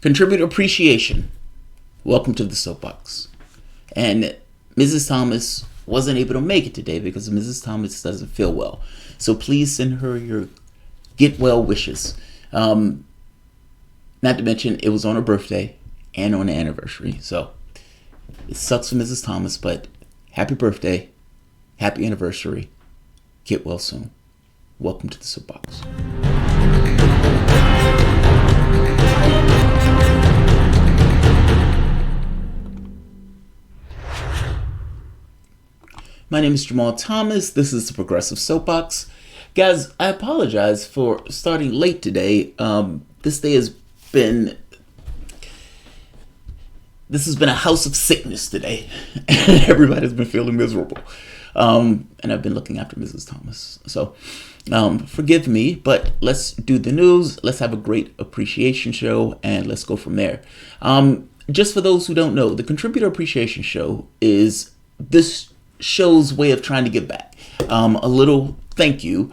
Contributor appreciation. Welcome to the soapbox. And Mrs. Thomas wasn't able to make it today because Mrs. Thomas doesn't feel well. So please send her your get well wishes. Not to mention, it was on her birthday and on the anniversary. So it sucks for Mrs. Thomas, but happy birthday, happy anniversary. Get well soon. Welcome to the soapbox. My name is Jamarl Thomas. This is the Progressive Soapbox. Guys, I apologize for starting late today. This has been a house of sickness today. Everybody's been feeling miserable. And I've been looking after Mrs. Thomas. So forgive me, but let's do the news. Let's have a great appreciation show, and let's go from there. Just for those who don't know, the Contributor Appreciation Show is this show's way of trying to give back. A little thank you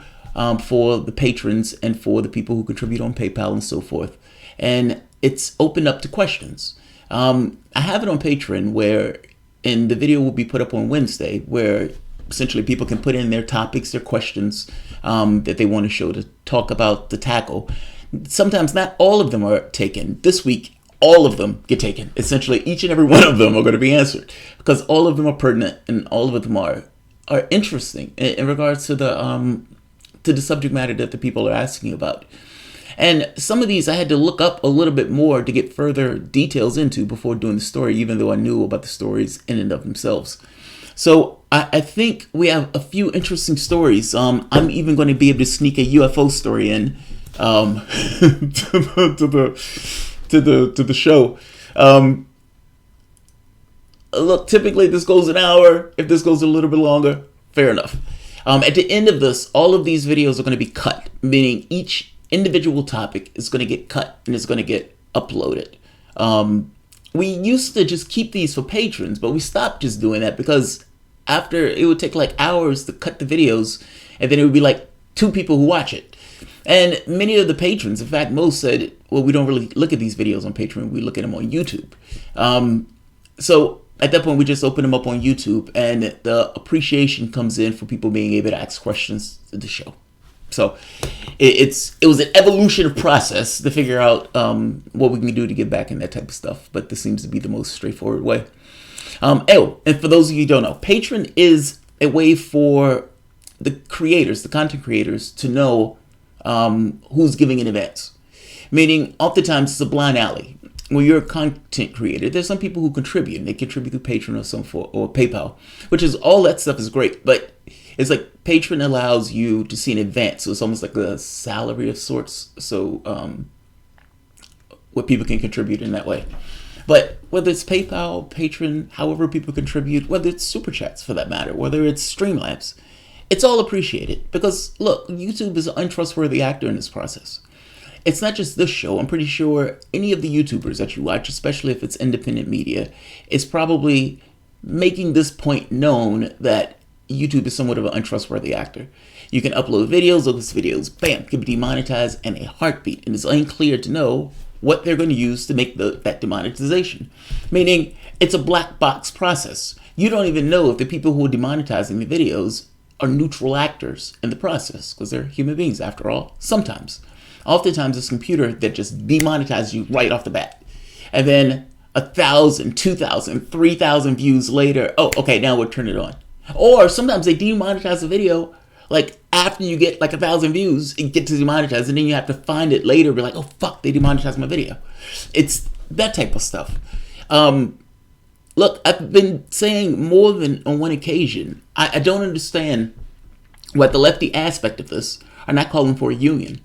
for the patrons and for the people who contribute on PayPal and so forth. And it's opened up to questions. I have it on Patreon and the video will be put up on Wednesday, where essentially people can put in their topics, their questions that they want to show to talk about, to tackle. Sometimes not all of them are taken. This week, all of them get taken. Essentially, each and every one of them are going to be answered because all of them are pertinent and all of them are interesting in regards to the subject matter that the people are asking about. And some of these I had to look up a little bit more to get further details into before doing the story, even though I knew about the stories in and of themselves. So I think we have a few interesting stories. I'm even going to be able to sneak a UFO story in to the show. Look, typically this goes an hour. If this goes a little bit longer, fair enough. At the end of this, all of these videos are going to be cut, meaning each individual topic is going to get cut and it's going to get uploaded. We used to just keep these for patrons, but we stopped just doing that because after it would take like hours to cut the videos, and then it would be like 2 people who watch it. And many of the patrons, in fact, most said, well, we don't really look at these videos on Patreon. We look at them on YouTube. So at that point, we just open them up on YouTube, and the appreciation comes in for people being able to ask questions to the show. So it was an evolutionary process to figure out what we can do to get back in that type of stuff. But this seems to be the most straightforward way. And for those of you who don't know, Patreon is a way for the creators, the content creators, to know who's giving in advance. Meaning, oftentimes it's a blind alley. When you're a content creator, there's some people who contribute, and they contribute through Patreon or PayPal, which is all that stuff is great. But it's like Patreon allows you to see in advance, so it's almost like a salary of sorts. So where people can contribute in that way. But whether it's PayPal, Patreon, however people contribute, whether it's Super Chats for that matter, whether it's Streamlabs, it's all appreciated because, look, YouTube is an untrustworthy actor in this process. It's not just this show. I'm pretty sure any of the YouTubers that you watch, especially if it's independent media, is probably making this point known that YouTube is somewhat of an untrustworthy actor. You can upload videos, those videos, bam, can be demonetized in a heartbeat, and it's unclear to know what they're going to use to make that demonetization. Meaning, it's a black box process. You don't even know if the people who are demonetizing the videos are neutral actors in the process, because they're human beings after all, sometimes. Oftentimes it's a computer that just demonetizes you right off the bat. And then 1,000, 2,000, 3,000 views later, oh, okay, now we'll turn it on. Or sometimes they demonetize the video, like after you get like 1,000 views, it gets demonetized, and then you have to find it later, be like, oh fuck, they demonetized my video. It's that type of stuff. Look, I've been saying more than on one occasion, I don't understand why the lefty aspect of this are not calling for a union.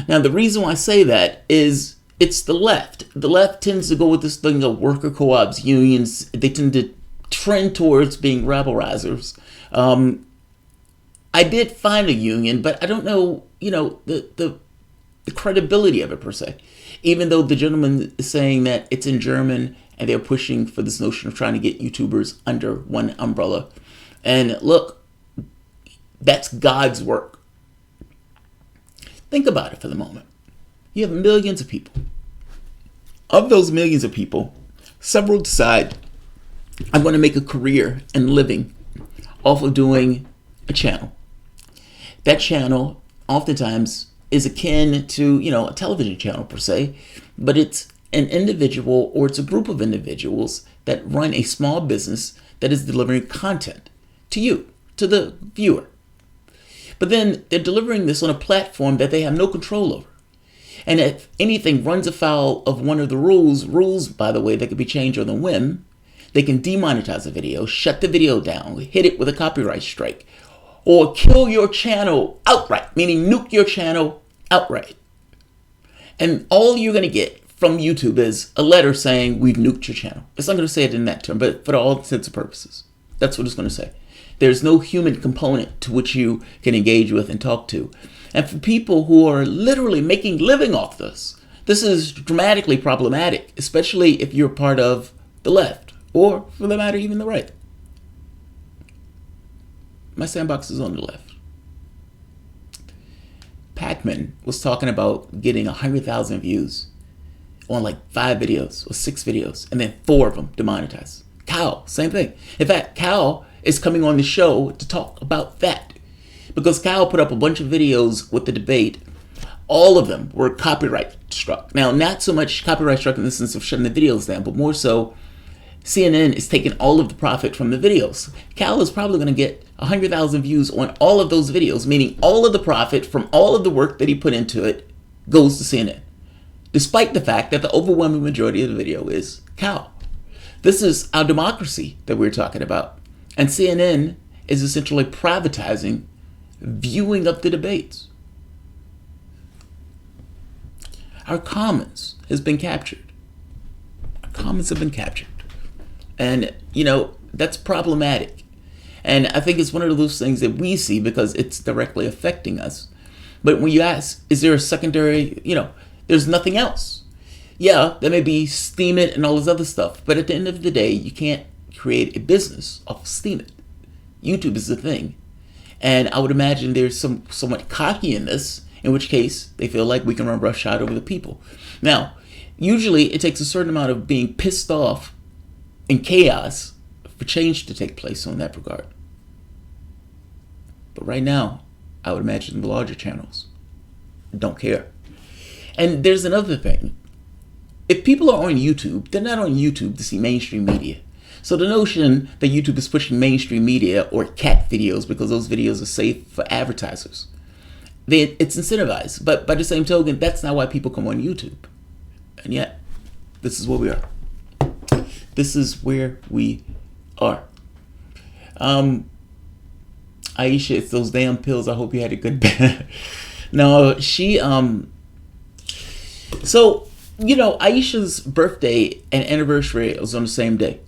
Now, the reason why I say that is it's the left. The left tends to go with this thing of worker co-ops, unions. They tend to trend towards being rabble-rousers. I did find a union, but I don't know, the credibility of it per se. Even though the gentleman is saying that it's in German and they're pushing for this notion of trying to get YouTubers under one umbrella. And look, that's God's work. Think about it for the moment. You have millions of people Of those millions of people, several decide, I'm going to make a career and living off of doing a channel. That channel oftentimes is akin to, a television channel per se, but it's an individual or it's a group of individuals that run a small business that is delivering content to you, to the viewer. But then they're delivering this on a platform that they have no control over. And if anything runs afoul of one of the rules, by the way, that could be changed on a whim, they can demonetize the video, shut the video down, hit it with a copyright strike, or kill your channel outright, meaning nuke your channel outright. And all you're going to get from YouTube is a letter saying, we've nuked your channel. It's not going to say it in that term, but for all intents and purposes, that's what it's going to say. There's no human component to which you can engage with and talk to. And for people who are literally making living off this is dramatically problematic, especially if you're part of the left, or for the matter, even the right. My sandbox is on the left. Pac-Man was talking about getting 100,000 views on like 5 videos or 6 videos, and then 4 of them demonetized. Kyle, same thing. In fact, Kyle is coming on the show to talk about that, because Kyle put up a bunch of videos with the debate. All of them were copyright struck. Now, not so much copyright struck in the sense of shutting the videos down, but more so CNN is taking all of the profit from the videos. Kyle is probably going to get 100,000 views on all of those videos, meaning all of the profit from all of the work that he put into it goes to CNN, despite the fact that the overwhelming majority of the video is Kyle. This is our democracy that we're talking about. And CNN is essentially privatizing viewing of the debates. Our commons has been captured. Our commons have been captured. And, that's problematic. And I think it's one of those things that we see because it's directly affecting us. But when you ask, is there a secondary, there's nothing else. Yeah, there may be Steam It and all this other stuff. But at the end of the day, you can't create a business off of Steam It. YouTube is the thing. And I would imagine there's somewhat cocky in this, in which case they feel like we can run roughshod over the people. Now, usually it takes a certain amount of being pissed off and chaos for change to take place on that regard. But right now, I would imagine the larger channels don't care. And there's another thing. If people are on YouTube, they're not on YouTube to see mainstream media. So the notion that YouTube is pushing mainstream media or cat videos because those videos are safe for advertisers, it's incentivized. But by the same token, that's not why people come on YouTube. And yet, this is where we are. This is where we are. Aisha, it's those damn pills. I hope you had a good bed. No, she, so, Aisha's birthday and anniversary was on the same day.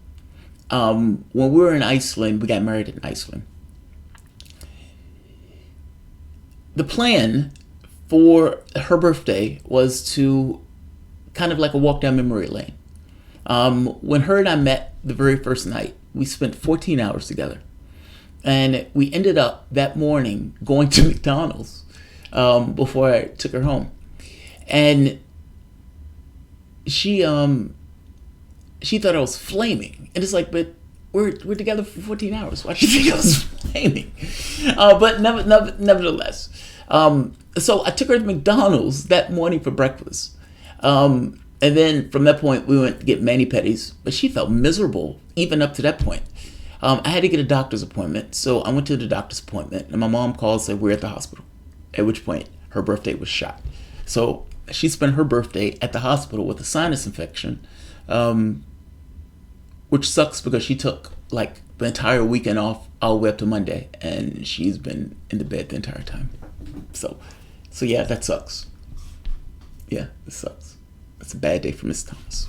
When we were in Iceland, we got married in Iceland. The plan for her birthday was to kind of like a walk down memory lane. When her and I met the very first night, we spent 14 hours together. And we ended up that morning going to McDonald's before I took her home. And she thought I was flaming. And it's like, but we're together for 14 hours. Why do you think I was flaming? But nevertheless. So I took her to McDonald's that morning for breakfast. And then from that point, we went to get mani-pedis. But she felt miserable even up to that point. I had to get a doctor's appointment. So I went to the doctor's appointment. And my mom called and said, we're at the hospital. At which point, her birthday was shot. So she spent her birthday at the hospital with a sinus infection. Which sucks because she took like the entire weekend off all the way up to Monday, and she's been in the bed the entire time. So yeah, that sucks. Yeah, it sucks. It's a bad day for Mrs. Thomas.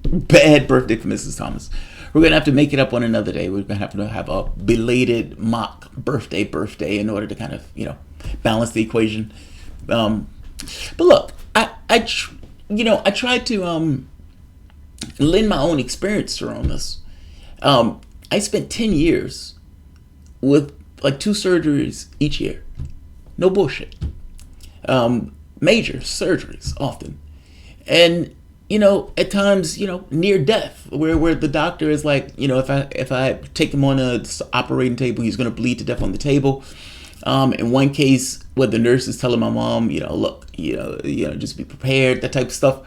Bad birthday for Mrs. Thomas. We're gonna have to make it up on another day. We're gonna have a belated mock birthday in order to kind of balance the equation. But look, I tried to lend my own experience to her on this. I spent 10 years with like 2 surgeries each year. No bullshit. Major surgeries often. And, at times, near death, where the doctor is like, if I take him on a operating table, he's going to bleed to death on the table. In one case, where the nurse is telling my mom, look, just be prepared, that type of stuff.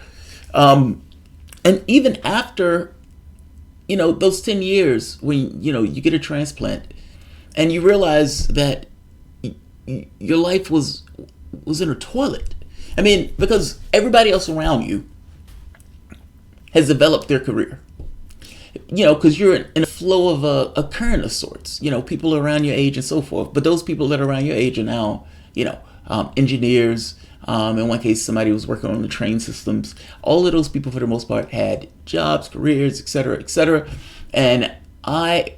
And even after, those 10 years when, you get a transplant and you realize that your life was in a toilet. I mean, because everybody else around you has developed their career. Because you're in a flow of a current of sorts. People around your age and so forth. But those people that are around your age are now, engineers. In one case, somebody was working on the train systems. All of those people, for the most part, had jobs, careers, etc., etc. And I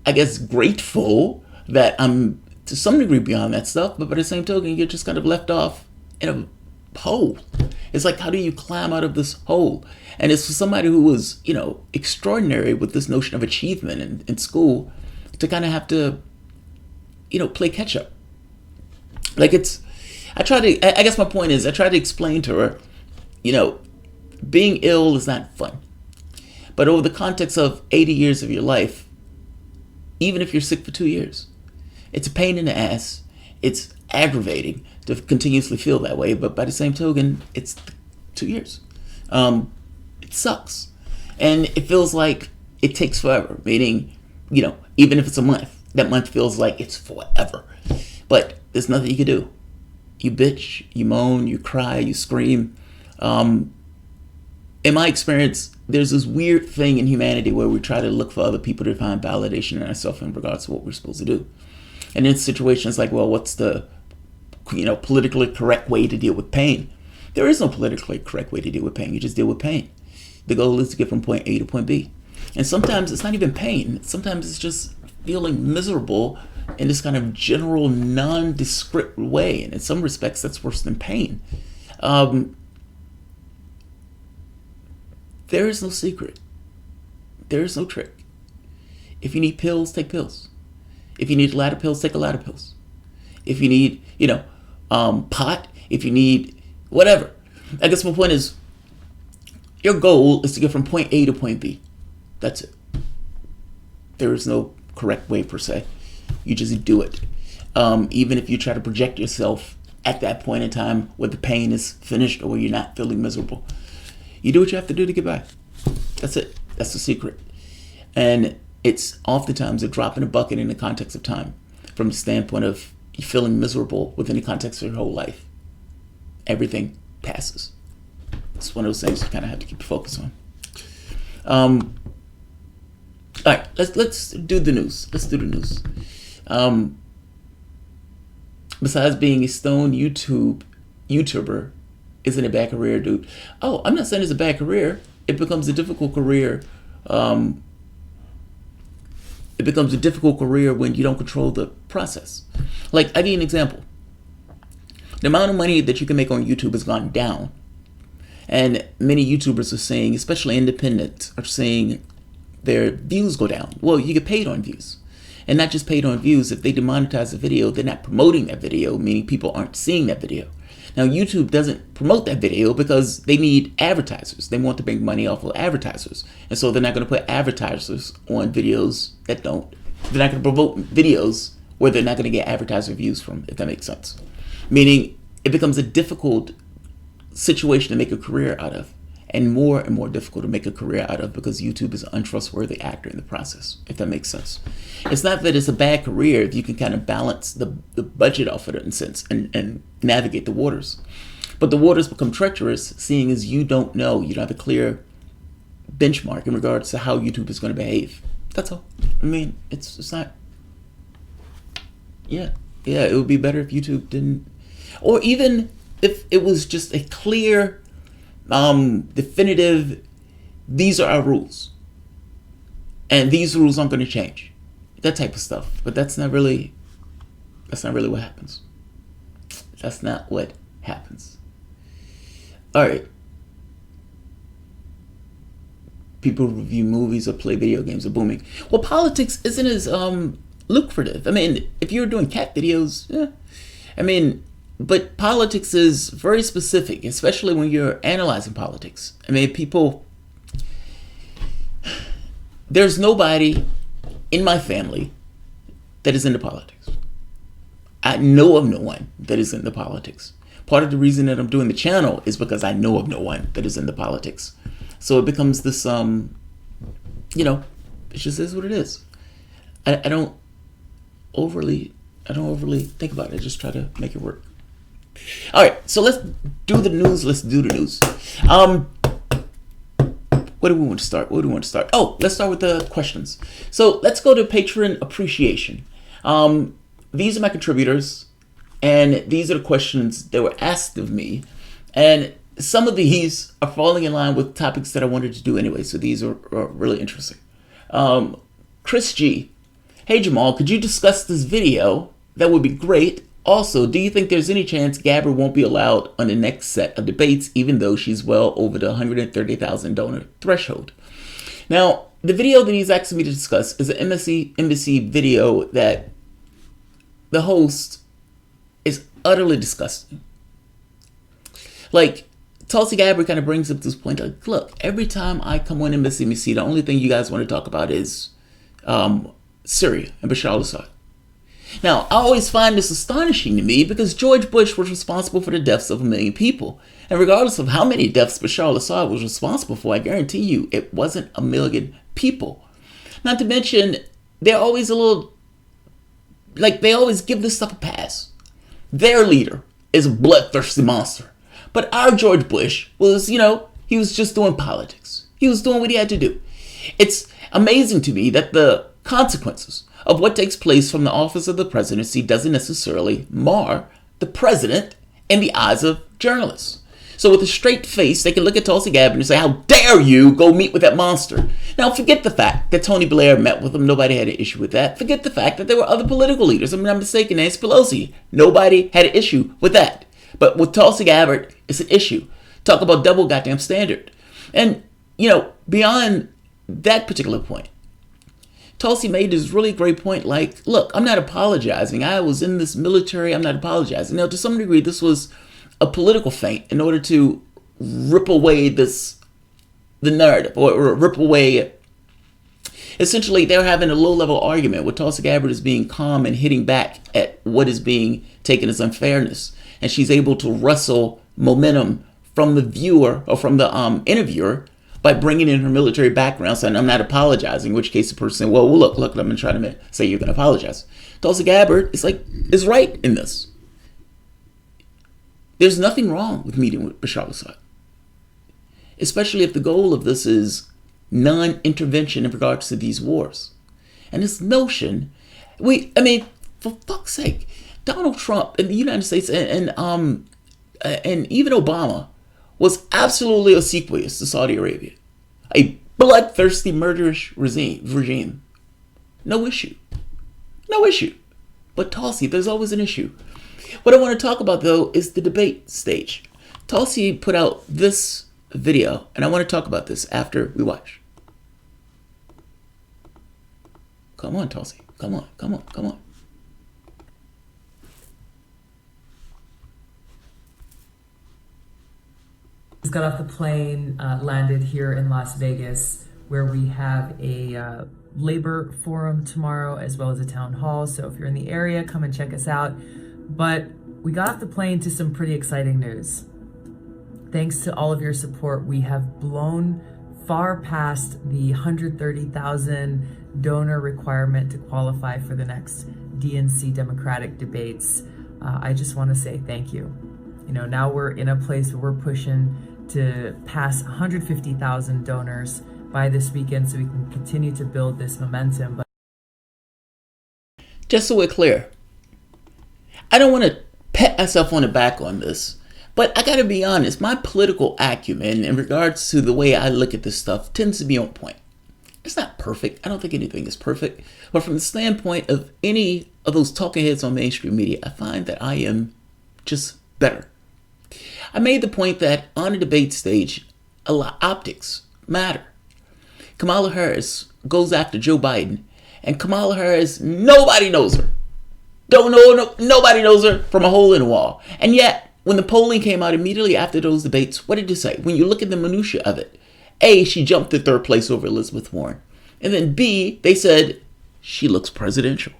guess, grateful that I'm to some degree beyond that stuff. But by the same token, you're just kind of left off in a hole. It's like, how do you climb out of this hole? And it's for somebody who was, extraordinary with this notion of achievement in school to kind of have to, play catch up. Like I guess my point is, I try to explain to her, being ill is not fun. But over the context of 80 years of your life, even if you're sick for 2 years, it's a pain in the ass. It's aggravating to continuously feel that way. But by the same token, it's 2 years. It sucks. And it feels like it takes forever. Meaning, even if it's a month, that month feels like it's forever. But there's nothing you can do. You bitch, you moan, you cry, you scream. In my experience, there's this weird thing in humanity where we try to look for other people to find validation in ourselves in regards to what we're supposed to do. And in situations like, well, what's the politically correct way to deal with pain? There is no politically correct way to deal with pain. You just deal with pain. The goal is to get from point A to point B. And sometimes it's not even pain. Sometimes it's just feeling miserable in this kind of general, nondescript way. And in some respects, that's worse than pain. There is no secret. There is no trick. If you need pills, take pills. If you need a lot of pills, take a lot of pills. If you need, pot, if you need whatever. I guess my point is, your goal is to get from point A to point B. That's it. There is no correct way per se. You just do it. Even if you try to project yourself at that point in time where the pain is finished or where you're not feeling miserable. You do what you have to do to get by. That's it. That's the secret. And it's oftentimes a drop in a bucket in the context of time, from the standpoint of you feeling miserable within the context of your whole life. Everything passes. It's one of those things you kind of have to keep your focus on. All right, let's do the news. Let's do the news. Besides being a stone YouTuber, isn't a bad career, dude. Oh, I'm not saying it's a bad career. It becomes a difficult career. It becomes a difficult career when you don't control the process. Like, I'll give you an example. The amount of money that you can make on YouTube has gone down. And many YouTubers are saying, especially independents, are saying their views go down. Well, you get paid on views. And not just paid on views. If they demonetize a video, they're not promoting that video, meaning people aren't seeing that video. Now, YouTube doesn't promote that video because they need advertisers. They want to make money off of advertisers. And so they're not going to put advertisers on videos that don't. They're not going to promote videos where they're not going to get advertiser views from, if that makes sense. Meaning, it becomes a difficult situation to make a career out of. And more difficult to make a career out of because YouTube is an untrustworthy actor in the process, if that makes sense. It's not that it's a bad career if you can kind of balance the budget off of it in a sense and navigate the waters. But the waters become treacherous, seeing as you don't know, you don't have a clear benchmark in regards to how YouTube is going to behave. That's all. I mean, it's not. Yeah, it would be better if YouTube didn't, or even if it was just a clear, definitive, these are our rules and these rules aren't going to change, that type of stuff. But that's not really what happens. That's not what happens. All right, people review movies or play video games are booming. Well, politics isn't as lucrative. I mean, if you're doing cat videos, yeah. I mean, But politics is very specific, especially when you're analyzing politics. I mean, there's nobody in my family that is into politics. I know of no one that is into politics. Part of the reason that I'm doing the channel is because I know of no one that is into politics. So it becomes this, it just is what it is. I don't overly think about it. I just try to make it work. All right, so let's do the news. Where do we want to start? Oh, let's start with the questions. So let's go to patron appreciation. These are my contributors, and these are the questions that were asked of me. And some of these are falling in line with topics that I wanted to do anyway, so these are really interesting. Chris G. Hey Jamal, could you discuss this video? That would be great. Also, do you think there's any chance Gabbard won't be allowed on the next set of debates, even though she's well over the 130,000 donor threshold? Now, the video that he's asking me to discuss is an embassy video that the host is utterly disgusting. Like, Tulsi Gabbard kind of brings up this point, like, look, every time I come on MSNBC, the only thing you guys want to talk about is Syria and Bashar al-Assad. Now, I always find this astonishing to me because George Bush was responsible for the deaths of 1 million people. And regardless of how many deaths Bashar al-Assad was responsible for, I guarantee you it wasn't 1 million people. Not to mention, they're always they always give this stuff a pass. Their leader is a bloodthirsty monster. But our George Bush was, he was just doing politics. He was doing what he had to do. It's amazing to me that the consequences of what takes place from the office of the presidency doesn't necessarily mar the president in the eyes of journalists. So with a straight face, they can look at Tulsi Gabbard and say, how dare you go meet with that monster? Now, forget the fact that Tony Blair met with him. Nobody had an issue with that. Forget the fact that there were other political leaders. I'm not mistaken, Nancy Pelosi. Nobody had an issue with that. But with Tulsi Gabbard, it's an issue. Talk about double goddamn standard. And, beyond that particular point, Tulsi made this really great point, like, look, I'm not apologizing. I was in this military. I'm not apologizing. Now, to some degree, this was a political feint in order to rip away the narrative, or rip away. Essentially, they're having a low-level argument where Tulsi Gabbard is being calm and hitting back at what is being taken as unfairness. And she's able to wrestle momentum from the viewer or from the interviewer by bringing in her military background, saying, I'm not apologizing, in which case the person, well, look, I'm going to try to say you're going to apologize. Tulsi Gabbard is right in this. There's nothing wrong with meeting with Bashar al-Assad, especially if the goal of this is non-intervention in regards to these wars. And this notion, for fuck's sake, Donald Trump in the United States and even Obama was absolutely obsequious to Saudi Arabia. A bloodthirsty, murderous regime. No issue. But Tulsi, there's always an issue. What I want to talk about, though, is the debate stage. Tulsi put out this video, and I want to talk about this after we watch. Come on, Tulsi. Come on. Just got off the plane, landed here in Las Vegas, where we have a labor forum tomorrow, as well as a town hall. So if you're in the area, come and check us out. But we got off the plane to some pretty exciting news. Thanks to all of your support, we have blown far past the 130,000 donor requirement to qualify for the next DNC Democratic debates. I just want to say thank you. Now we're in a place where we're pushing to pass 150,000 donors by this weekend so we can continue to build this momentum. But just so we're clear, I don't want to pat myself on the back on this, but I got to be honest, my political acumen in regards to the way I look at this stuff tends to be on point. It's not perfect. I don't think anything is perfect. But from the standpoint of any of those talking heads on mainstream media, I find that I am just better. I made the point that on a debate stage, optics matter. Kamala Harris goes after Joe Biden, and Kamala Harris, nobody knows her. Don't know, nobody knows her from a hole in the wall. And yet, when the polling came out immediately after those debates, what did you say? When you look at the minutiae of it, A, she jumped to third place over Elizabeth Warren. And then B, they said, she looks presidential.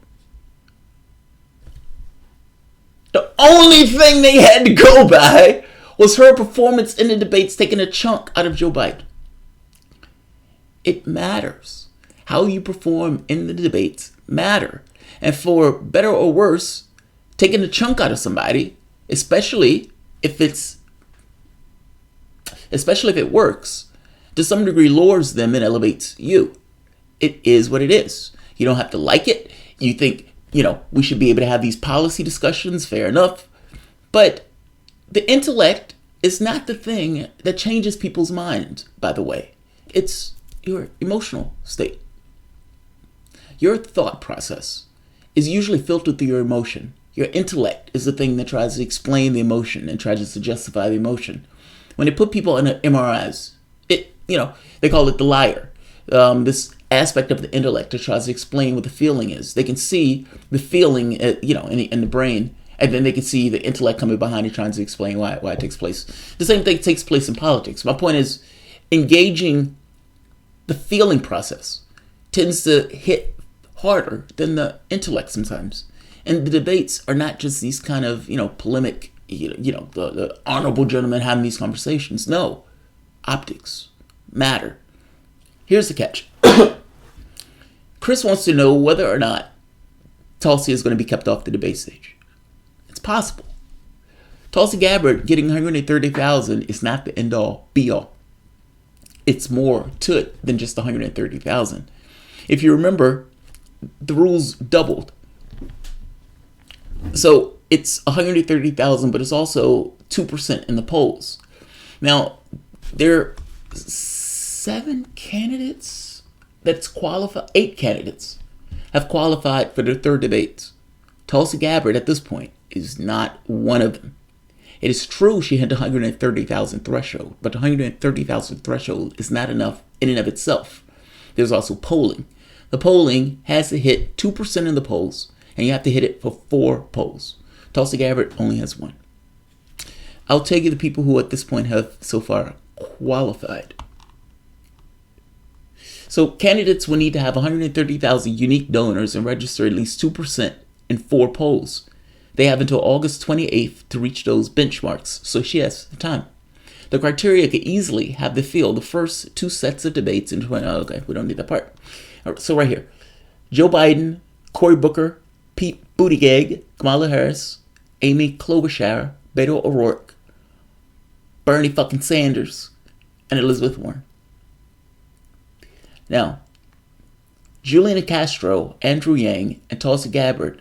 The only thing they had to go by was her performance in the debates taking a chunk out of Joe Biden. It matters. How you perform in the debates matter. And for better or worse, taking a chunk out of somebody, especially if it works, to some degree lowers them and elevates you. It is what it is. You don't have to like it. You think, we should be able to have these policy discussions, fair enough. But the intellect is not the thing that changes people's minds, by the way. It's your emotional state. Your thought process is usually filtered through your emotion. Your intellect is the thing that tries to explain the emotion and tries to justify the emotion. When they put people in MRIs, they call it the liar. This aspect of the intellect that tries to explain what the feeling is. They can see the feeling, in the brain, and then they can see the intellect coming behind it trying to explain why it takes place. The same thing takes place in politics. My point is, engaging the feeling process tends to hit harder than the intellect sometimes. And the debates are not just these kind of, polemic, the honorable gentlemen having these conversations. No, optics matter. Here's the catch. Chris wants to know whether or not Tulsi is going to be kept off the debate stage. It's possible. Tulsi Gabbard getting 130,000 is not the end-all, be-all. It's more to it than just 130,000. If you remember, the rules doubled. So it's 130,000, but it's also 2% in the polls. Now, there are 7 candidates that's qualified. 8 candidates have qualified for their third debates. Tulsi Gabbard, at this point, is not one of them. It is true she had the 130,000 threshold, but the 130,000 threshold is not enough in and of itself. There's also polling. The polling has to hit 2% in the polls, and you have to hit it for 4 polls. Tulsi Gabbard only has 1. I'll tell you the people who at this point have so far qualified. So candidates will need to have 130,000 unique donors and register at least 2% in 4 polls. They have until August 28th to reach those benchmarks, so she has time. The criteria could easily have the field the first 2 sets of debates in 20. Oh, okay, we don't need that part. All right, so right here, Joe Biden, Cory Booker, Pete Buttigieg, Kamala Harris, Amy Klobuchar, Beto O'Rourke, Bernie fucking Sanders, and Elizabeth Warren. Now, Julian Castro, Andrew Yang, and Tulsi Gabbard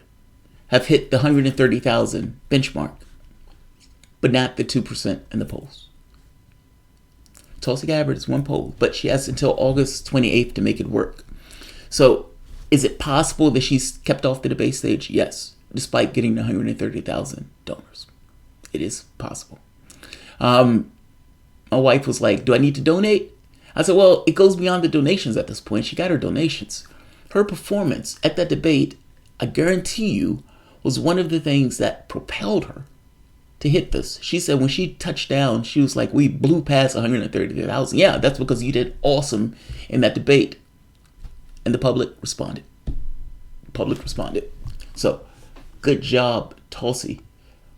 have hit the 130,000 benchmark, but not the 2% in the polls. Tulsi Gabbard is 1 poll, but she has until August 28th to make it work. So, is it possible that she's kept off the debate stage? Yes, despite getting the 130,000 donors. It is possible. My wife was like, do I need to donate? I said, well, it goes beyond the donations at this point. She got her donations. Her performance at that debate, I guarantee you, was one of the things that propelled her to hit this. She said when she touched down, she was like, we blew past 130,000. Yeah, that's because you did awesome in that debate. And the public responded. So, good job, Tulsi.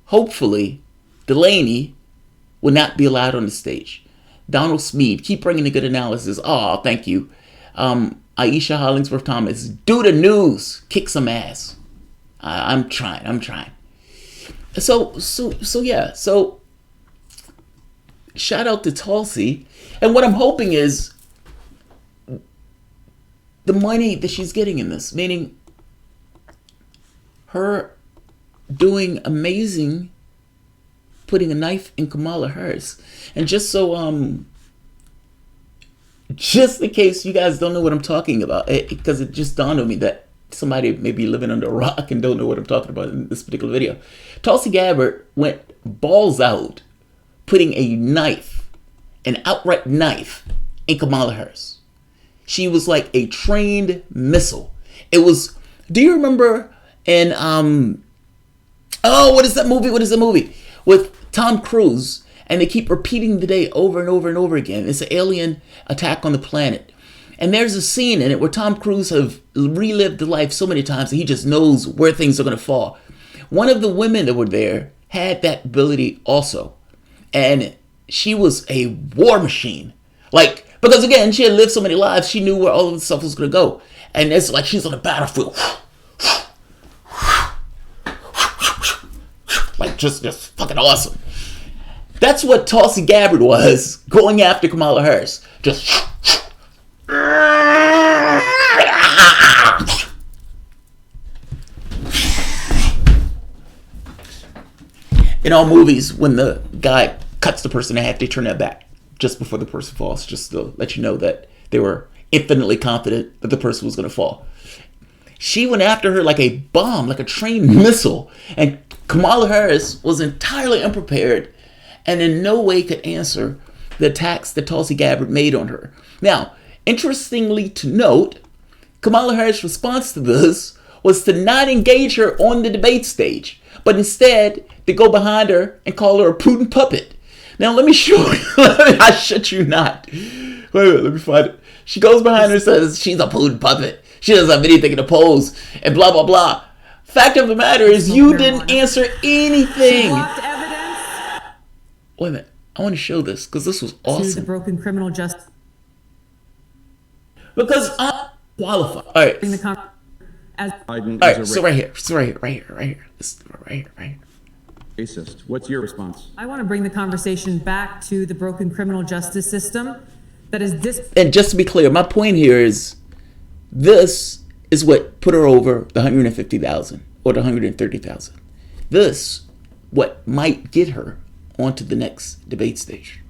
Hopefully, Delaney will not be allowed on the stage. Donald Smead, keep bringing the good analysis. Oh, thank you. Aisha Hollingsworth Thomas, do the news. Kick some ass. I'm trying. So yeah. So, shout out to Tulsi. And what I'm hoping is the money that she's getting in this, meaning her doing amazing, putting a knife in Kamala Harris. And just in case you guys don't know what I'm talking about, because it just dawned on me that somebody may be living under a rock and don't know what I'm talking about in this particular video. Tulsi Gabbard went balls out, putting an outright knife in Kamala Harris. She was like a trained missile. It was, do you remember And oh, what is that movie? What is the movie with Tom Cruise? And they keep repeating the day over and over and over again. It's an alien attack on the planet. And there's a scene in it where Tom Cruise have relived the life so many times that he just knows where things are going to fall. One of the women that were there had that ability also. And she was a war machine. Like, because again, she had lived so many lives, she knew where all of the stuff was going to go. And it's like she's on the battlefield. Like, just fucking awesome. That's what Tulsi Gabbard was going after Kamala Harris. Just in all movies, when the guy cuts the person in half, they turn their back just before the person falls, just to let you know that they were infinitely confident that the person was going to fall. She went after her like a bomb, like a trained missile, and Kamala Harris was entirely unprepared and in no way could answer the attacks that Tulsi Gabbard made on her. Now, interestingly to note, Kamala Harris' response to this was to not engage her on the debate stage, but instead to go behind her and call her a Putin puppet. Now, let me show you. I shit you not. Wait a minute, let me find it. She goes behind her and says she's a Putin puppet. She doesn't have anything to oppose, and blah, blah, blah. Fact of the matter is, you didn't answer anything. She blocked evidence. Wait a minute. I want to show this because this was awesome. To the broken criminal justice. Because I'm qualified. All right. All right. So right here. This, right here. Racist. What's your response? I want to bring the conversation back to the broken criminal justice system that is And just to be clear, my point here is this is what put her over the 150,000 or the 130,000. This, what might get her onto the next debate stage.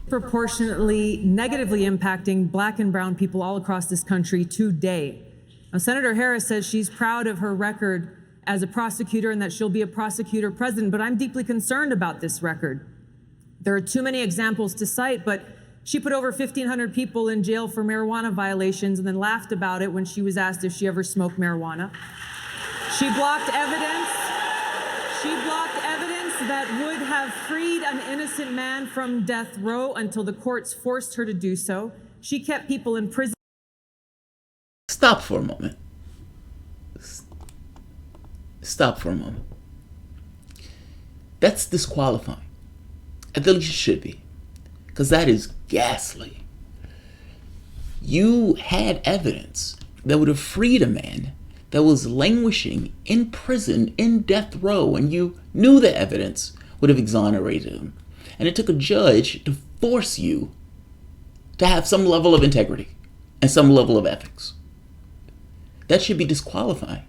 Proportionately negatively impacting black and brown people all across this country today. Now, Senator Harris says she's proud of her record as a prosecutor and that she'll be a prosecutor president, but I'm deeply concerned about this record. There are too many examples to cite, but she put over 1,500 people in jail for marijuana violations and then laughed about it when she was asked if she ever smoked marijuana. She blocked evidence. She blocked evidence that would have freed an innocent man from death row until the courts forced her to do so. She kept people in prison. Stop for a moment. Stop for a moment. That's disqualifying. At the least it should be. Because that is ghastly. You had evidence that would have freed a man that was languishing in prison, in death row, and you knew the evidence would have exonerated him. And it took a judge to force you to have some level of integrity and some level of ethics. That should be disqualifying.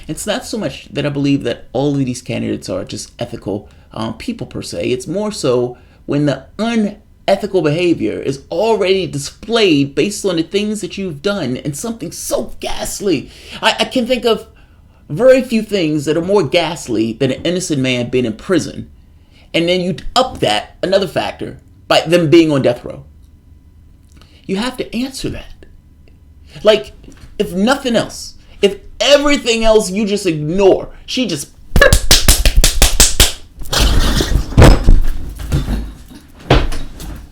It's not so much that I believe that all of these candidates are just ethical people per se. It's more so when the unethical behavior is already displayed based on the things that you've done and something so ghastly. I can think of very few things that are more ghastly than an innocent man being in prison. And then you up that, another factor, by them being on death row. You have to answer that. Like, if nothing else, if everything else you just ignore, she just...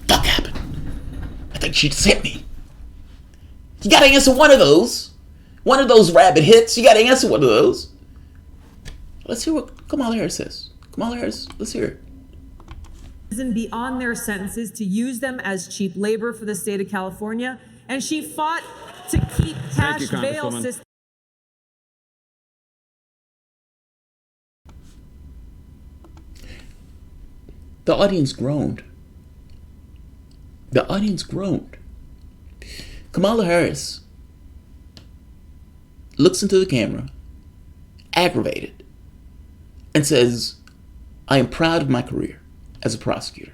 Fuck happened. I think she just hit me. You gotta answer one of those. One of those rabbit hits. You gotta answer one of those. Let's hear what Kamala Harris says. Kamala Harris, let's hear it. Beyond their sentences to use them as cheap labor for the state of California. And she fought to keep cash bail systems. The audience groaned. The audience groaned. Kamala Harris looks into the camera, aggravated, and says, I am proud of my career as a prosecutor.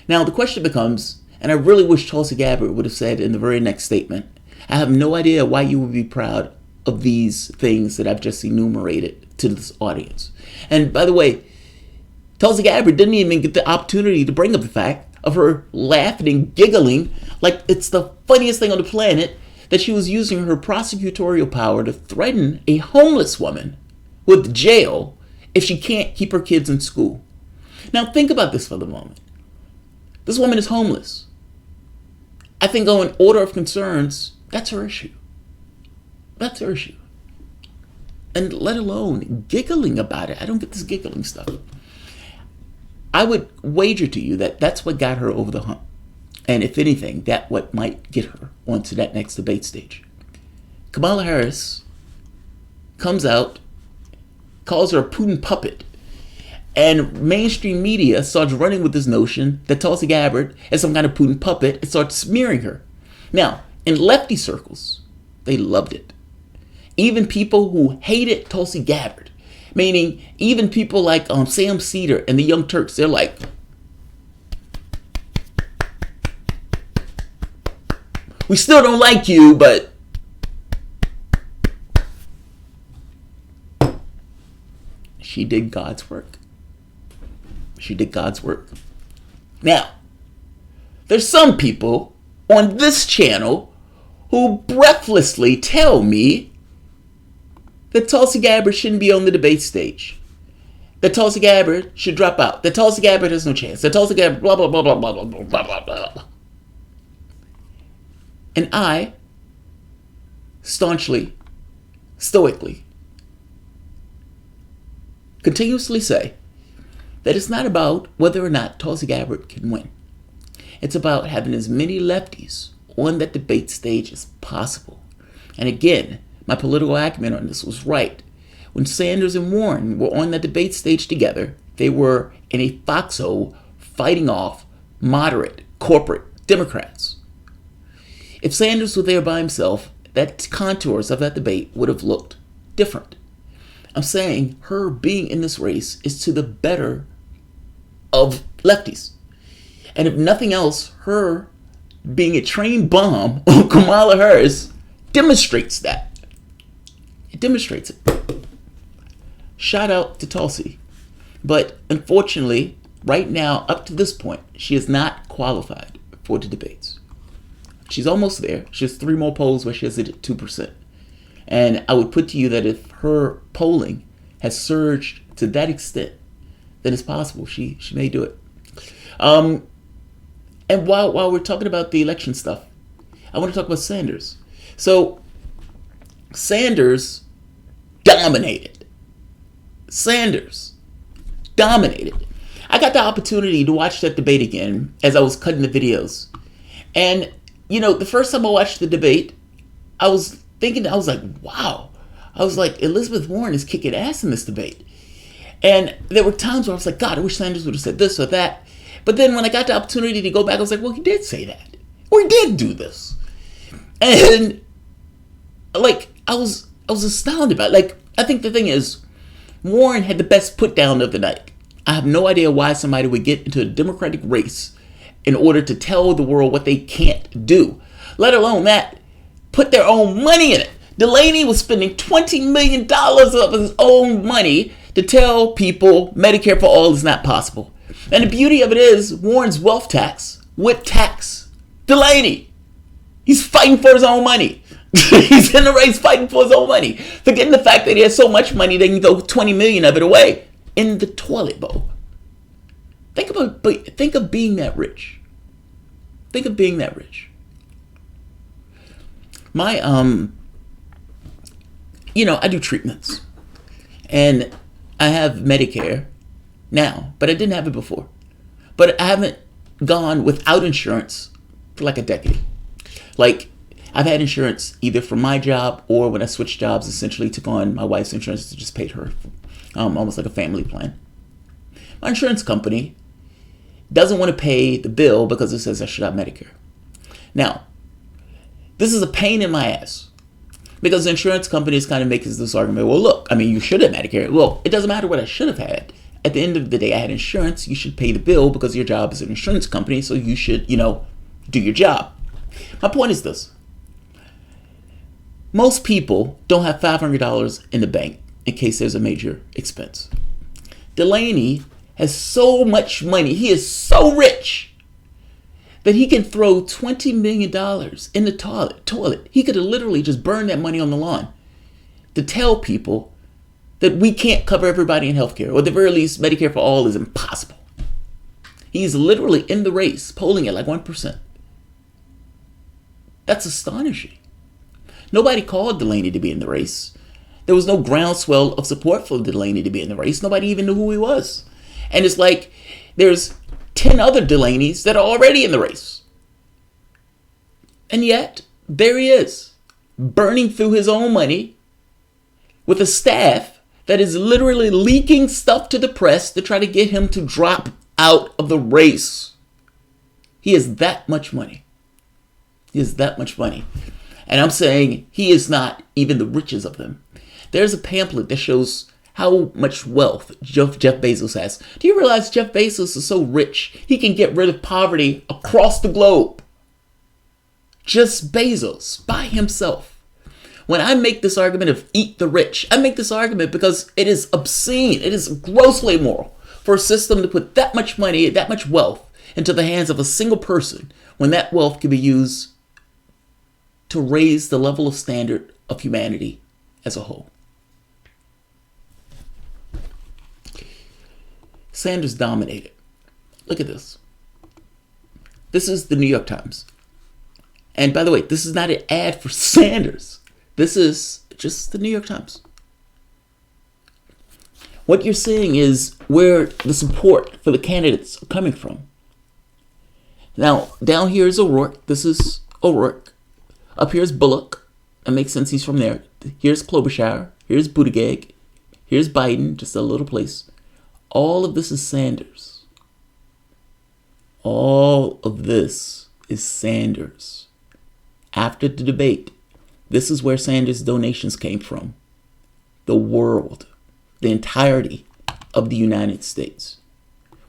Now, the question becomes, and I really wish Tulsi Gabbard would have said in the very next statement, I have no idea why you would be proud of these things that I've just enumerated to this audience. And by the way, Tulsi Gabbard didn't even get the opportunity to bring up the fact of her laughing and giggling like it's the funniest thing on the planet that she was using her prosecutorial power to threaten a homeless woman with jail if she can't keep her kids in school. Now think about this for the moment. This woman is homeless. I think on order of concerns, that's her issue. That's her issue. And let alone giggling about it. I don't get this giggling stuff. I would wager to you that that's what got her over the hump. And if anything, that what might get her onto that next debate stage. Kamala Harris comes out, calls her a Putin puppet, and mainstream media starts running with this notion that Tulsi Gabbard is some kind of Putin puppet and starts smearing her. Now, in lefty circles, they loved it. Even people who hated Tulsi Gabbard, meaning even people like Sam Cedar and the Young Turks, they're like, we still don't like you, but she did God's work. She did God's work. Now, there's some people on this channel who breathlessly tell me that Tulsi Gabbard shouldn't be on the debate stage. That Tulsi Gabbard should drop out. That Tulsi Gabbard has no chance. That Tulsi Gabbard blah, blah, blah, blah, blah, blah, blah, blah, blah. And I staunchly, stoically, continuously say that it's not about whether or not Tulsi Gabbard can win. It's about having as many lefties on that debate stage as possible. And again, my political acumen on this was right. When Sanders and Warren were on that debate stage together, they were in a foxhole fighting off moderate corporate Democrats. If Sanders were there by himself, that contours of that debate would have looked different. I'm saying her being in this race is to the better of lefties. And if nothing else, her being a train bomb on Kamala Harris demonstrates that. It demonstrates it. Shout out to Tulsi. But unfortunately, right now, up to this point, she is not qualified for the debates. She's almost there. She has 3 more polls where she has it at 2%. And I would put to you that if her polling has surged to that extent, then it's possible she may do it. And while we're talking about the election stuff, I want to talk about Sanders. So Sanders dominated. Sanders dominated. I got the opportunity to watch that debate again as I was cutting the videos. And, you know, the first time I watched the debate, I was thinking, I was like, wow. I was like, Elizabeth Warren is kicking ass in this debate. And there were times where I was like, God, I wish Sanders would have said this or that. But then when I got the opportunity to go back, I was like, well, he did say that. Or he did do this. And, like, I was astounded by it. Like, I think the thing is, Warren had the best put down of the night. I have no idea why somebody would get into a Democratic race in order to tell the world what they can't do. Let alone that, put their own money in it. Delaney was spending $20 million of his own money to tell people Medicare for all is not possible. And the beauty of it is, Warren's wealth tax would tax Delaney. He's fighting for his own money. He's in the race fighting for his own money. Forgetting the fact that he has so much money they can throw $20 million of it away in the toilet bowl. Think of being that rich. Think of being that rich. My I do treatments. And I have Medicare now, but I didn't have it before. But I haven't gone without insurance for like a decade. Like, I've had insurance either for my job or when I switched jobs, essentially took on my wife's insurance to just pay her, almost like a family plan. My insurance company doesn't want to pay the bill because it says I should have Medicare. Now, this is a pain in my ass because the insurance companies kind of make this argument, well, look, I mean, you should have Medicare. Well, it doesn't matter what I should have had. At the end of the day, I had insurance. You should pay the bill because your job is an insurance company, so you should, do your job. My point is this. Most people don't have $500 in the bank in case there's a major expense. Delaney has so much money. He is so rich that he can throw $20 million in the toilet. He could have literally just burned that money on the lawn to tell people that we can't cover everybody in healthcare, or at the very least, Medicare for all is impossible. He's literally in the race, polling at like 1%. That's astonishing. Nobody called Delaney to be in the race. There was no groundswell of support for Delaney to be in the race. Nobody even knew who he was. And it's like there's 10 other Delaneys that are already in the race. And yet, there he is, burning through his own money with a staff that is literally leaking stuff to the press to try to get him to drop out of the race. He has that much money. He has that much money. And I'm saying he is not even the richest of them. There's a pamphlet that shows how much wealth Jeff Bezos has. Do you realize Jeff Bezos is so rich, he can get rid of poverty across the globe? Just Bezos by himself. When I make this argument of eat the rich, I make this argument because it is obscene. It is grossly immoral for a system to put that much money, that much wealth into the hands of a single person when that wealth can be used to raise the level of standard of humanity as a whole. Sanders dominated. Look at this. This is the New York Times. And by the way, this is not an ad for Sanders. This is just the New York Times. What you're seeing is where the support for the candidates are coming from. Now, down here is O'Rourke. This is O'Rourke. Up here is Bullock. That makes sense. He's from there. Here's Klobuchar. Here's Buttigieg. Here's Biden, just a little place. All of this is Sanders. All of this is Sanders. After the debate, this is where Sanders' donations came from. The world, the entirety of the United States.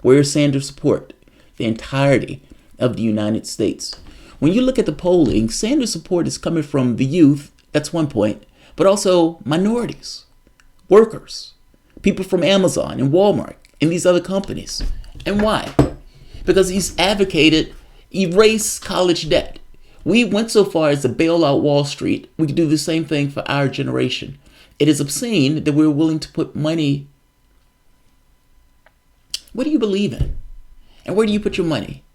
Where is Sanders' support? The entirety of the United States. When you look at the polling, Sanders' support is coming from the youth, that's one point, but also minorities, workers, people from Amazon and Walmart and these other companies. And why? Because he's advocated erase college debt. We went so far as to bail out Wall Street. We could do the same thing for our generation. It is obscene that we're willing to put money. What do you believe in? And where do you put your money?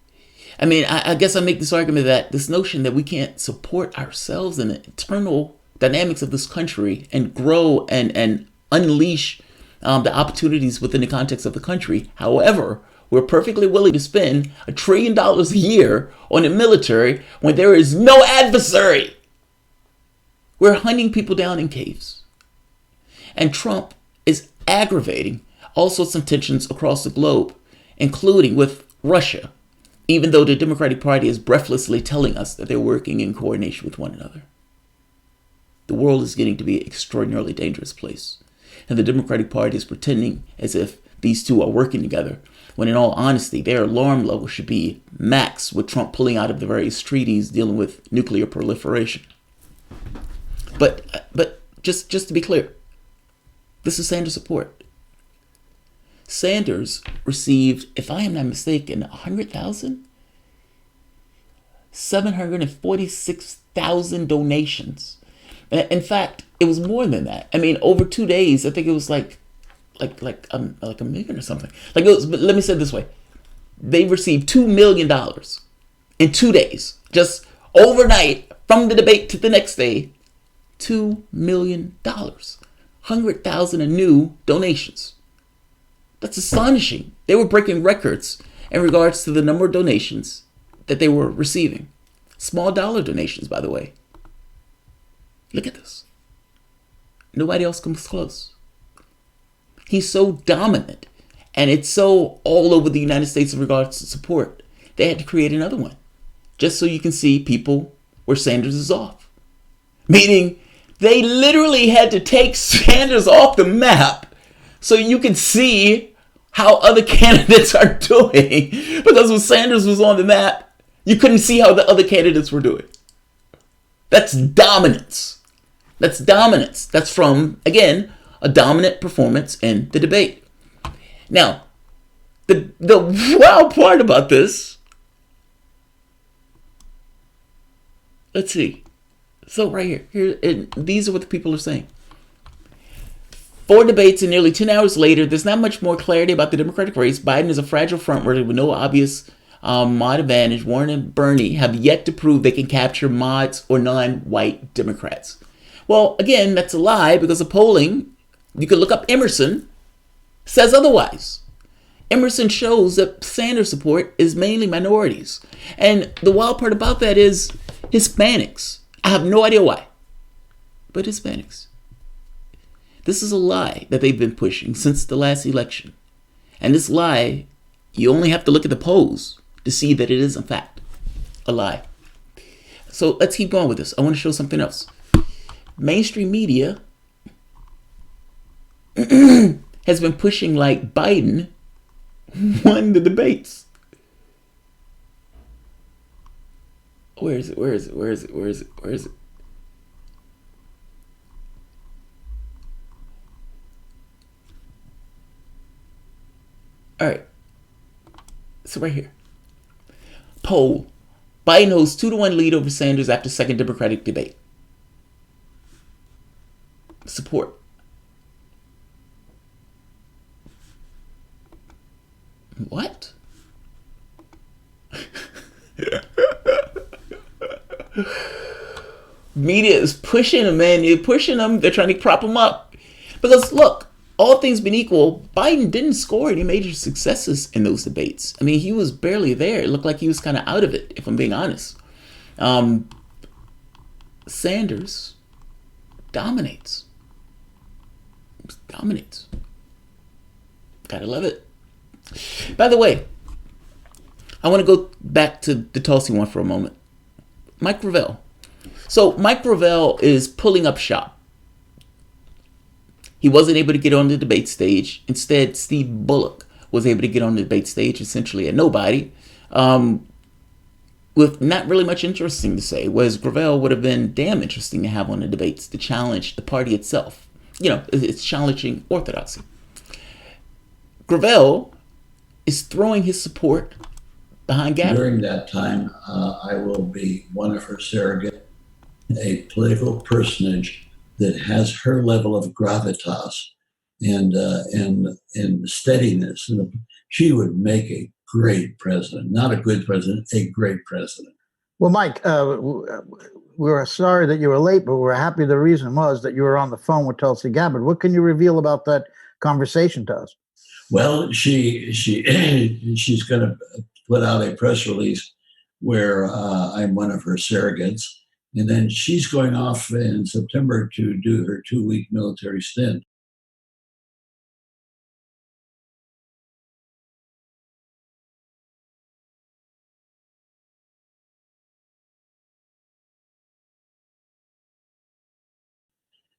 I mean, I guess I make this argument that this notion that we can't support ourselves in the internal dynamics of this country and grow and unleash the opportunities within the context of the country. However, we're perfectly willing to spend $1 trillion a year on the military when there is no adversary. We're hunting people down in caves. And Trump is aggravating all sorts of tensions across the globe, including with Russia, even though the Democratic Party is breathlessly telling us that they're working in coordination with one another. The world is getting to be an extraordinarily dangerous place. And the Democratic Party is pretending as if these two are working together, when in all honesty, their alarm level should be max with Trump pulling out of the various treaties dealing with nuclear proliferation. But just to be clear, this is Sanders' support. Sanders received, if I am not mistaken, 746,000 donations. In fact, it was more than that. I mean, over 2 days, I think it was like a million or something. Like it was, but let me say it this way: they received $2 million in 2 days, just overnight from the debate to the next day. $2 million, 100,000 in new donations. That's astonishing. They were breaking records in regards to the number of donations that they were receiving. Small dollar donations, by the way. Look at this. Nobody else comes close. He's so dominant, and it's so all over the United States in regards to support. They had to create another one, just so you can see people where Sanders is off. Meaning, they literally had to take Sanders off the map so you can see how other candidates are doing. Because when Sanders was on the map, you couldn't see how the other candidates were doing. That's dominance. That's dominance. That's from, again, a dominant performance in the debate. Now, the wild part about this let's see. So right here, these are what the people are saying. 4 debates and nearly 10 hours later, there's not much more clarity about the Democratic race. Biden is a fragile frontrunner with no obvious mod advantage. Warren and Bernie have yet to prove they can capture mods or non-white Democrats. Well, again, that's a lie because the polling, you can look up Emerson, says otherwise. Emerson shows that Sanders support is mainly minorities. And the wild part about that is Hispanics. I have no idea why, but Hispanics. This is a lie that they've been pushing since the last election. And this lie, you only have to look at the polls to see that it is, in fact, a lie. So let's keep going with this. I want to show something else. Mainstream media has been pushing like Biden won the debates. Where is it? All right. So right here. Poll. Biden holds 2-1 lead over Sanders after second Democratic debate. Support. What? Media is pushing them, man. You're pushing them. They're trying to prop them up. Because look, all things being equal, Biden didn't score any major successes in those debates. I mean, he was barely there. It looked like he was kind of out of it, if I'm being honest. Sanders dominates. Gotta love it. By the way, I want to go back to the Tulsi one for a moment. Mike Gravel. So Mike Gravel is pulling up shop. He wasn't able to get on the debate stage. Instead, Steve Bullock was able to get on the debate stage, essentially at nobody, with not really much interesting to say, whereas Gravel would have been damn interesting to have on the debates to challenge the party itself. You know, it's challenging orthodoxy. Gravel is throwing his support behind Gabbard. During that time, I will be one of her surrogates, a political personage that has her level of gravitas and steadiness. And she would make a great president, not a good president, a great president. Well, Mike, we were sorry that you were late, but we're happy the reason was that you were on the phone with Tulsi Gabbard. What can you reveal about that conversation to us? Well, she's going to put out a press release where I'm one of her surrogates. And then she's going off in September to do her 2-week military stint.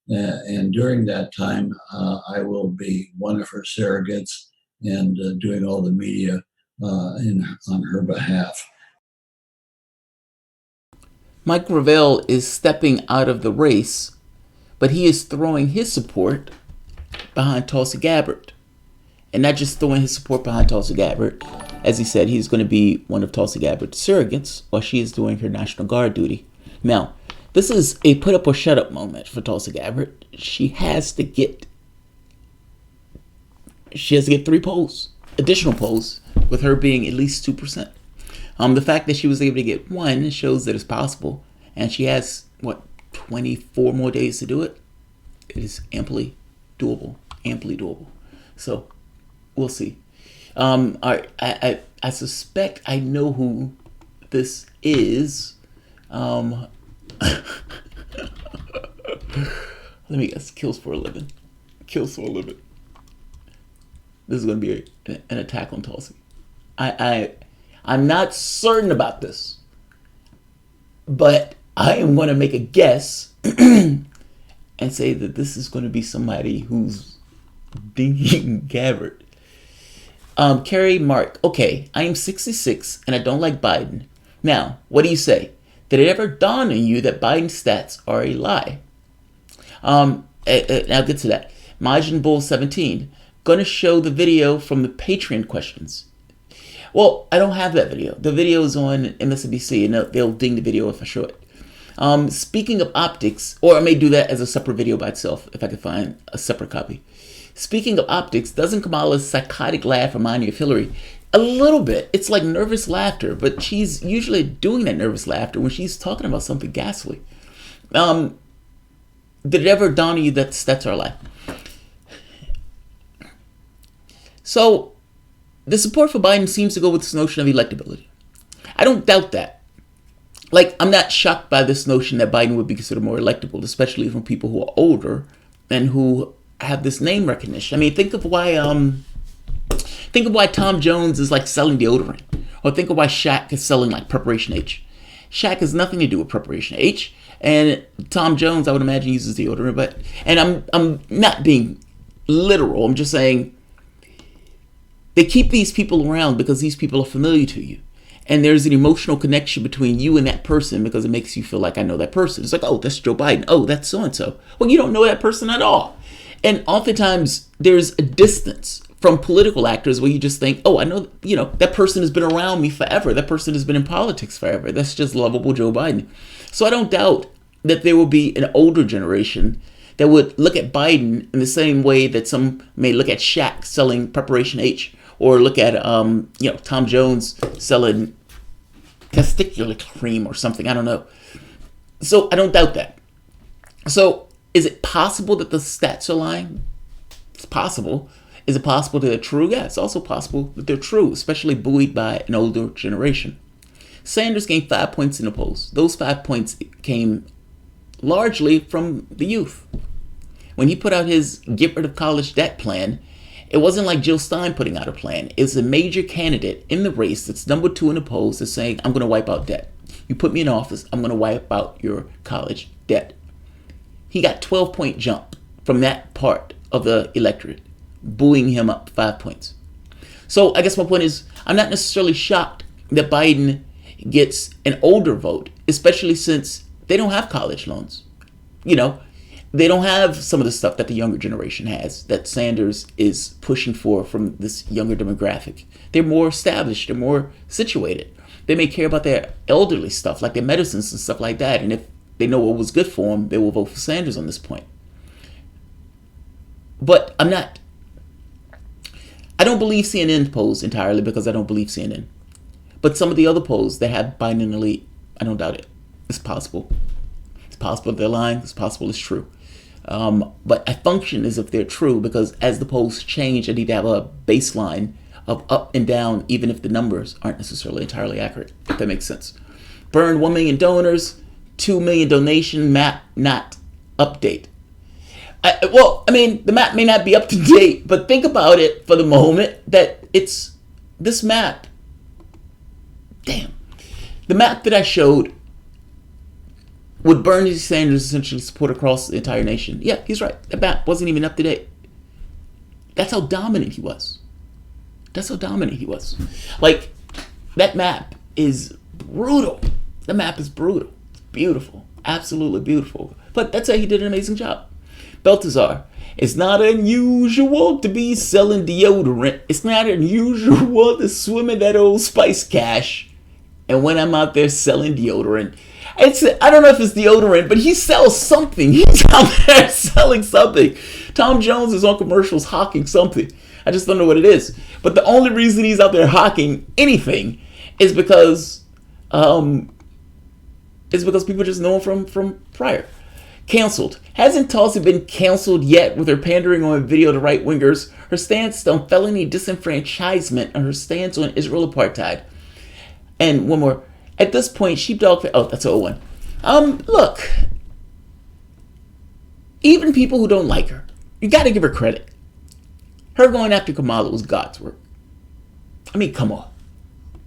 And during that time, I will be one of her surrogates and doing all the media on her behalf. Mike Gravel is stepping out of the race, but he is throwing his support behind Tulsi Gabbard. And not just throwing his support behind Tulsi Gabbard. As he said, he's going to be one of Tulsi Gabbard's surrogates while she is doing her National Guard duty. Now, this is a put up or shut up moment for Tulsi Gabbard. She has to get 3 polls, additional polls, with her being at least 2%. The fact that she was able to get 1 shows that it's possible. And she has, 24 more days to do it? It is amply doable. So, we'll see. I suspect I know who this is. Let me guess. Kills for a living. This is going to be an attack on Tulsi. I'm not certain about this, but I am going to make a guess and say that this is going to be somebody who's dinging Gabbard. Carrie Mark, okay, I am 66 and I don't like Biden. Now, what do you say? Did it ever dawn on you that Biden's stats are a lie? I'll get to that. Majin Bull 17, going to show the video from the Patreon questions. Well, I don't have that video. The video is on MSNBC, and they'll ding the video if I show it. Speaking of optics, or I may do that as a separate video by itself if I can find a separate copy. Speaking of optics, doesn't Kamala's psychotic laugh remind you of Hillary? A little bit. It's like nervous laughter, but she's usually doing that nervous laughter when she's talking about something ghastly. Did it ever dawn on you that that's our life? So, the support for Biden seems to go with this notion of electability. I don't doubt that. Like, I'm not shocked by this notion that Biden would be considered more electable, especially from people who are older and who have this name recognition. I mean, think of why Tom Jones is like selling deodorant, or think of why Shaq is selling like Preparation H. Shaq has nothing to do with Preparation H, and Tom Jones, I would imagine, uses deodorant. But I'm not being literal. I'm just saying they keep these people around because these people are familiar to you. And there's an emotional connection between you and that person because it makes you feel like I know that person. It's like, oh, that's Joe Biden. Oh, that's so-and-so. Well, you don't know that person at all. And oftentimes there's a distance from political actors where you just think, oh, I know, that person has been around me forever. That person has been in politics forever. That's just lovable Joe Biden. So I don't doubt that there will be an older generation that would look at Biden in the same way that some may look at Shaq selling Preparation H, or look at Tom Jones selling testicular cream or something. I don't know. So I don't doubt that. So is it possible that the stats are lying? It's possible. Is it possible that they're true? Yeah, it's also possible that they're true, especially buoyed by an older generation. Sanders gained 5 points in the polls. Those 5 points came largely from the youth. When he put out his get rid of college debt plan, it wasn't like Jill Stein putting out a plan. It's a major candidate in the race that's number 2 in the polls that's saying, I'm going to wipe out debt. You put me in office, I'm going to wipe out your college debt. He got 12-point jump from that part of the electorate, buoying him up 5 points. So I guess my point is, I'm not necessarily shocked that Biden gets an older vote, especially since they don't have college loans. They don't have some of the stuff that the younger generation has, that Sanders is pushing for from this younger demographic. They're more established, they're more situated. They may care about their elderly stuff, like their medicines and stuff like that. And if they know what was good for them, they will vote for Sanders on this point. But I don't believe CNN polls entirely because I don't believe CNN. But some of the other polls that have Biden in the lead, I don't doubt it. It's possible. It's possible they're lying. It's possible it's true. But I function as if they're true because as the polls change, I need to have a baseline of up and down, even if the numbers aren't necessarily entirely accurate, if that makes sense. Burn 1 million donors, 2 million donation map not update. The map may not be up to date, but think about it for the moment that it's this map. Damn. The map that I showed would Bernie Sanders essentially support across the entire nation. Yeah, he's right. The map wasn't even up to date. That's how dominant he was. Like, that map is brutal. The map is brutal. It's beautiful. Absolutely beautiful. But that's how he did an amazing job. Baltazar, it's not unusual to be selling deodorant. It's not unusual to swim in that Old Spice cash. And when I'm out there selling deodorant, I don't know if it's deodorant, but he sells something. He's out there selling something. Tom Jones is on commercials hawking something. I just don't know what it is. But the only reason he's out there hawking anything is because people just know him from prior. Canceled. Hasn't Tulsi been canceled yet with her pandering on video to right-wingers, her stance on felony disenfranchisement, and her stance on Israel apartheid? And one more. At this point, sheepdog... Oh, that's an old one. Look. Even people who don't like her, you got to give her credit. Her going after Kamala was God's work. I mean, come on.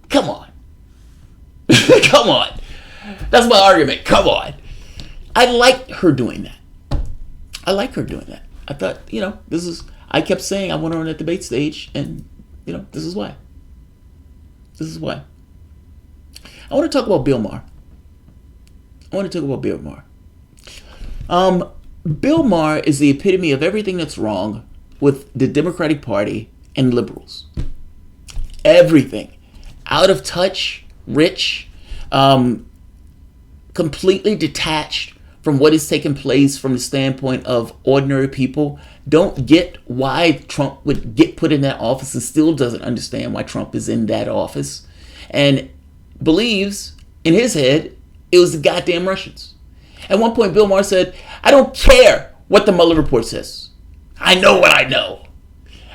Come on. Come on. That's my argument. Come on. I like her doing that. I thought, I kept saying I want her on that debate stage, and, this is why. I want to talk about Bill Maher. Bill Maher is the epitome of everything that's wrong with the Democratic Party and liberals. Everything. Out of touch, rich, completely detached from what is taking place from the standpoint of ordinary people, don't get why Trump would get put in that office, and still doesn't understand why Trump is in that office, and believes in his head it was the goddamn Russians. At one point, Bill Maher said, I don't care what the Mueller report says. I know what I know.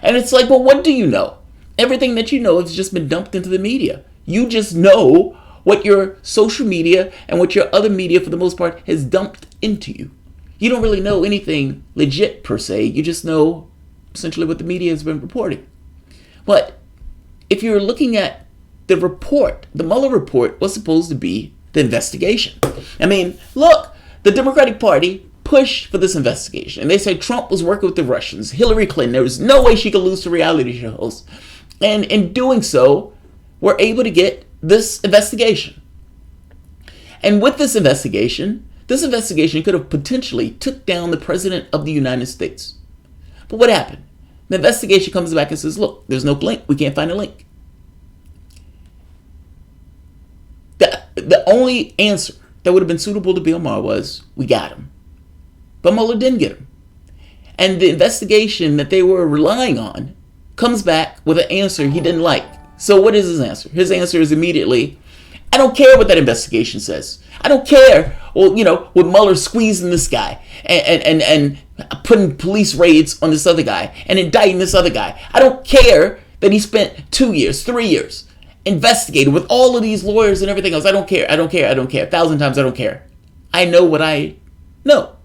And it's like, well, what do you know? Everything that you know has just been dumped into the media. You just know what your social media and what your other media, for the most part, has dumped into you. You don't really know anything legit, per se. You just know essentially what the media has been reporting. But if you're looking at the report, the Mueller report was supposed to be the investigation. I mean, look, the Democratic Party pushed for this investigation. And they said Trump was working with the Russians, Hillary Clinton. There was no way she could lose to reality shows. And in doing so, we're able to get this investigation. And with this investigation could have potentially took down the President of the United States. But what happened? The investigation comes back and says, look, there's no link. We can't find a link. The only answer that would have been suitable to Bill Maher was, we got him. But Mueller didn't get him. And the investigation that they were relying on comes back with an answer he didn't like. So what is his answer? His answer is immediately, I don't care what that investigation says. I don't care, well, with Mueller squeezing this guy and putting police raids on this other guy and indicting this other guy. I don't care that he spent 2 years, 3 years investigating with all of these lawyers and everything else. I don't care. 1,000 times I don't care. I know what I know.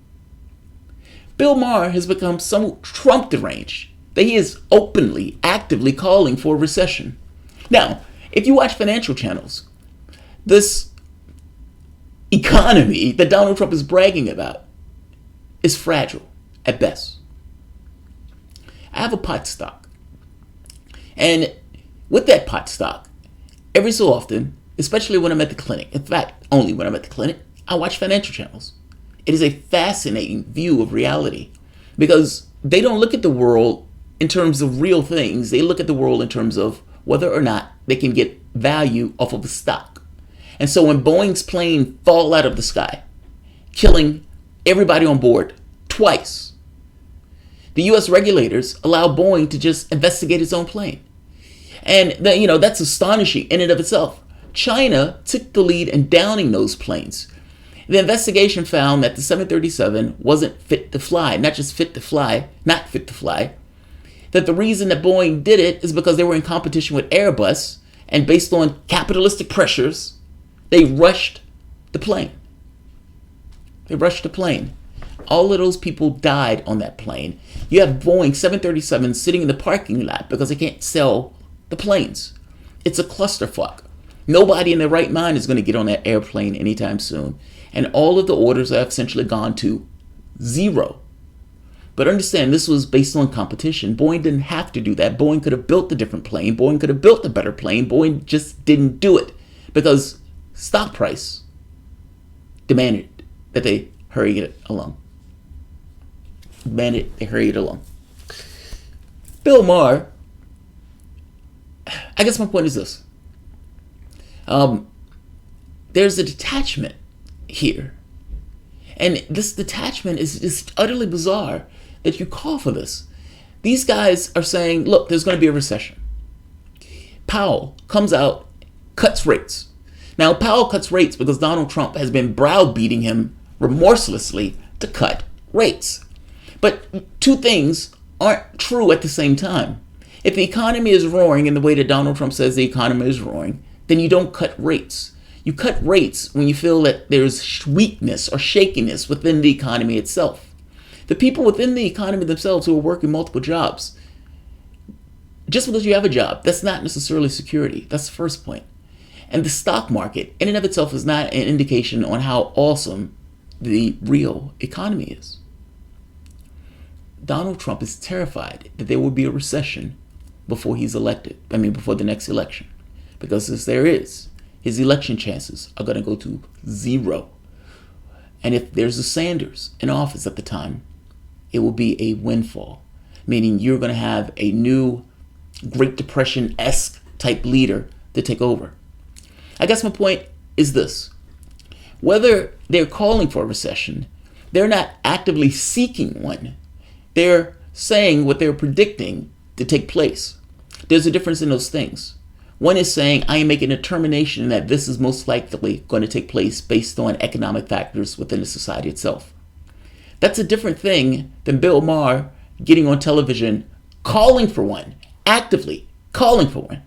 Bill Maher has become so Trump deranged that he is openly, actively calling for a recession. Now, if you watch financial channels, this economy that Donald Trump is bragging about is fragile at best. I have a pot stock. And with that pot stock, every so often, especially when I'm at the clinic, in fact, only when I'm at the clinic, I watch financial channels. It is a fascinating view of reality because they don't look at the world in terms of real things. They look at the world in terms of whether or not they can get value off of a stock. And so when Boeing's plane fall out of the sky, killing everybody on board twice, the U.S. regulators allow Boeing to just investigate its own plane. And that's astonishing in and of itself. China took the lead in downing those planes. The investigation found that the 737 wasn't fit to fly, not just fit to fly, not fit to fly. That the reason that Boeing did it is because they were in competition with Airbus, and based on capitalistic pressures, they rushed the plane. All of those people died on that plane. You have Boeing 737 sitting in the parking lot because they can't sell the planes. It's a clusterfuck. Nobody in their right mind is going to get on that airplane anytime soon. And all of the orders have essentially gone to zero. But understand, this was based on competition. Boeing didn't have to do that. Boeing could have built a different plane. Boeing could have built a better plane. Boeing just didn't do it because stock price demanded that they hurry it along. Bill Maher, I guess my point is this. There's a detachment here. And this detachment is just utterly bizarre that you call for this. These guys are saying, look, there's going to be a recession. Powell comes out, cuts rates. Now, Powell cuts rates because Donald Trump has been browbeating him remorselessly to cut rates. But two things aren't true at the same time. If the economy is roaring in the way that Donald Trump says the economy is roaring, then you don't cut rates. You cut rates when you feel that there's weakness or shakiness within the economy itself. The people within the economy themselves who are working multiple jobs, just because you have a job, that's not necessarily security. That's the first point. And the stock market in and of itself is not an indication on how awesome the real economy is. Donald Trump is terrified that there will be a recession before he's elected. Before the next election. Because if there is, his election chances are going to go to zero. And if there's a Sanders in office at the time, it will be a windfall. Meaning you're going to have a new Great Depression-esque type leader to take over. I guess my point is this. Whether they're calling for a recession, they're not actively seeking one. They're saying what they're predicting to take place. There's a difference in those things. One is saying, I am making a determination that this is most likely going to take place based on economic factors within the society itself. That's a different thing than Bill Maher getting on television, calling for one, actively calling for one.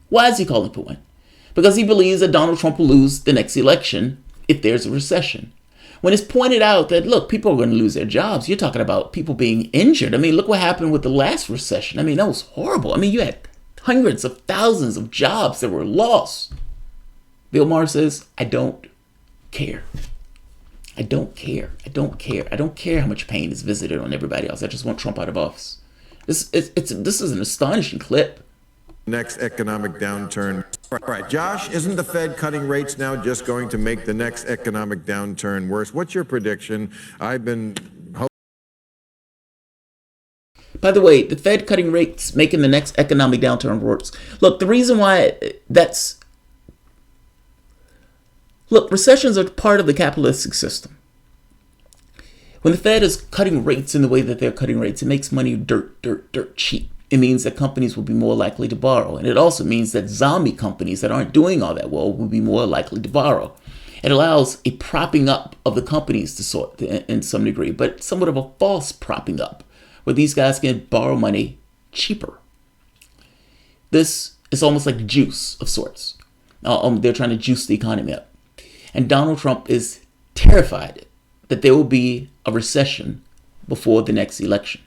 Why is he calling for one? Because he believes that Donald Trump will lose the next election if there's a recession. When it's pointed out that, look, people are going to lose their jobs, you're talking about people being injured. I mean, look what happened with the last recession. I mean, that was horrible. I mean, you had hundreds of thousands of jobs that were lost. Bill Maher says, I don't care. I don't care. I don't care. I don't care how much pain is visited on everybody else. I just want Trump out of office. This is an astonishing clip. Next economic downturn. Right. Josh, isn't the Fed cutting rates now just going to make the next economic downturn worse? What's your prediction? I've been By the way, the Fed cutting rates making the next economic downturn worse. Look, the reason why recessions are part of the capitalistic system. When the Fed is cutting rates in the way that they're cutting rates, it makes money dirt cheap. It means that companies will be more likely to borrow. And it also means that zombie companies that aren't doing all that well will be more likely to borrow. It allows a propping up of the companies to sort in some degree, but somewhat of a false propping up, where these guys can borrow money cheaper. This is almost like juice of sorts. They're trying to juice the economy up. And Donald Trump is terrified that there will be a recession before the next election.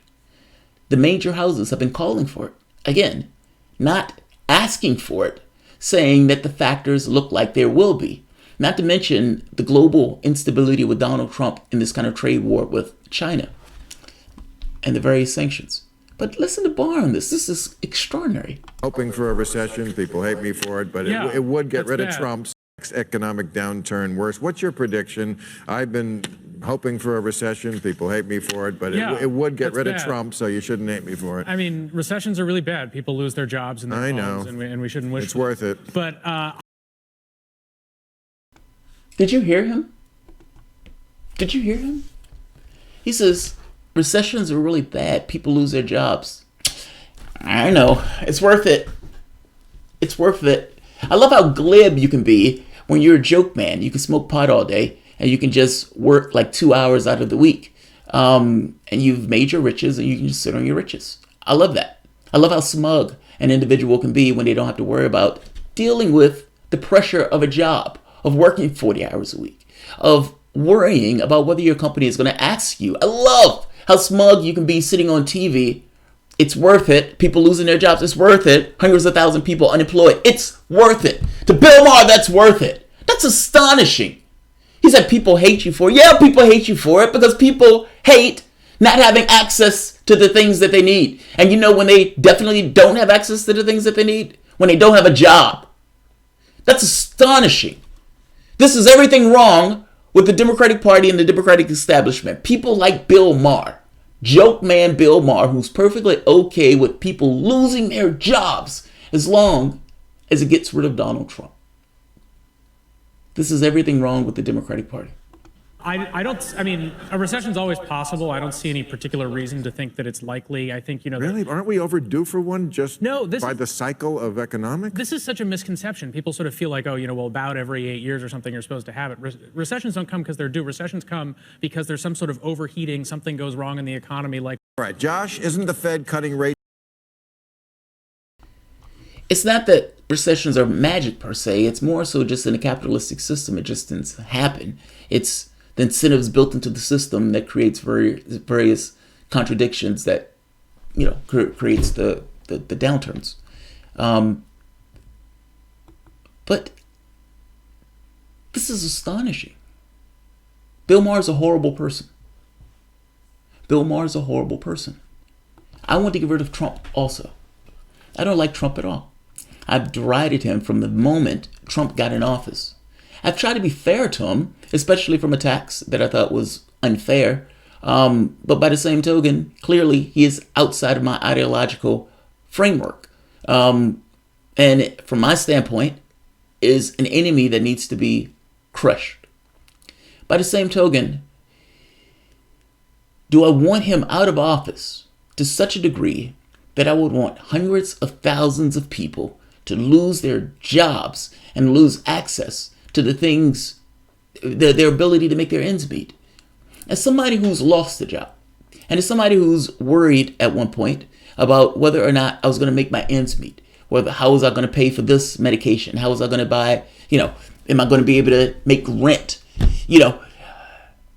The major houses have been calling for it. Again, not asking for it, saying that the factors look like there will be. Not to mention the global instability with Donald Trump in this kind of trade war with China and the various sanctions. But listen to Barr on this. This is extraordinary. hoping for a recession. People hate me for it, but Yeah, it would get rid that's of bad. Trump's economic downturn worse. What's your prediction? I've been hoping for a recession. People hate me for it, but Yeah, it would get that's rid of bad. Trump, so you shouldn't hate me for it. I mean, recessions are really bad. People lose their jobs and their I homes, know. and we shouldn't wish It's for worth it. But Did you hear him? Did you hear him? He says, recessions are really bad. People lose their jobs. I know. It's worth it. It's worth it. I love how glib you can be when you're a joke man. You can smoke pot all day and you can just work like 2 hours out of the week. And you've made your riches and you can just sit on your riches. I love that. I love how smug an individual can be when they don't have to worry about dealing with the pressure of a job, of working 40 hours a week, of worrying about whether your company is going to ask you. I love how smug you can be sitting on TV. It's worth it. People losing their jobs. It's worth it. Hundreds of thousands of people unemployed. It's worth it. To Bill Maher, that's worth it. That's astonishing. He said people hate you for it. Yeah, people hate you for it because people hate not having access to the things that they need. And you know when they definitely don't have access to the things that they need? When they don't have a job. That's astonishing. This is everything wrong with the Democratic Party and the Democratic establishment. People like Bill Maher, joke man Bill Maher, who's perfectly okay with people losing their jobs as long as it gets rid of Donald Trump. This is everything wrong with the Democratic Party. I mean, a recession's always possible. I don't see any particular reason to think that it's likely. I think, Really? Aren't we overdue for one just No, this by is- the cycle of economics? This is such a misconception. People sort of feel like, well, about every 8 years or something, you're supposed to have it. Recessions don't come because they're due. Recessions come because there's some sort of overheating, something goes wrong in the economy, like All right, Josh, isn't the Fed cutting rates? It's not that recessions are magic per se. It's more so just in a capitalistic system. It just doesn't happen. It's the incentives built into the system that creates various contradictions that, creates the downturns. But this is astonishing. Bill Maher is a horrible person. Bill Maher is a horrible person. I want to get rid of Trump also. I don't like Trump at all. I've derided him from the moment Trump got in office. I've tried to be fair to him, especially from attacks that I thought was unfair. But by the same token, clearly he is outside of my ideological framework. And from my standpoint, is an enemy that needs to be crushed. By the same token, do I want him out of office to such a degree that I would want hundreds of thousands of people to lose their jobs and lose access to the things, their ability to make their ends meet? As somebody who's lost a job, and as somebody who's worried at one point about whether or not I was going to make my ends meet, how was I going to pay for this medication? How was I going to buy, am I going to be able to make rent?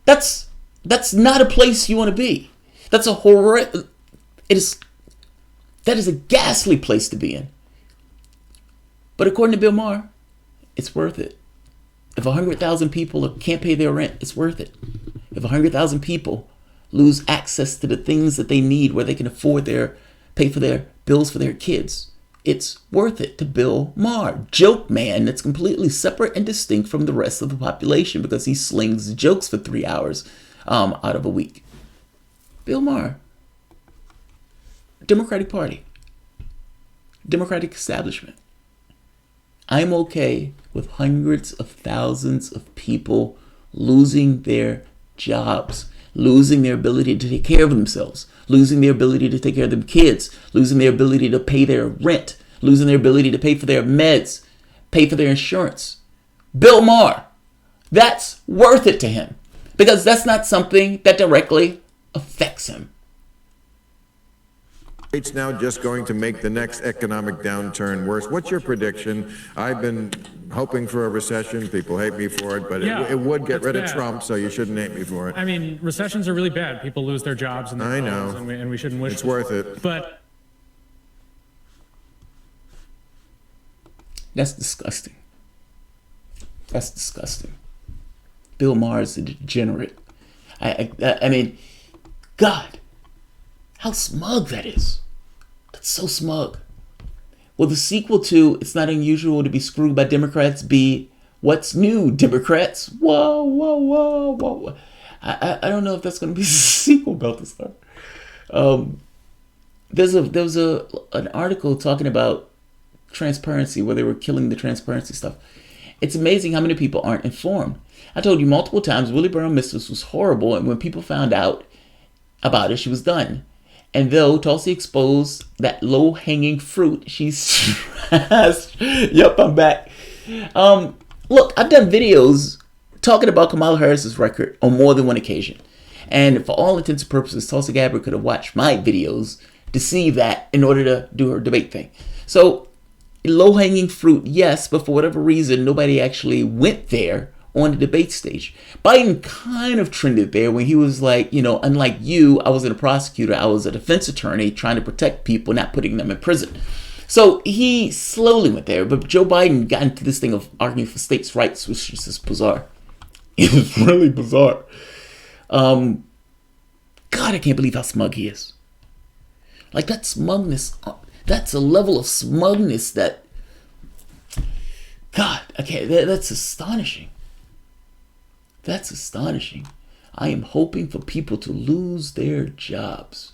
That's not a place you want to be. That's a horror. That is a ghastly place to be in. But according to Bill Maher, it's worth it. If 100,000 people can't pay their rent, it's worth it. If 100,000 people lose access to the things that they need, where they can pay for their bills for their kids, it's worth it to Bill Maher. Joke man that's completely separate and distinct from the rest of the population because he slings jokes for 3 hours out of a week. Bill Maher. Democratic Party. Democratic establishment. I'm okay with hundreds of thousands of people losing their jobs, losing their ability to take care of themselves, losing their ability to take care of their kids, losing their ability to pay their rent, losing their ability to pay for their meds, pay for their insurance. Bill Maher, that's worth it to him because that's not something that directly affects him. It's now just going to make the next economic downturn worse. What's your prediction? I've been hoping for a recession. People hate me for it, but it would get rid of Trump, so you shouldn't hate me for it. I mean, recessions are really bad. People lose their jobs and their homes, and we shouldn't wish it's worth it. But that's disgusting. That's disgusting. Bill Maher is a degenerate. I mean, God, how smug that is. That's so smug. Will the sequel to It's Not Unusual to Be Screwed by Democrats be What's New, Democrats? Whoa, whoa, whoa, whoa. I don't know if that's going to be a sequel about this stuff. There was an article talking about transparency, where they were killing the transparency stuff. It's amazing how many people aren't informed. I told you multiple times Willie Brown Mistress was horrible, and when people found out about it, she was done. And though Tulsi exposed that low-hanging fruit, she's trashed. Yep, I'm back. Look, I've done videos talking about Kamala Harris's record on more than one occasion. And for all intents and purposes, Tulsi Gabbard could have watched my videos to see that in order to do her debate thing. So, low-hanging fruit, yes, but for whatever reason, nobody actually went there on the debate stage. Biden kind of trended there when he was like, unlike you, I wasn't a prosecutor, I was a defense attorney trying to protect people, not putting them in prison. So he slowly went there, but Joe Biden got into this thing of arguing for states' rights, which is just bizarre. It was really bizarre. God, I can't believe how smug he is. Like, that smugness, that's a level of smugness that, God, okay, that's astonishing. That's astonishing. I am hoping for people to lose their jobs.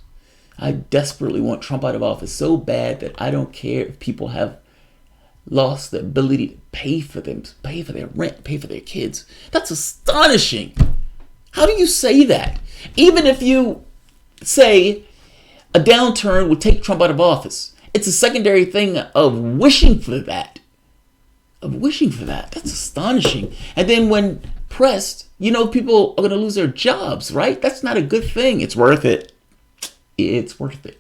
I desperately want Trump out of office so bad that I don't care if people have lost the ability to pay for their rent, pay for their kids. That's astonishing. How do you say that? Even if you say a downturn would take Trump out of office, it's a secondary thing of wishing for that. That's astonishing. And then when pressed, people are going to lose their jobs, right? That's not a good thing. It's worth it. It's worth it.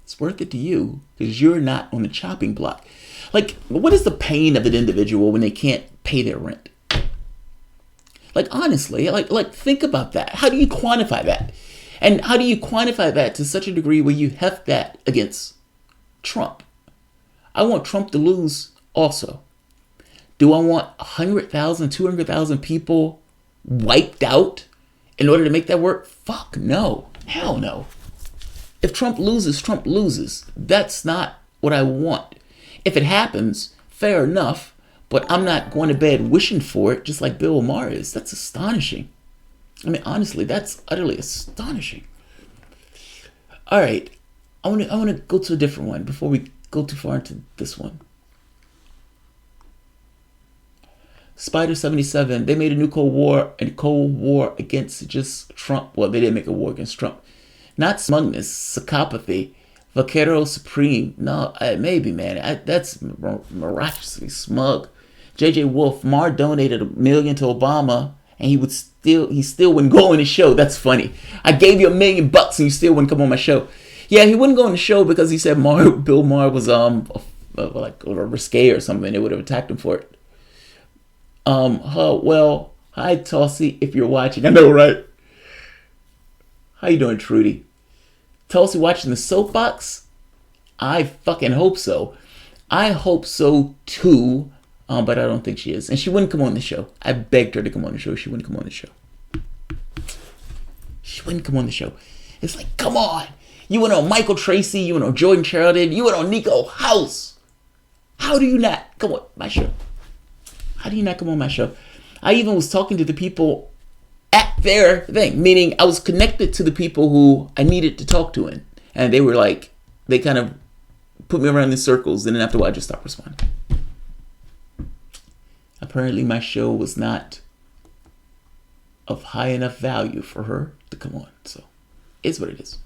It's worth it to you because you're not on the chopping block. Like, what is the pain of an individual when they can't pay their rent? Like, honestly, like think about that. How do you quantify that? And how do you quantify that to such a degree where you heft that against Trump? I want Trump to lose also. Do I want 100,000, 200,000 people wiped out in order to make that work? Fuck no. Hell no. If Trump loses, Trump loses. That's not what I want. If it happens, fair enough, but I'm not going to bed wishing for it just like Bill Maher is. That's astonishing. I mean, honestly, that's utterly astonishing. All right. I want to go to a different one before we go too far into this one. Spider 77, they made a new Cold War against just Trump. Well, they didn't make a war against Trump. Not smugness, psychopathy, vaquero supreme. No, maybe, man. That's miraculously smug. J.J. Wolf, Maher donated $1 million to Obama, and he still wouldn't go on his show. That's funny. I gave you $1 million and you still wouldn't come on my show. Yeah, he wouldn't go on the show because he said Bill Maher was like risque or something. They would have attacked him for it. Well, hi Tulsi, if you're watching. I know, right? How you doing, Trudy? Tulsi watching the soapbox? I fucking hope so. I hope so too. But I don't think she is. And she wouldn't come on the show. I begged her to come on the show. She wouldn't come on the show. She wouldn't come on the show. It's like, come on. You went on Michael Tracy. You went on Jordan Charlton. You went on Nico House. How do you not come on my show? How do you not come on my show? I even was talking to the people at their thing. Meaning I was connected to the people who I needed to talk to. And they were like, they kind of put me around in circles. And then after a while, I just stopped responding. Apparently my show was not of high enough value for her to come on. So it's what it is.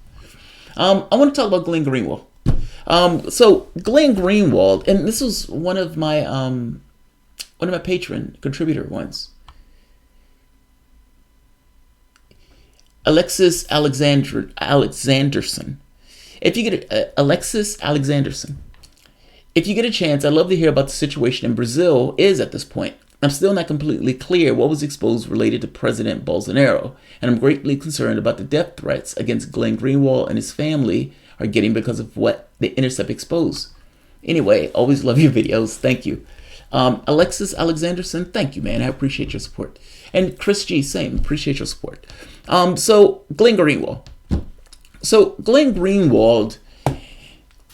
I want to talk about Glen Greenwald. So Glen Greenwald, and this was one of my patron contributor ones. Alexis Alexanderson. If you get Alexis Alexanderson. If you get a chance, I'd love to hear about the situation in Brazil is at this point. I'm still not completely clear what was exposed related to President Bolsonaro, and I'm greatly concerned about the death threats against Glen Greenwald and his family are getting because of what The Intercept exposed. Anyway, always love your videos. Thank you. Alexis Alexanderson, thank you, man. I appreciate your support. And Chris G, same. Appreciate your support. So Glen Greenwald. So Glen Greenwald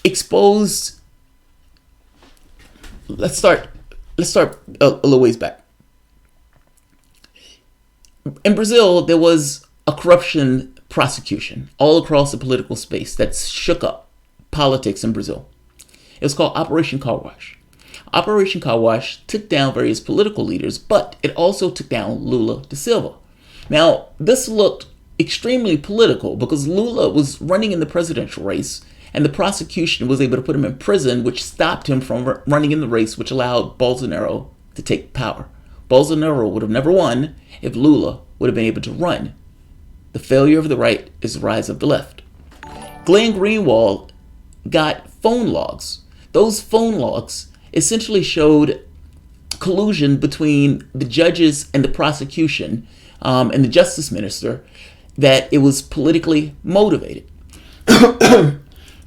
exposed... Let's start a little ways back. In Brazil, there was a corruption prosecution all across the political space that shook up politics in Brazil. It was called Operation Car Wash. Operation Car Wash took down various political leaders, but it also took down Lula da Silva. Now, this looked extremely political because Lula was running in the presidential race, and the prosecution was able to put him in prison, which stopped him from running in the race, which allowed Bolsonaro to take power. Bolsonaro would have never won if Lula would have been able to run. The failure of the right is the rise of the left. Glen Greenwald got phone logs. Those phone logs essentially showed collusion between the judges and the prosecution and the justice minister, that it was politically motivated.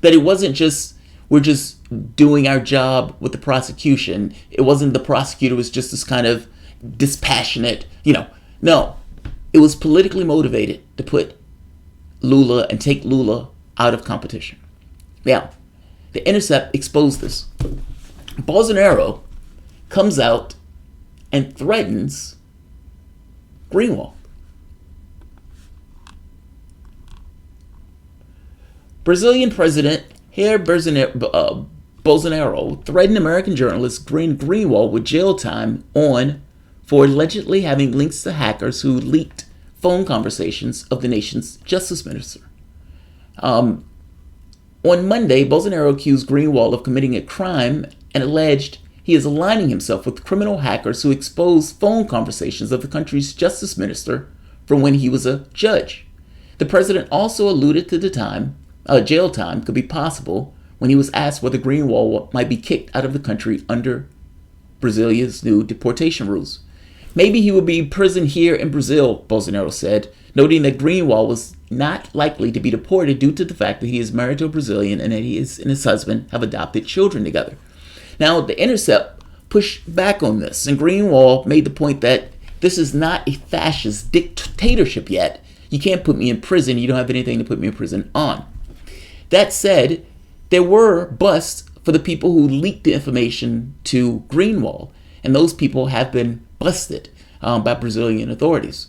That it wasn't just, we're just doing our job with the prosecution. It wasn't the prosecutor was just this kind of dispassionate, No, it was politically motivated to put Lula and take Lula out of competition. Now, The Intercept exposed this. Bolsonaro comes out and threatens Greenwald. Brazilian President Jair Bolsonaro threatened American journalist Glen Greenwald with jail time for allegedly having links to hackers who leaked phone conversations of the nation's justice minister. On Monday, Bolsonaro accused Greenwald of committing a crime and alleged he is aligning himself with criminal hackers who exposed phone conversations of the country's justice minister from when he was a judge. The president also alluded to the jail time could be possible when he was asked whether Greenwald might be kicked out of the country under Brazilia's new deportation rules. Maybe he would be in prison here in Brazil, Bolsonaro said, noting that Greenwald was not likely to be deported due to the fact that he is married to a Brazilian and that he and his husband have adopted children together. Now, The Intercept pushed back on this, and Greenwald made the point that this is not a fascist dictatorship yet. You can't put me in prison. You don't have anything to put me in prison on. That said, there were busts for the people who leaked the information to Greenwald, and those people have been busted by Brazilian authorities.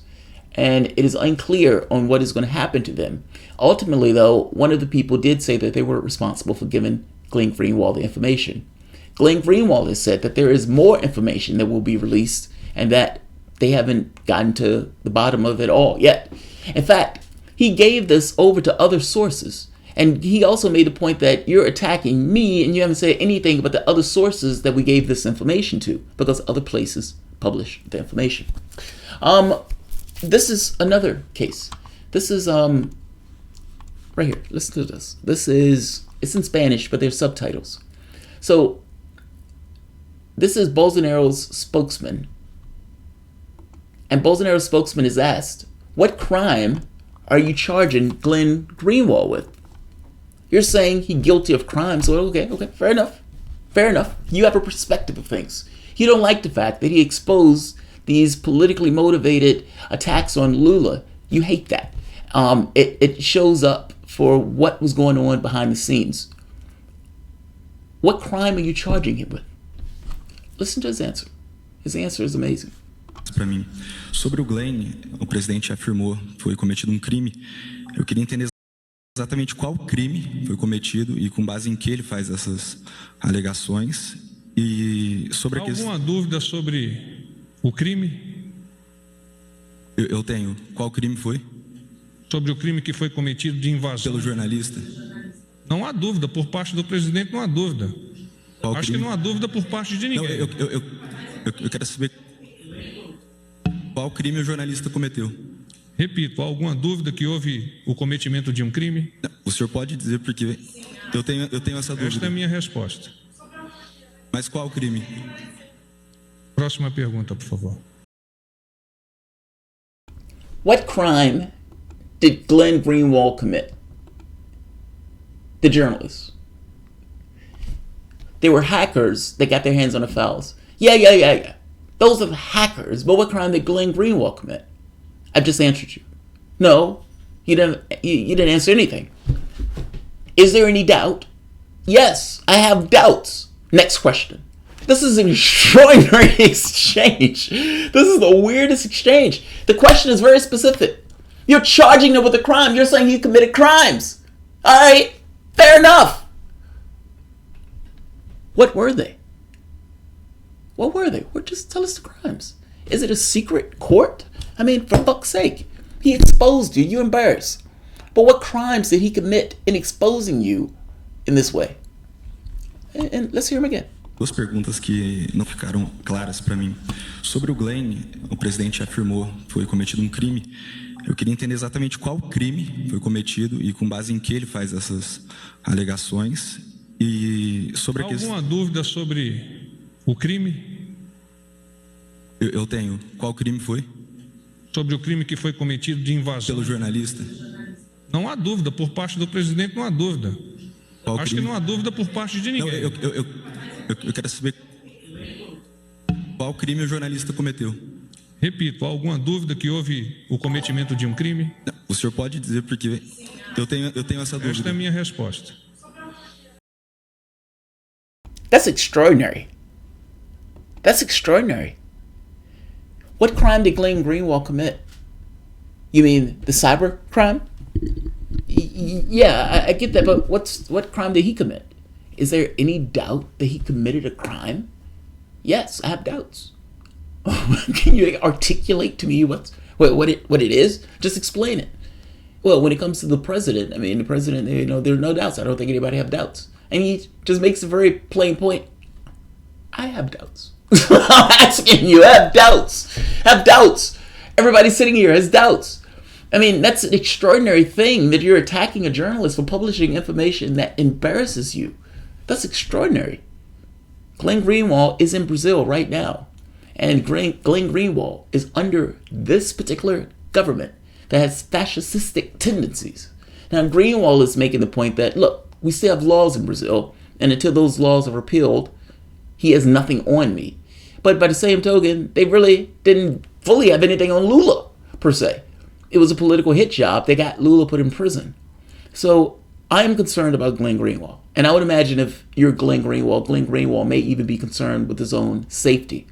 And it is unclear on what is going to happen to them. Ultimately, though, one of the people did say that they were responsible for giving Glen Greenwald the information. Glen Greenwald has said that there is more information that will be released, and that they haven't gotten to the bottom of it all yet. In fact, he gave this over to other sources. And he also made the point that you're attacking me and you haven't said anything about the other sources that we gave this information to, because other places publish the information. This is another case. This is right here. Listen to this. It's in Spanish, but there's subtitles. So this is Bolsonaro's spokesman. And Bolsonaro's spokesman is asked, what crime are you charging Glen Greenwald with? You're saying he's guilty of crime, so okay, fair enough. Fair enough. You have a perspective of things. You don't like the fact that he exposed these politically motivated attacks on Lula. You hate that. It shows up for what was going on behind the scenes. What crime are you charging him with? Listen to his answer. His answer is amazing. Para mim, sobre o Glen, o presidente afirmou que foi cometido crime. Eu queria entender exatamente qual crime foi cometido e com base em que ele faz essas alegações e sobre a questão. Alguma dúvida sobre o crime? Eu tenho. Qual crime foi? Sobre o crime que foi cometido de invasão. Pelo jornalista? Não há dúvida. Por parte do presidente, não há dúvida. Qual Acho crime? que não há dúvida por parte de ninguém. Não, eu quero saber qual crime o jornalista cometeu. Repito, há alguma dúvida que houve o cometimento de um crime? O senhor pode dizer porque eu tenho essa dúvida. Esta é a minha resposta. Mas qual crime? Próxima pergunta, por favor. What crime did Glen Greenwald commit? The journalist. They were hackers that got their hands on the files. Yeah. Those are the hackers. But what crime did Glen Greenwald commit? I've just answered you. No, you didn't answer anything. Is there any doubt? Yes, I have doubts. Next question. This is an extraordinary exchange. This is the weirdest exchange. The question is very specific. You're charging him with a crime. You're saying he committed crimes. All right, fair enough. What were they? What were they? Well, just tell us the crimes. Is it a secret court? I mean, for fuck's sake. He exposed you. You embarrassed. But what crimes did he commit in exposing you in this way? And let's hear him again. Duas perguntas que não ficaram claras para mim. Sobre o Glen, o presidente afirmou que foi cometido crime. Eu queria entender exatamente qual crime foi cometido e com base em que ele faz essas alegações e sobre a questão. Alguma dúvida sobre o crime? Eu tenho. Qual crime foi? Sobre o crime que foi cometido de invasão. Pelo jornalista? Não há dúvida. Por parte do presidente, não há dúvida. Qual Acho crime? que não há dúvida por parte de ninguém. Não, eu quero saber qual crime o jornalista cometeu. Repito, há alguma dúvida que houve o cometimento de um crime? Não, o senhor pode dizer porque eu tenho essa dúvida. Esta é a minha resposta. That's extraordinary. That's extraordinary. What crime did Glen Greenwald commit? You mean the cyber crime? Yeah, I get that, but what crime did he commit? Is there any doubt that he committed a crime? Yes, I have doubts. Can you articulate to me what it is? Just explain it. Well, when it comes to the president, I mean, the president, there are no doubts. I don't think anybody have doubts. And he just makes a very plain point. I have doubts. I'm asking you, have doubts. Have doubts. Everybody sitting here has doubts. I mean, that's an extraordinary thing that you're attacking a journalist for publishing information that embarrasses you. That's extraordinary. Glen Greenwald is in Brazil right now. And Glen Greenwald is under this particular government that has fascistic tendencies. Now, Greenwald is making the point that, look, we still have laws in Brazil, and until those laws are repealed, he has nothing on me. But by the same token, they really didn't fully have anything on Lula, per se. It was a political hit job. They got Lula put in prison. So I am concerned about Glen Greenwald. And I would imagine if you're Glen Greenwald may even be concerned with his own safety.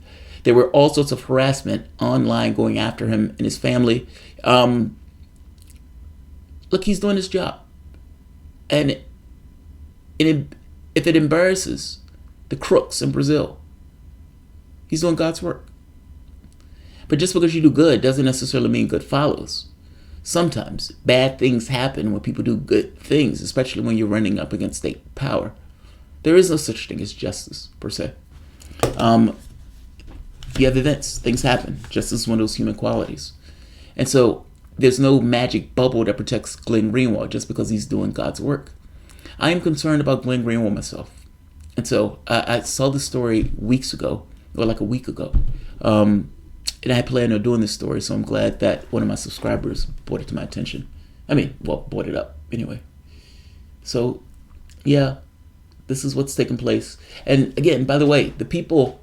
There were all sorts of harassment online going after him and his family. Look, he's doing his job. And if it embarrasses the crooks in Brazil, he's doing God's work. But just because you do good doesn't necessarily mean good follows. Sometimes bad things happen when people do good things, especially when you're running up against state power. There is no such thing as justice, per se. You have events, things happen. Justice is one of those human qualities. And so there's no magic bubble that protects Glen Greenwald just because he's doing God's work. I am concerned about Glen Greenwald myself. And so I saw this story weeks ago, or like a week ago. And I had planned on doing this story, so I'm glad that one of my subscribers brought it to my attention. Brought it up anyway. So, yeah, this is what's taking place. And again, by the way, the people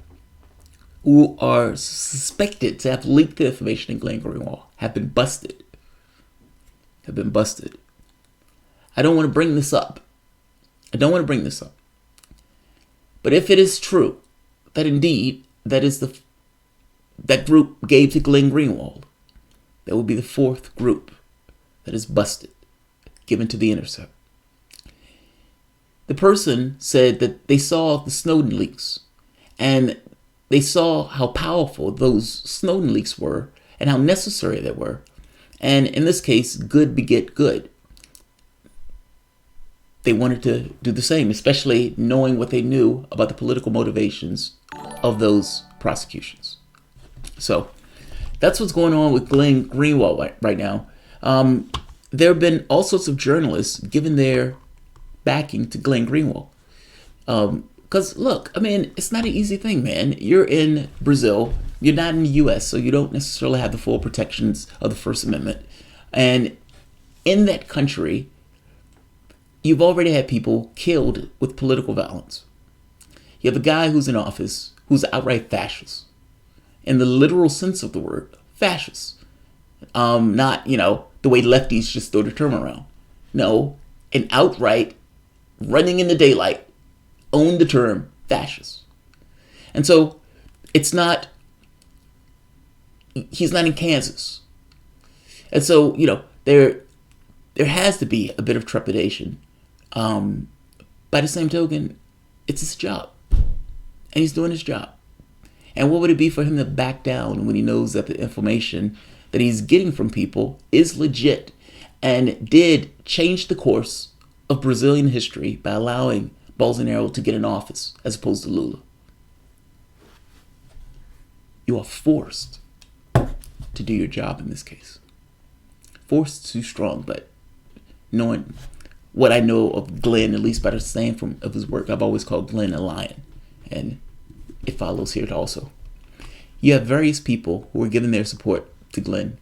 who are suspected to have leaked the information in Glen Greenwald have been busted. I don't want to bring this up. But if it is true that indeed that group gave to Glen Greenwald, that would be the fourth group that is busted, given to The Intercept. The person said that they saw the Snowden leaks, and they saw how powerful those Snowden leaks were and how necessary they were. And in this case, good beget good. They wanted to do the same, especially knowing what they knew about the political motivations of those prosecutions. So that's what's going on with Glen Greenwald right now. There have been all sorts of journalists giving their backing to Glen Greenwald. Because look, it's not an easy thing, man. You're in Brazil, you're not in the US, so you don't necessarily have the full protections of the First Amendment. And in that country, you've already had people killed with political violence. You have a guy who's in office who's outright fascist. In the literal sense of the word, fascist. Not, the way lefties just throw the term around. No, an outright, running in the daylight, own the term fascist. And so he's not in Kansas. And so, there has to be a bit of trepidation. By the same token, it's his job. And he's doing his job. And what would it be for him to back down when he knows that the information that he's getting from people is legit and did change the course of Brazilian history by allowing Bolsonaro to get in office as opposed to Lula? You are forced to do your job in this case. Forced is too strong, but knowing what I know of Glen, at least by the name of his work, I've always called Glen a lion. And it follows here also. You have various people who are giving their support to Glen.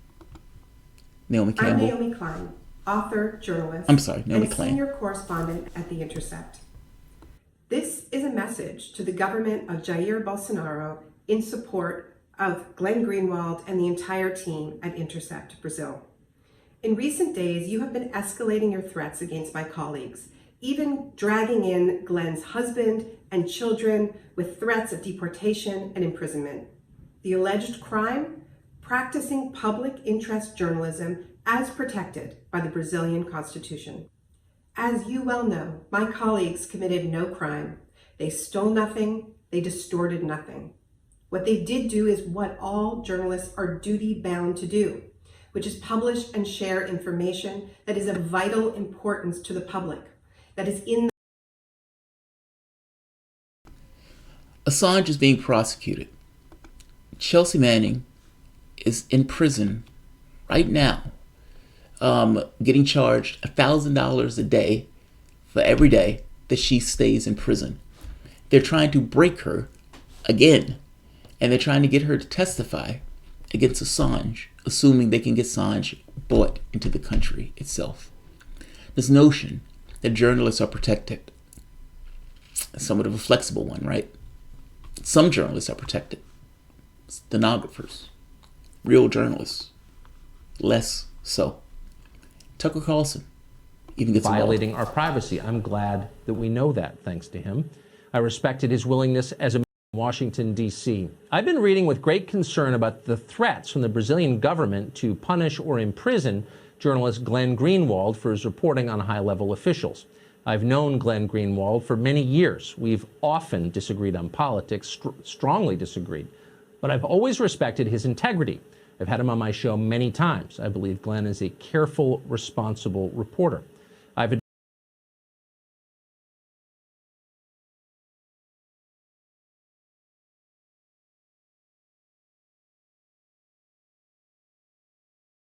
Naomi Campbell. I'm Naomi Klein, author, journalist, Naomi and Klein. senior correspondent at The Intercept. This is a message to the government of Jair Bolsonaro in support of Glen Greenwald and the entire team at Intercept Brazil. In recent days, you have been escalating your threats against my colleagues, even dragging in Glen's husband and children with threats of deportation and imprisonment. The alleged crime? Practicing public interest journalism as protected by the Brazilian Constitution. As you well know, my colleagues committed no crime. They stole nothing, they distorted nothing. What they did do is what all journalists are duty-bound to do, which is publish and share information that is of vital importance to the public, that is in. Assange is being prosecuted. Chelsea Manning is in prison right now, getting charged $1,000 a day for every day that she stays in prison. They're trying to break her again, and they're trying to get her to testify against Assange, assuming they can get Assange brought into the country itself. This notion that journalists are protected is somewhat of a flexible one, right? Some journalists are protected. Stenographers, real journalists, less so. Tucker Carlson even gets violating involved. our privacy. I'm glad that we know that, thanks to him. I respected his willingness as a Washington, D.C. I've been reading with great concern about the threats from the Brazilian government to punish or imprison journalist Glen Greenwald for his reporting on high-level officials. I've known Glen Greenwald for many years. We've often disagreed on politics, strongly disagreed. but I've always respected his integrity. I've had him on my show many times. I believe Glen is a careful, responsible reporter. I've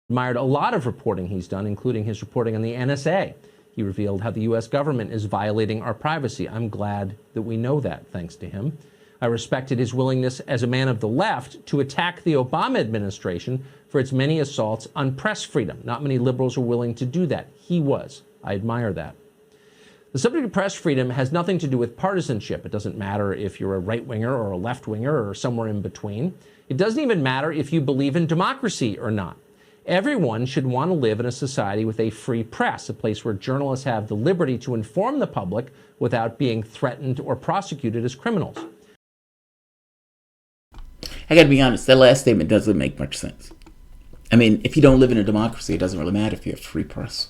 admired a lot of reporting he's done, including his reporting on the NSA. He revealed how the U.S. government is violating our privacy. I'm glad that we know that, thanks to him. I respected his willingness as a man of the left to attack the Obama administration for its many assaults on press freedom. Not many liberals are willing to do that. He was. I admire that. The subject of press freedom has nothing to do with partisanship. It doesn't matter if you're a right-winger or a left-winger or somewhere in between. It doesn't even matter if you believe in democracy or not. Everyone should want to live in a society with a free press, a place where journalists have the liberty to inform the public without being threatened or prosecuted as criminals. I gotta be honest, that last statement doesn't make much sense. I mean, if you don't live in a democracy, it doesn't really matter if you have free press.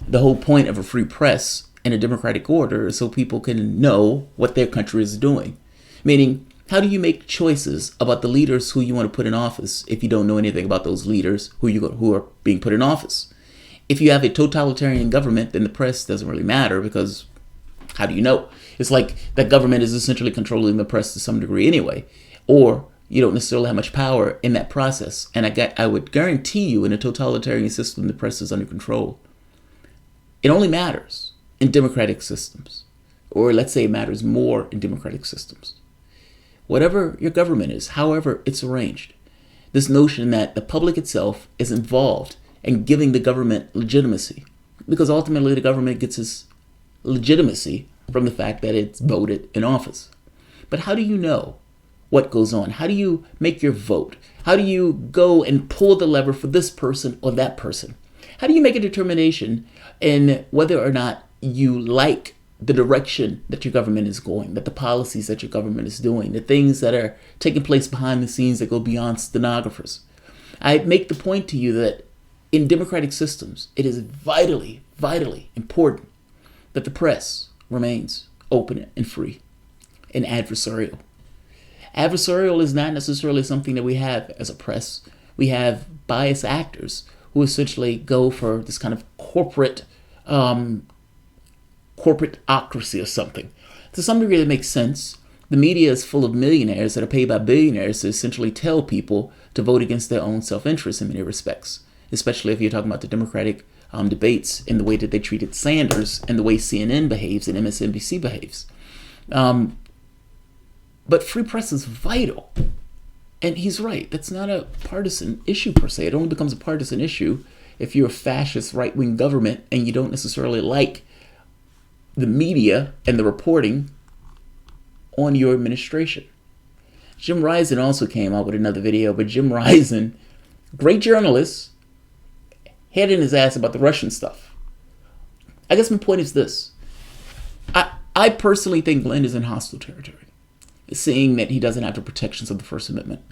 The whole point of a free press and a democratic order is so people can know what their country is doing. Meaning, how do you make choices about the leaders who you want to put in office if you don't know anything about those leaders who are being put in office? If you have a totalitarian government, then the press doesn't really matter, because how do you know? It's like that government is essentially controlling the press to some degree anyway, or you don't necessarily have much power in that process. And I would guarantee you, in a totalitarian system, the press is under control. It only matters in democratic systems, or let's say it matters more in democratic systems. Whatever your government is, however it's arranged, this notion that the public itself is involved in giving the government legitimacy, because ultimately the government gets its legitimacy from the fact that it's voted in office. But how do you know what goes on? How do you make your vote? How do you go and pull the lever for this person or that person? How do you make a determination in whether or not you like the direction that your government is going, that the policies that your government is doing, the things that are taking place behind the scenes that go beyond stenographers? I make the point to you that in democratic systems, it is vitally, vitally important that the press remains open and free and adversarial. Adversarial is not necessarily something that we have as a press. We have biased actors who essentially go for this kind of corporateocracy or something. To some degree, that makes sense. The media is full of millionaires that are paid by billionaires to essentially tell people to vote against their own self-interest in many respects, especially if you're talking about the Democratic debates and the way that they treated Sanders and the way CNN behaves and MSNBC behaves. But free press is vital. And he's right. That's not a partisan issue per se. It only becomes a partisan issue if you're a fascist right-wing government and you don't necessarily like the media and the reporting on your administration. Jim Risen also came out with another video, but Jim Risen, great journalist, had in his ass about the Russian stuff. I guess my point is this. I personally think Glen is in hostile territory, seeing that he doesn't have the protections of the First Amendment.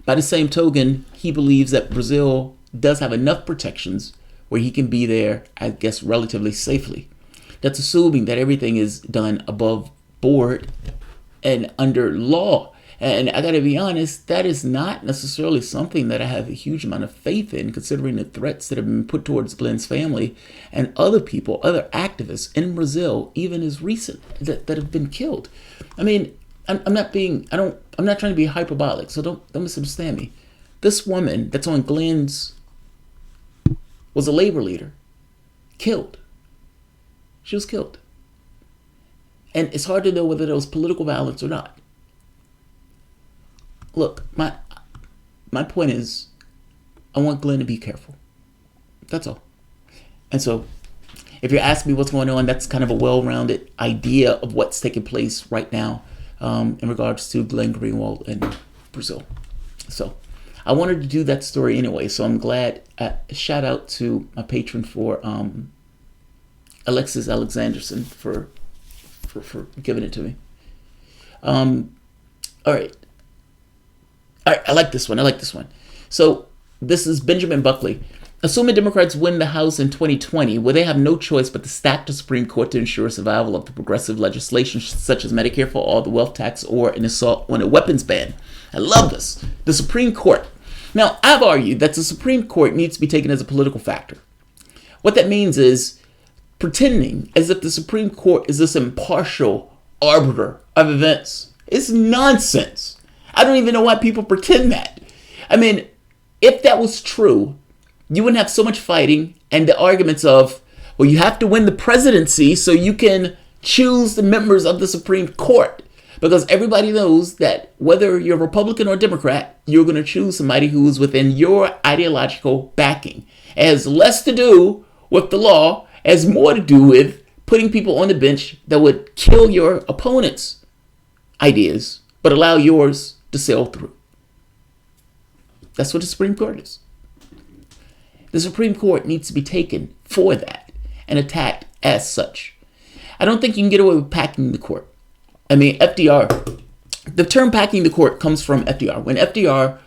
By the same token, he believes that Brazil does have enough protections where he can be there, I guess, relatively safely. That's assuming that everything is done above board and under law. And I gotta be honest, that is not necessarily something that I have a huge amount of faith in, considering the threats that have been put towards Glen's family and other people, other activists in Brazil, even as recent, that have been killed. I mean, I'm not trying to be hyperbolic, so don't misunderstand me. This woman that's on Glen's was a labor leader, killed. She was killed. And it's hard to know whether there was political violence or not. Look, my point is, I want Glen to be careful. That's all. And so, if you're asking me what's going on, that's kind of a well-rounded idea of what's taking place right now in regards to Glen Greenwald and Brazil. So, I wanted to do that story anyway, so I'm glad. Shout out to my patron for Alexis Alexanderson for giving it to me. All right, I like this one. So this is Benjamin Buckley. Assuming Democrats win the House in 2020, will they have no choice but to stack the Supreme Court to ensure survival of the progressive legislation such as Medicare for All, the wealth tax, or an assault on a weapons ban? I love this. The Supreme Court. Now, I've argued that the Supreme Court needs to be taken as a political factor. What that means is pretending as if the Supreme Court is this impartial arbiter of events. It's nonsense. I don't even know why people pretend that. I mean, if that was true, you wouldn't have so much fighting and the arguments of, well, you have to win the presidency so you can choose the members of the Supreme Court. Because everybody knows that whether you're Republican or Democrat, you're going to choose somebody who is within your ideological backing. It has less to do with the law, it has more to do with putting people on the bench that would kill your opponent's ideas, but allow yours to sail through. That's what the Supreme Court is. The Supreme Court needs to be taken for that and attacked as such. I don't think you can get away with packing the court. I mean, FDR, the term packing the court comes from FDR. When FDR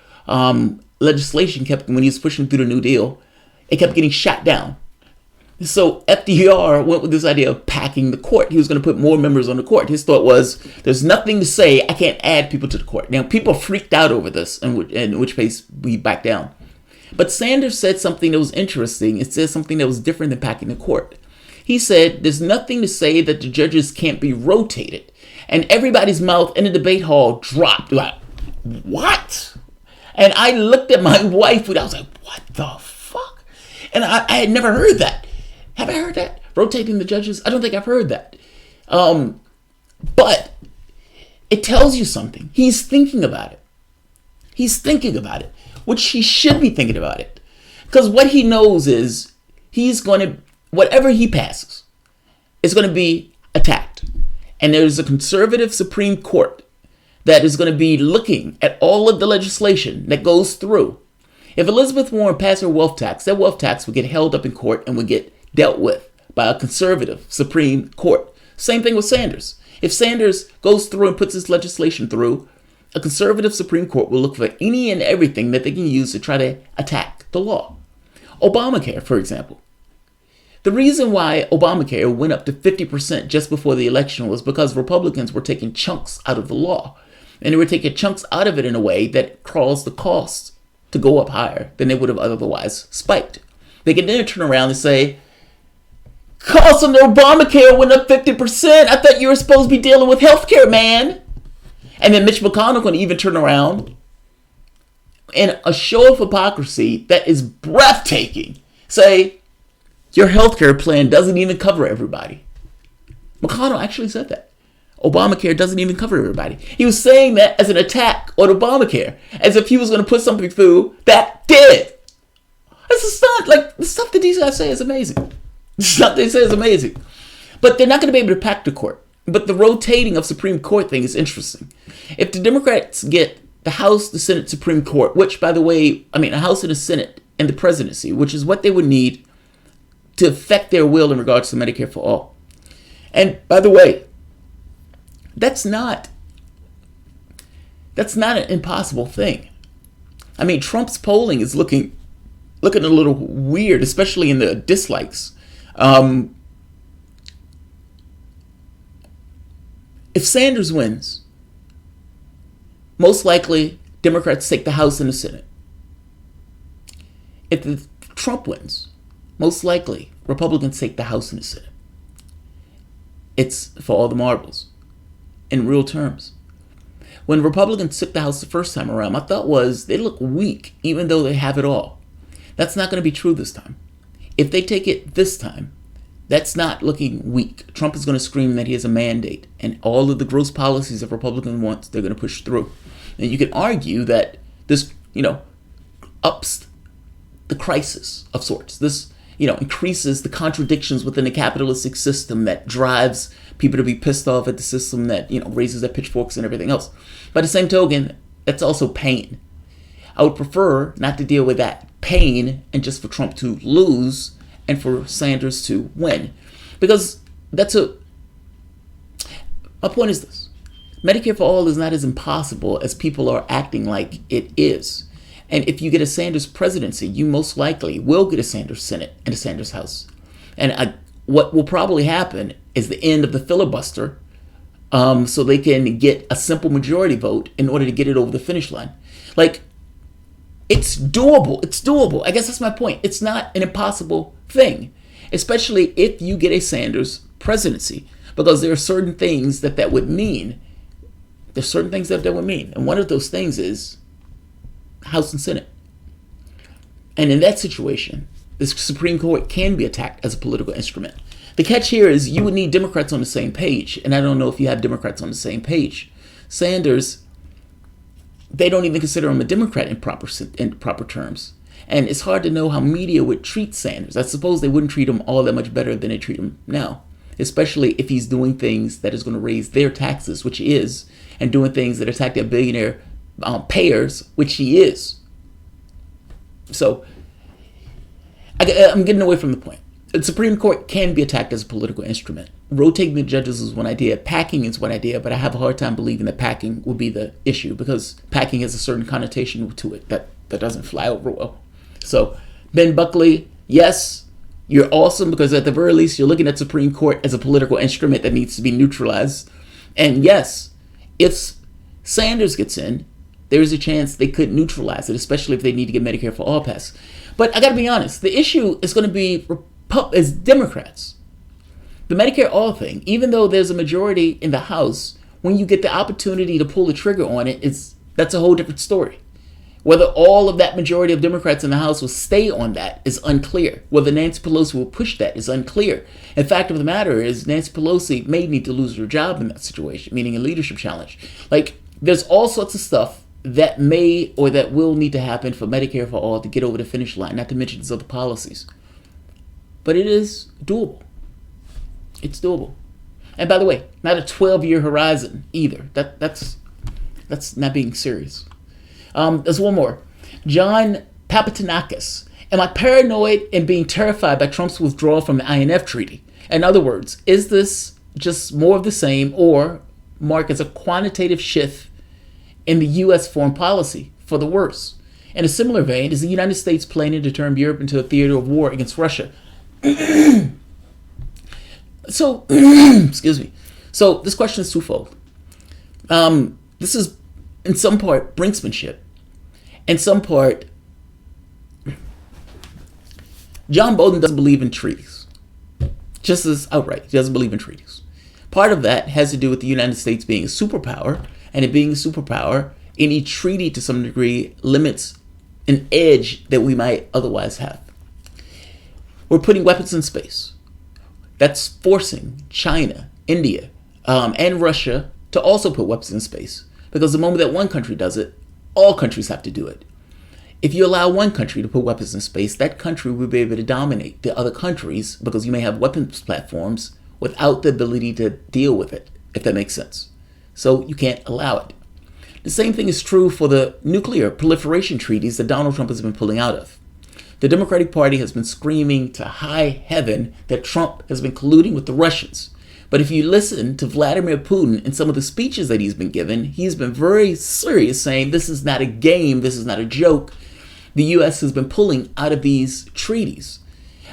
legislation when he was pushing through the New Deal, it kept getting shot down. So FDR went with this idea of packing the court. He was going to put more members on the court. His thought was, there's nothing to say, I can't add people to the court. Now, people freaked out over this, in which case we backed down. But Sanders said something that was interesting. It said something that was different than packing the court. He said, there's nothing to say that the judges can't be rotated. And everybody's mouth in the debate hall dropped. Like, what? And I looked at my wife and I was like, what the fuck? And I had never heard that. Have I heard that? Rotating the judges? I don't think I've heard that. But it tells you something. He's thinking about it. He's thinking about it, which he should be thinking about it. Because what he knows is he's going to, whatever he passes, is going to be attacked. And there's a conservative Supreme Court that is going to be looking at all of the legislation that goes through. If Elizabeth Warren passed her wealth tax, that wealth tax would get held up in court and would get dealt with by a conservative Supreme Court. Same thing with Sanders. If Sanders goes through and puts his legislation through, a conservative Supreme Court will look for any and everything that they can use to try to attack the law. Obamacare, for example. The reason why Obamacare went up to 50% just before the election was because Republicans were taking chunks out of the law. And they were taking chunks out of it in a way that caused the cost to go up higher than they would have otherwise spiked. They can then turn around and say, costs on Obamacare went up 50%. I thought you were supposed to be dealing with healthcare, man. And then Mitch McConnell can even turn around in a show of hypocrisy that is breathtaking, say, your healthcare plan doesn't even cover everybody. McConnell actually said that. Obamacare doesn't even cover everybody. He was saying that as an attack on Obamacare, as if he was going to put something through that did. That's a stunt. Like, the stuff that these guys say is amazing. The stuff they say is amazing. But they're not going to be able to pack the court. But the rotating of Supreme Court thing is interesting. If the Democrats get the House, the Senate, Supreme Court, which, by the way, I mean, a House and a Senate and the presidency, which is what they would need to affect their will in regards to Medicare for all. And by the way, that's not an impossible thing. I mean, Trump's polling is looking a little weird, especially in the dislikes. If Sanders wins, most likely Democrats take the House and the Senate. If Trump wins, most likely Republicans take the House and the Senate. It's for all the marbles. In real terms. When Republicans took the House the first time around, my thought was they look weak even though they have it all. That's not going to be true this time. If they take it this time, that's not looking weak. Trump is going to scream that he has a mandate and all of the gross policies that Republicans want, they're going to push through. And you can argue that this, ups the crisis of sorts. This, increases the contradictions within the capitalistic system that drives people to be pissed off at the system that, raises their pitchforks and everything else. By the same token, that's also pain. I would prefer not to deal with that pain and just for Trump to lose and for Sanders to win. Because my point is this. Medicare for all is not as impossible as people are acting like it is. And if you get a Sanders presidency, you most likely will get a Sanders Senate and a Sanders House. And what will probably happen is the end of the filibuster so they can get a simple majority vote in order to get it over the finish line. Like, it's doable. It's doable. I guess that's my point. It's not an impossible thing, especially if you get a Sanders presidency, because there are certain things that would mean. There's certain things that would mean. And one of those things is House and Senate. And in that situation, the Supreme Court can be attacked as a political instrument. The catch here is you would need Democrats on the same page. And I don't know if you have Democrats on the same page. Sanders, they don't even consider him a Democrat in proper terms. And it's hard to know how media would treat Sanders. I suppose they wouldn't treat him all that much better than they treat him now, especially if he's doing things that is going to raise their taxes, which he is, and doing things that attack their billionaire payers, which he is. So I'm getting away from the point. The Supreme Court can be attacked as a political instrument. Rotating the judges is one idea. Packing is one idea, but I have a hard time believing that packing will be the issue, because packing has a certain connotation to it that doesn't fly over well. So Ben Buckley, yes, you're awesome, because at the very least you're looking at Supreme Court as a political instrument that needs to be neutralized. And yes, if Sanders gets in, there's a chance they could neutralize it, especially if they need to get Medicare for All passed. But I got to be honest, the issue is going to be as Democrats. The Medicare All thing, even though there's a majority in the House, when you get the opportunity to pull the trigger on it, that's a whole different story. Whether all of that majority of Democrats in the House will stay on that is unclear. Whether Nancy Pelosi will push that is unclear. The fact of the matter is Nancy Pelosi may need to lose her job in that situation, meaning a leadership challenge. Like, there's all sorts of stuff that may or that will need to happen for Medicare for All to get over the finish line, not to mention these other policies. But it is doable. It's doable. And by the way, not a 12-year horizon either. That's not being serious. There's one more. John Papatanakis. Am I paranoid and being terrified by Trump's withdrawal from the INF treaty? In other words, is this just more of the same, or mark as a quantitative shift in the U.S. foreign policy for the worse? In a similar vein, is the United States planning to turn Europe into a theater of war against Russia? So, excuse me. So this question is twofold. This is in some part brinksmanship, in some part John Bolton doesn't believe in treaties, just as outright. He doesn't believe in treaties. Part of that has to do with the United States being a superpower, and it being a superpower, any treaty to some degree limits an edge that we might otherwise have. We're putting weapons in space. That's forcing China, India, and Russia to also put weapons in space. Because the moment that one country does it, all countries have to do it. If you allow one country to put weapons in space, that country will be able to dominate the other countries, because you may have weapons platforms without the ability to deal with it, if that makes sense. So you can't allow it. The same thing is true for the nuclear proliferation treaties that Donald Trump has been pulling out of. The Democratic Party has been screaming to high heaven that Trump has been colluding with the Russians. But if you listen to Vladimir Putin and some of the speeches that he's been given, he's been very serious, saying this is not a game, this is not a joke. The U.S. has been pulling out of these treaties.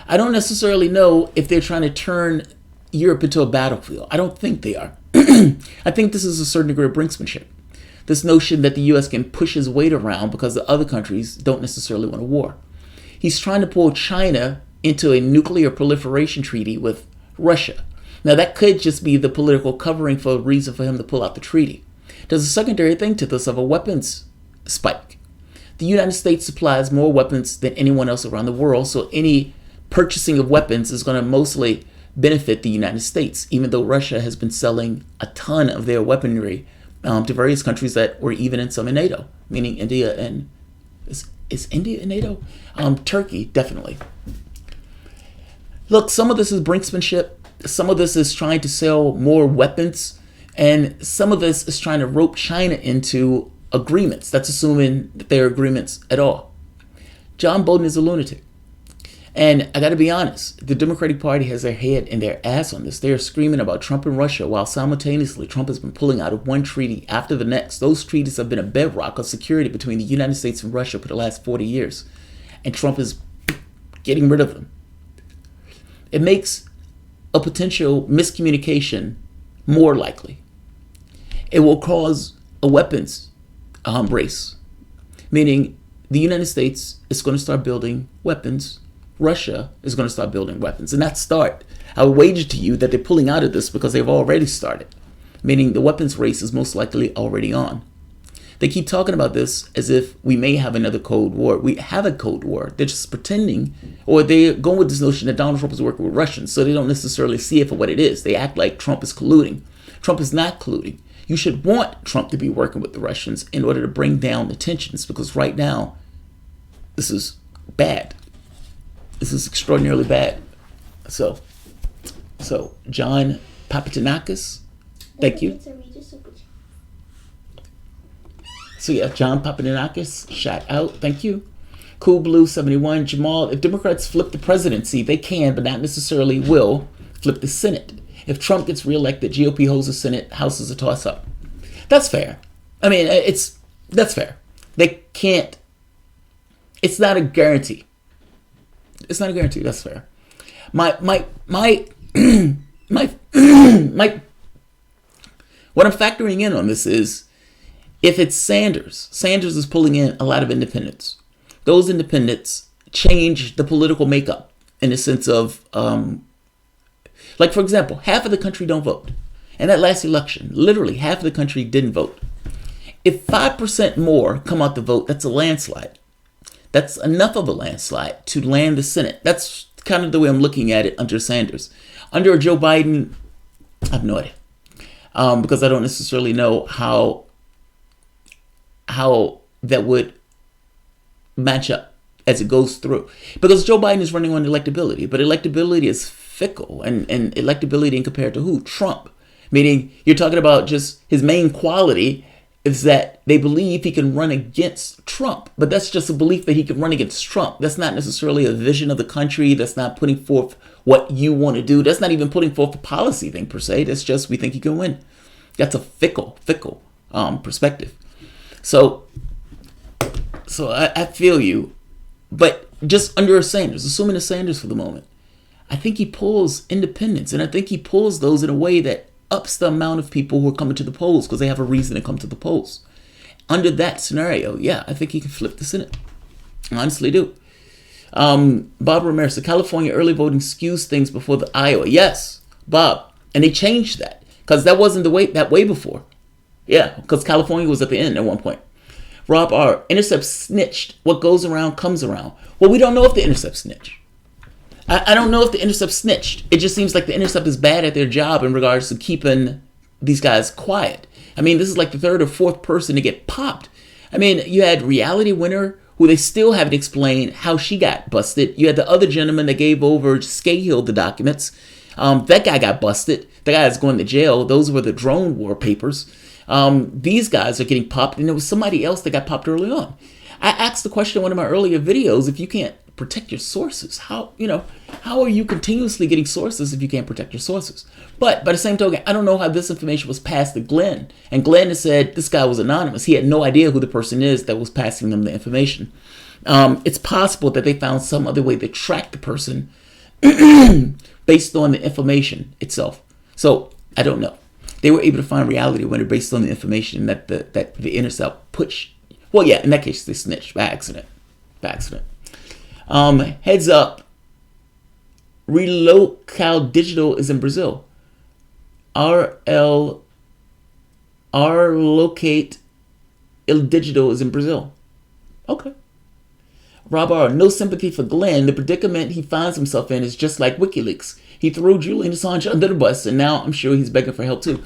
I don't necessarily know if they're trying to turn Europe into a battlefield. I don't think they are. I think this is a certain degree of brinksmanship. This notion that the U.S. can push his weight around because the other countries don't necessarily want a war. He's trying to pull China into a nuclear proliferation treaty with Russia. Now, that could just be the political covering for a reason for him to pull out the treaty. There's a secondary thing to this of a weapons spike. The United States supplies more weapons than anyone else around the world, so any purchasing of weapons is going to mostly benefit the United States, even though Russia has been selling a ton of their weaponry to various countries that were even in some in NATO, meaning India and... Is India in NATO? Turkey, definitely. Look, some of this is brinksmanship. Some of this is trying to sell more weapons. And some of this is trying to rope China into agreements. That's assuming that there are agreements at all. John Bolton is a lunatic. And I got to be honest, the Democratic Party has their head in their ass on this. They are screaming about Trump and Russia while simultaneously Trump has been pulling out of one treaty after the next. Those treaties have been a bedrock of security between the United States and Russia for the last 40 years. And Trump is getting rid of them. It makes a potential miscommunication more likely. It will cause a weapons race, meaning the United States is going to start building weapons. Russia is going to start building weapons. And that start, I would wager to you that they're pulling out of this because they've already started, meaning the weapons race is most likely already on. They keep talking about this as if we may have another Cold War. We have a Cold War. They're just pretending, or they're going with this notion that Donald Trump is working with Russians, so they don't necessarily see it for what it is. They act like Trump is colluding. Trump is not colluding. You should want Trump to be working with the Russians in order to bring down the tensions, because right now, this is bad. This is extraordinarily bad. So John Papatanakis, thank you. So yeah, John Papatanakis, shout out, thank you. Cool Blue 71, Jamal, if Democrats flip the presidency, they can, but not necessarily will, flip the Senate. If Trump gets reelected, GOP holds the Senate, House is a toss-up. That's fair. I mean, that's fair. They can't, it's not a guarantee. It's not a guarantee, that's fair. My what I'm factoring in on this is, if it's Sanders is pulling in a lot of independents. Those independents change the political makeup in the sense of, like, for example, half of the country don't vote. In that last election, literally half of the country didn't vote. If 5% more come out to vote, that's a landslide. That's enough of a landslide to land the Senate. That's kind of the way I'm looking at it under Sanders. Under Joe Biden, I have no idea. Because I don't necessarily know how that would match up as it goes through. Because Joe Biden is running on electability, but electability is fickle, and electability in compared to who? Trump. Meaning you're talking about just his main quality is that they believe he can run against Trump. But that's just a belief that he can run against Trump. That's not necessarily a vision of the country. That's not putting forth what you want to do. That's not even putting forth a policy thing per se. That's just we think he can win. That's a fickle perspective. So I feel you. But just under Sanders, assuming a Sanders for the moment, I think he pulls independents, and I think he pulls those in a way that ups the amount of people who are coming to the polls because they have a reason to come to the polls. Under that scenario, yeah, I think he can flip the Senate. I honestly do. Bob Ramirez, the California early voting skews things before the Iowa. Yes, Bob. And they changed that because that wasn't that way before. Yeah, because California was at the end at one point. Rob R. Intercept snitched. What goes around comes around. Well, we don't know if the Intercept snitched. I don't know if the Intercept snitched. It just seems like the Intercept is bad at their job in regards to keeping these guys quiet. I mean, this is like the third or fourth person to get popped. I mean, you had Reality Winner, who they still haven't explained how she got busted. You had the other gentleman that gave over Scahill the documents. That guy got busted. The guy is going to jail. Those were the drone war papers. These guys are getting popped, and there was somebody else that got popped early on. I asked the question in one of my earlier videos, if you can't protect your sources, how are you continuously getting sources if you can't protect your sources? But by the same token, I don't know how this information was passed to Glen. And Glen has said this guy was anonymous. He had no idea who the person is that was passing them the information. It's possible that they found some other way to track the person based on the information itself. So I don't know. They were able to find Reality Winner based on the information that the Intercept pushed. Well, yeah, in that case, they snitched by accident. Heads up. Relocal Digital is in Brazil. Locate Il Digital is in Brazil. Okay. Rob R. No sympathy for Glenn. The predicament he finds himself in is just like WikiLeaks. He threw Julian Assange under the bus, and now I'm sure he's begging for help too.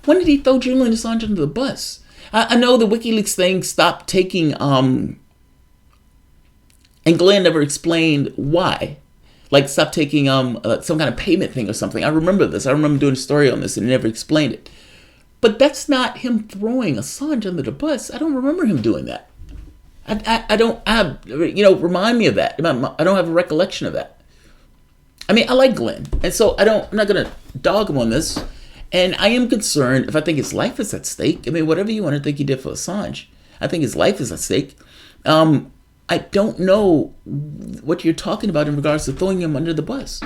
When did he throw Julian Assange under the bus? I know the WikiLeaks thing stopped taking, and Glenn never explained why. Like, stopped taking some kind of payment thing or something. I remember this. I remember doing a story on this, and he never explained it. But that's not him throwing Assange under the bus. I don't remember him doing that. I don't have, remind me of that. I don't have a recollection of that. I mean, I like Glenn, and so I'm not going to dog him on this. And I am concerned if I think his life is at stake. I mean, whatever you want to think he did for Assange, I think his life is at stake. I don't know what you're talking about in regards to throwing him under the bus.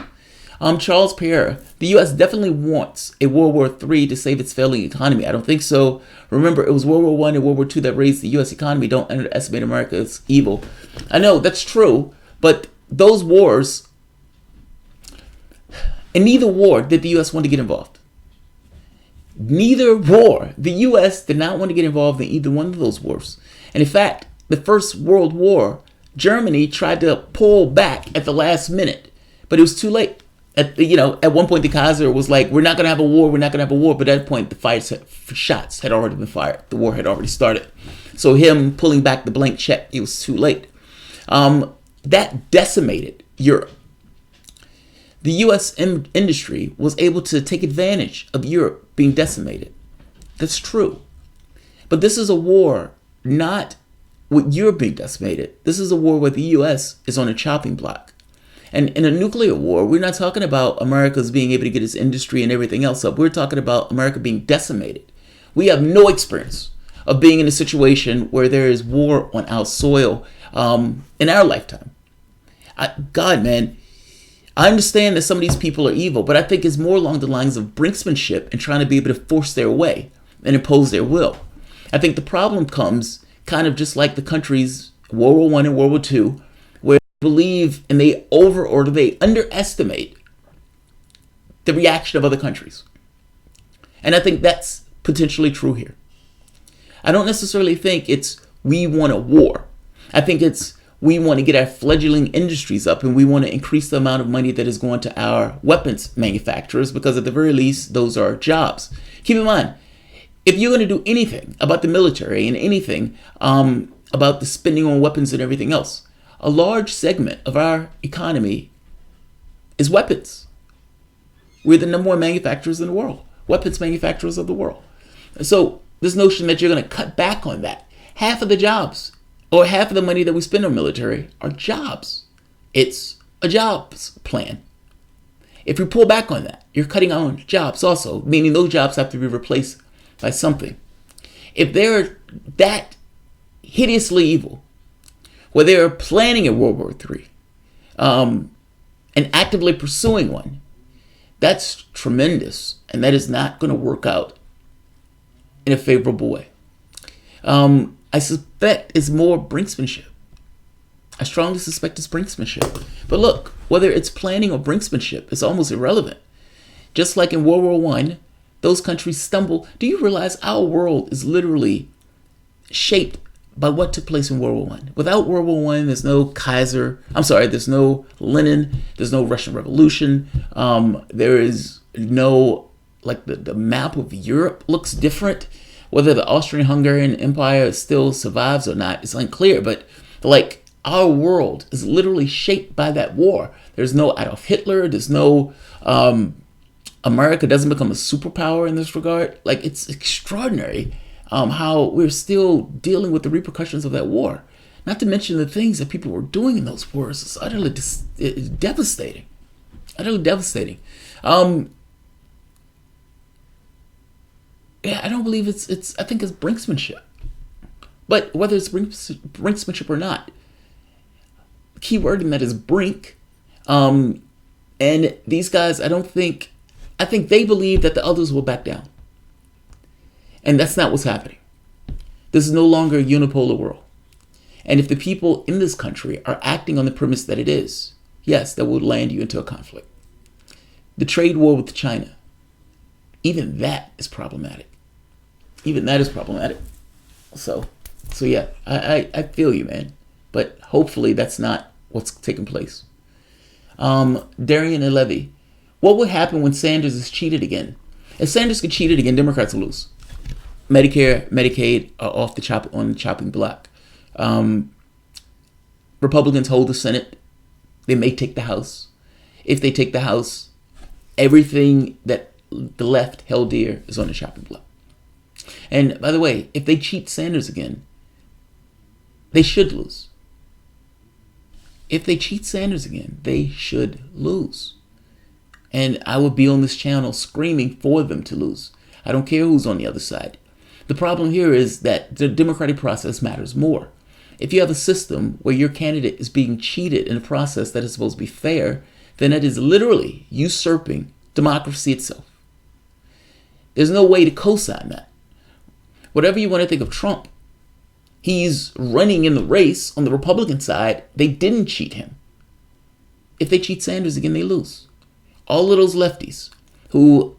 Charles Pereira, the U.S. definitely wants a World War III to save its failing economy. I don't think so. Remember, it was World War I and World War II that raised the U.S. economy. Don't underestimate America's evil. I know, that's true, but those wars, in neither war did the U.S. want to get involved. Neither war. The U.S. did not want to get involved in either one of those wars. And in fact, the First World War, Germany tried to pull back at the last minute, but it was too late. At one point, the Kaiser was like, we're not going to have a war, we're not going to have a war. But at that point, the shots had already been fired. The war had already started. So him pulling back the blank check, it was too late. That decimated Europe. The U.S. industry was able to take advantage of Europe being decimated. That's true. But this is a war not with Europe being decimated. This is a war where the U.S. is on a chopping block. And in a nuclear war, we're not talking about America's being able to get its industry and everything else up. We're talking about America being decimated. We have no experience of being in a situation where there is war on our soil in our lifetime. God, man, I understand that some of these people are evil, but I think it's more along the lines of brinksmanship and trying to be able to force their way and impose their will. I think the problem comes kind of just like the countries, World War I and World War II, where they believe and they they underestimate the reaction of other countries. And I think that's potentially true here. I don't necessarily think it's we want a war. I think it's we want to get our fledgling industries up and we want to increase the amount of money that is going to our weapons manufacturers because at the very least, those are jobs. Keep in mind, if you're going to do anything about the military and anything about the spending on weapons and everything else, a large segment of our economy is weapons. We're the number one manufacturers in the world, weapons manufacturers of the world. So this notion that you're going to cut back on that, half of the jobs or half of the money that we spend on military are jobs. It's a jobs plan. If you pull back on that, you're cutting on jobs also, meaning those jobs have to be replaced by something. If they're that hideously evil, where they're planning a World War III and actively pursuing one, that's tremendous. And that is not going to work out in a favorable way. I suspect it's more brinksmanship. I strongly suspect it's brinksmanship. But look, whether it's planning or brinksmanship is almost irrelevant. Just like in World War I, those countries stumble. Do you realize our world is literally shaped by what took place in World War I? Without World War I, there's no there's no Lenin, there's no Russian Revolution. There is no, the map of Europe looks different. Whether the Austrian-Hungarian Empire still survives or not is unclear, but our world is literally shaped by that war. There's no Adolf Hitler, there's no America doesn't become a superpower in this regard. It's extraordinary how we're still dealing with the repercussions of that war. Not to mention the things that people were doing in those wars. It's utterly devastating. Utterly devastating. Yeah, I don't believe I think it's brinksmanship. But whether it's brinksmanship or not, the key word in that is brink. And these guys, I think they believe that the others will back down. And that's not what's happening. This is no longer a unipolar world. And if the people in this country are acting on the premise that it is, yes, that will land you into a conflict. The trade war with China, even that is problematic. Even that is problematic. So yeah, I feel you, man. But hopefully that's not what's taking place. Darian and Levy, what would happen when Sanders is cheated again? If Sanders get cheated again, Democrats will lose. Medicare, Medicaid are on the chopping block. Republicans hold the Senate. They may take the House. If they take the House, everything that the left held dear is on the chopping block. And by the way, if they cheat Sanders again, they should lose. If they cheat Sanders again, they should lose. And I will be on this channel screaming for them to lose. I don't care who's on the other side. The problem here is that the democratic process matters more. If you have a system where your candidate is being cheated in a process that is supposed to be fair, then that is literally usurping democracy itself. There's no way to co-sign that. Whatever you want to think of Trump, he's running in the race on the Republican side. They didn't cheat him. If they cheat Sanders again, they lose. All of those lefties who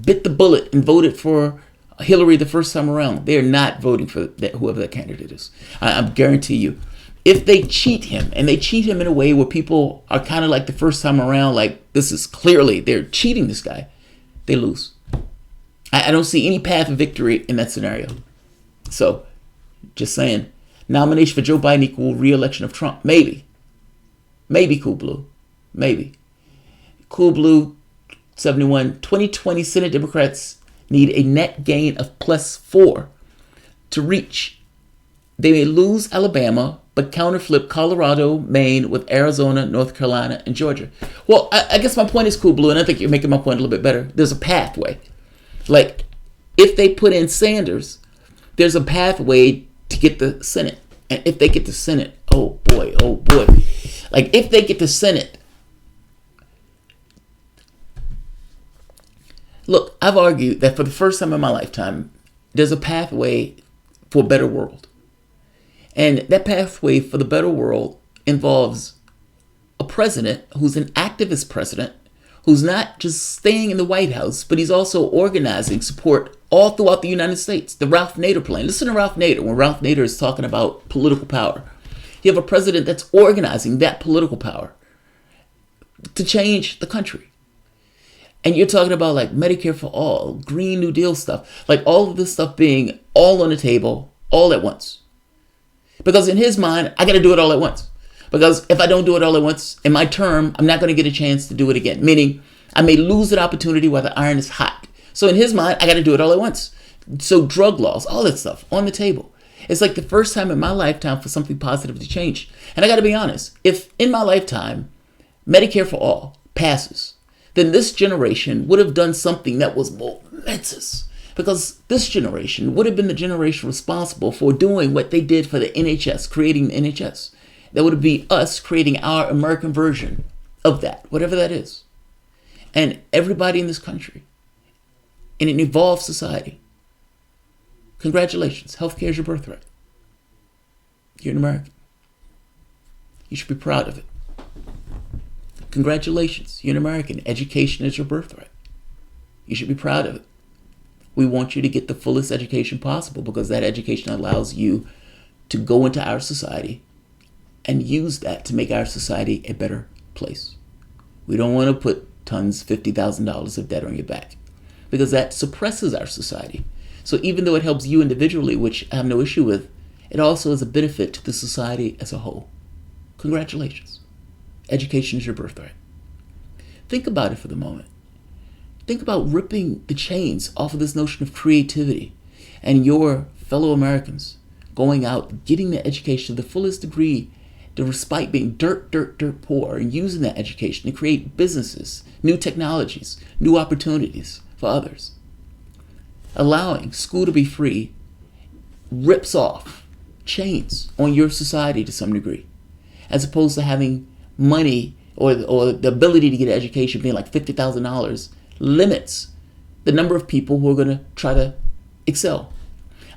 bit the bullet and voted for Hillary the first time around, they're not voting for whoever that candidate is. I guarantee you. If they cheat him, and they cheat him in a way where people are kind of like the first time around, like this is clearly, they're cheating this guy, they lose. I don't see any path of victory in that scenario. So, just saying, nomination for Joe Biden equal re-election of Trump. Maybe. Maybe Cool Blue. Maybe. Cool Blue 71. 2020 Senate Democrats need a net gain of +4 to reach. They may lose Alabama, but counterflip Colorado, Maine with Arizona, North Carolina, and Georgia. Well, I guess my point is, Cool Blue, and I think you're making my point a little bit better. There's a pathway. Like, if they put in Sanders, there's a pathway to get the Senate. And if they get the Senate, oh boy. Like, if they get the Senate, look, I've argued that for the first time in my lifetime, there's a pathway for a better world. And that pathway for the better world involves a president who's an activist president, who's not just staying in the White House, but he's also organizing support all throughout the United States. The Ralph Nader plan. Listen to Ralph Nader when Ralph Nader is talking about political power. You have a president that's organizing that political power to change the country. And you're talking about like Medicare for all, Green New Deal stuff, like all of this stuff being all on the table, all at once. Because in his mind, I got to do it all at once. Because if I don't do it all at once, in my term, I'm not going to get a chance to do it again. Meaning, I may lose that opportunity while the iron is hot. So in his mind, I got to do it all at once. So drug laws, all that stuff on the table. It's like the first time in my lifetime for something positive to change. And I got to be honest, if in my lifetime, Medicare for all passes, then this generation would have done something that was momentous. Because this generation would have been the generation responsible for doing what they did for the NHS, creating the NHS. That would be us creating our American version of that, whatever that is. And everybody in this country, in an evolved society, congratulations, healthcare is your birthright. You're an American. You should be proud of it. Congratulations, you're an American. Education is your birthright. You should be proud of it. We want you to get the fullest education possible because that education allows you to go into our society and use that to make our society a better place. We don't want to put tons, $50,000 of debt on your back because that suppresses our society. So even though it helps you individually, which I have no issue with, it also is a benefit to the society as a whole. Congratulations. Education is your birthright. Think about it for the moment. Think about ripping the chains off of this notion of creativity and your fellow Americans going out, getting the education to the fullest degree, despite being dirt poor, and using that education to create businesses, new technologies, new opportunities for others. Allowing school to be free rips off chains on your society to some degree, as opposed to having money or the ability to get an education being like $50,000 limits the number of people who are going to try to excel.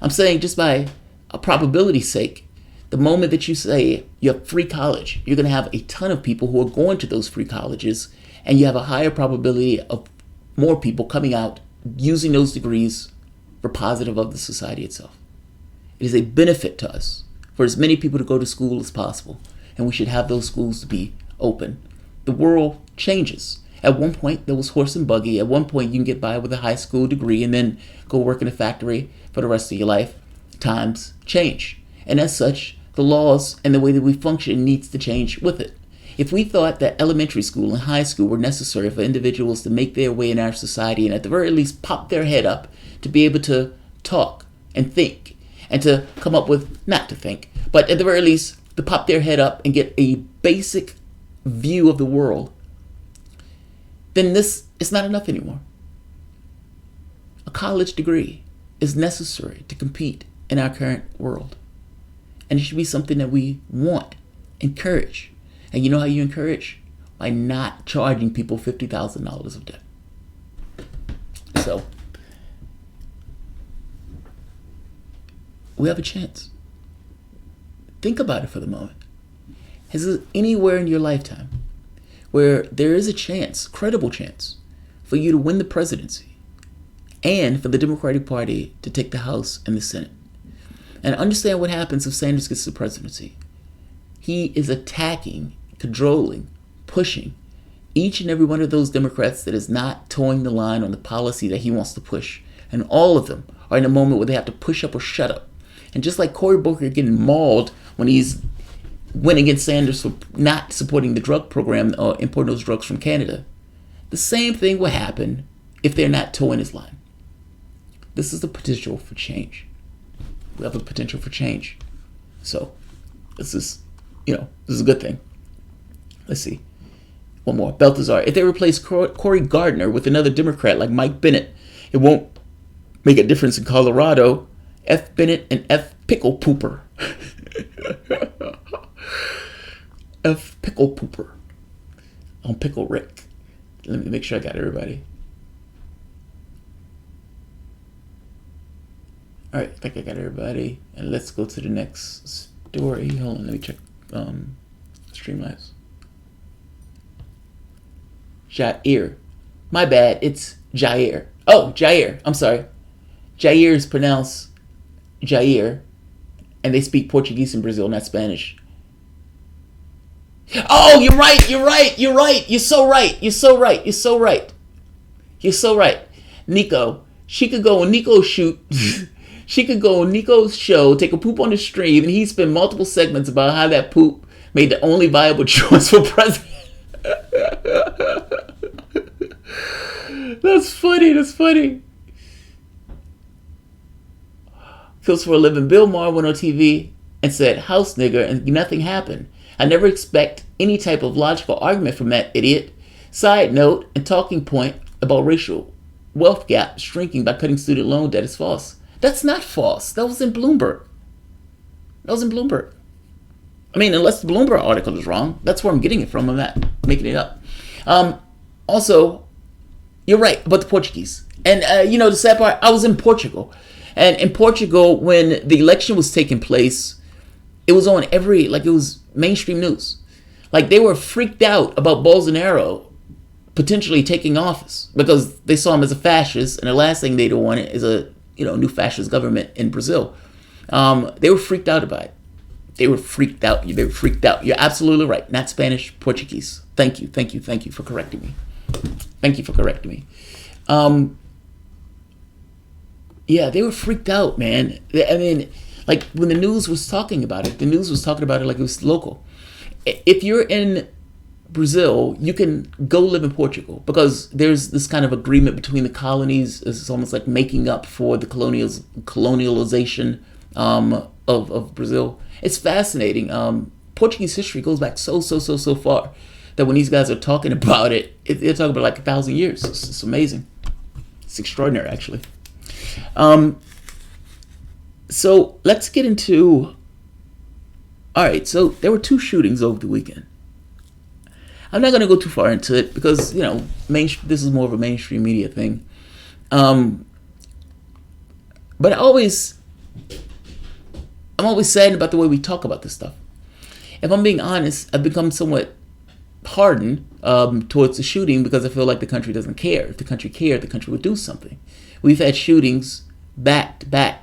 I'm saying just by a probability's sake, the moment that you say you have free college, you're going to have a ton of people who are going to those free colleges, and you have a higher probability of more people coming out using those degrees for positive of the society itself. It is a benefit to us for as many people to go to school as possible, and we should have those schools to be open. The world changes. At one point, there was horse and buggy. At one point, you can get by with a high school degree and then go work in a factory for the rest of your life. Times change. And as such, the laws and the way that we function needs to change with it. If we thought that elementary school and high school were necessary for individuals to make their way in our society and at the very least pop their head up to be able to talk and think and to come up with, not to think, but at the very least to pop their head up and get a basic view of the world, then this is not enough anymore. A college degree is necessary to compete in our current world. And it should be something that we want, encourage. And you know how you encourage? by not charging people $50,000 of debt. So we have a chance. Think about it for the moment. Is there anywhere in your lifetime where there is a chance, credible chance, for you to win the presidency and for the Democratic Party to take the House and the Senate? And understand what happens if Sanders gets the presidency. He is attacking, cajoling, pushing each and every one of those Democrats that is not towing the line on the policy that he wants to push. And all of them are in a moment where they have to push up or shut up. And just like Cory Booker getting mauled when he's went against Sanders for not supporting the drug program or importing those drugs from Canada, the same thing will happen if they're not towing his line. This is the potential for change. We have a potential for change. So this is a good thing. Let's see. One more. Balthazar. If they replace Cory Gardner with another Democrat like Mike Bennett, it won't make a difference in Colorado. F. Bennett and F. Pickle Pooper. F. Pickle Pooper. On Pickle Rick. Let me make sure I got everybody. All right, I think I got everybody. And let's go to the next story. Hold on, let me check Streamlabs. Jair. My bad, it's Jair. Oh, Jair. I'm sorry. Jair is pronounced Jair, and they speak Portuguese in Brazil, not Spanish. Oh, you're right. You're so right. Nico. She could go on Nico's shoot. She could go on Nico's show, take a poop on the stream, and he'd spend multiple segments about how that poop made the only viable choice for president. That's funny. Kills for a living. Bill Maher went on TV and said, "House nigger," and nothing happened. I never expect any type of logical argument from that idiot. Side note, and talking point about racial wealth gap shrinking by cutting student loan debt is false. That's not false. That was in Bloomberg. I mean, unless the Bloomberg article is wrong. That's where I'm getting it from. I'm not making it up. Also, you're right about the Portuguese. And, the sad part, I was in Portugal. And in Portugal, when the election was taking place, it was on it was mainstream news. Like, they were freaked out about Bolsonaro potentially taking office because they saw him as a fascist, and the last thing they'd want is a new fascist government in Brazil. They were freaked out about it. They were freaked out. You're absolutely right. Not Spanish, Portuguese. Thank you for correcting me. Yeah, they were freaked out, man. I mean, like when the news was talking about it, like it was local. If you're in Brazil, you can go live in Portugal because there's this kind of agreement between the colonies. It's almost like making up for the colonialization of Brazil. It's fascinating. Portuguese history goes back so far that when these guys are talking about it, they're talking about like 1,000 years. It's amazing. It's extraordinary, actually. So let's get into. All right, so there were 2 shootings over the weekend. I'm not going to go too far into it because, this is more of a mainstream media thing. But I'm always saddened about the way we talk about this stuff. If I'm being honest, I've become somewhat hardened towards the shooting because I feel like the country doesn't care. If the country cared, the country would do something. We've had shootings back to back.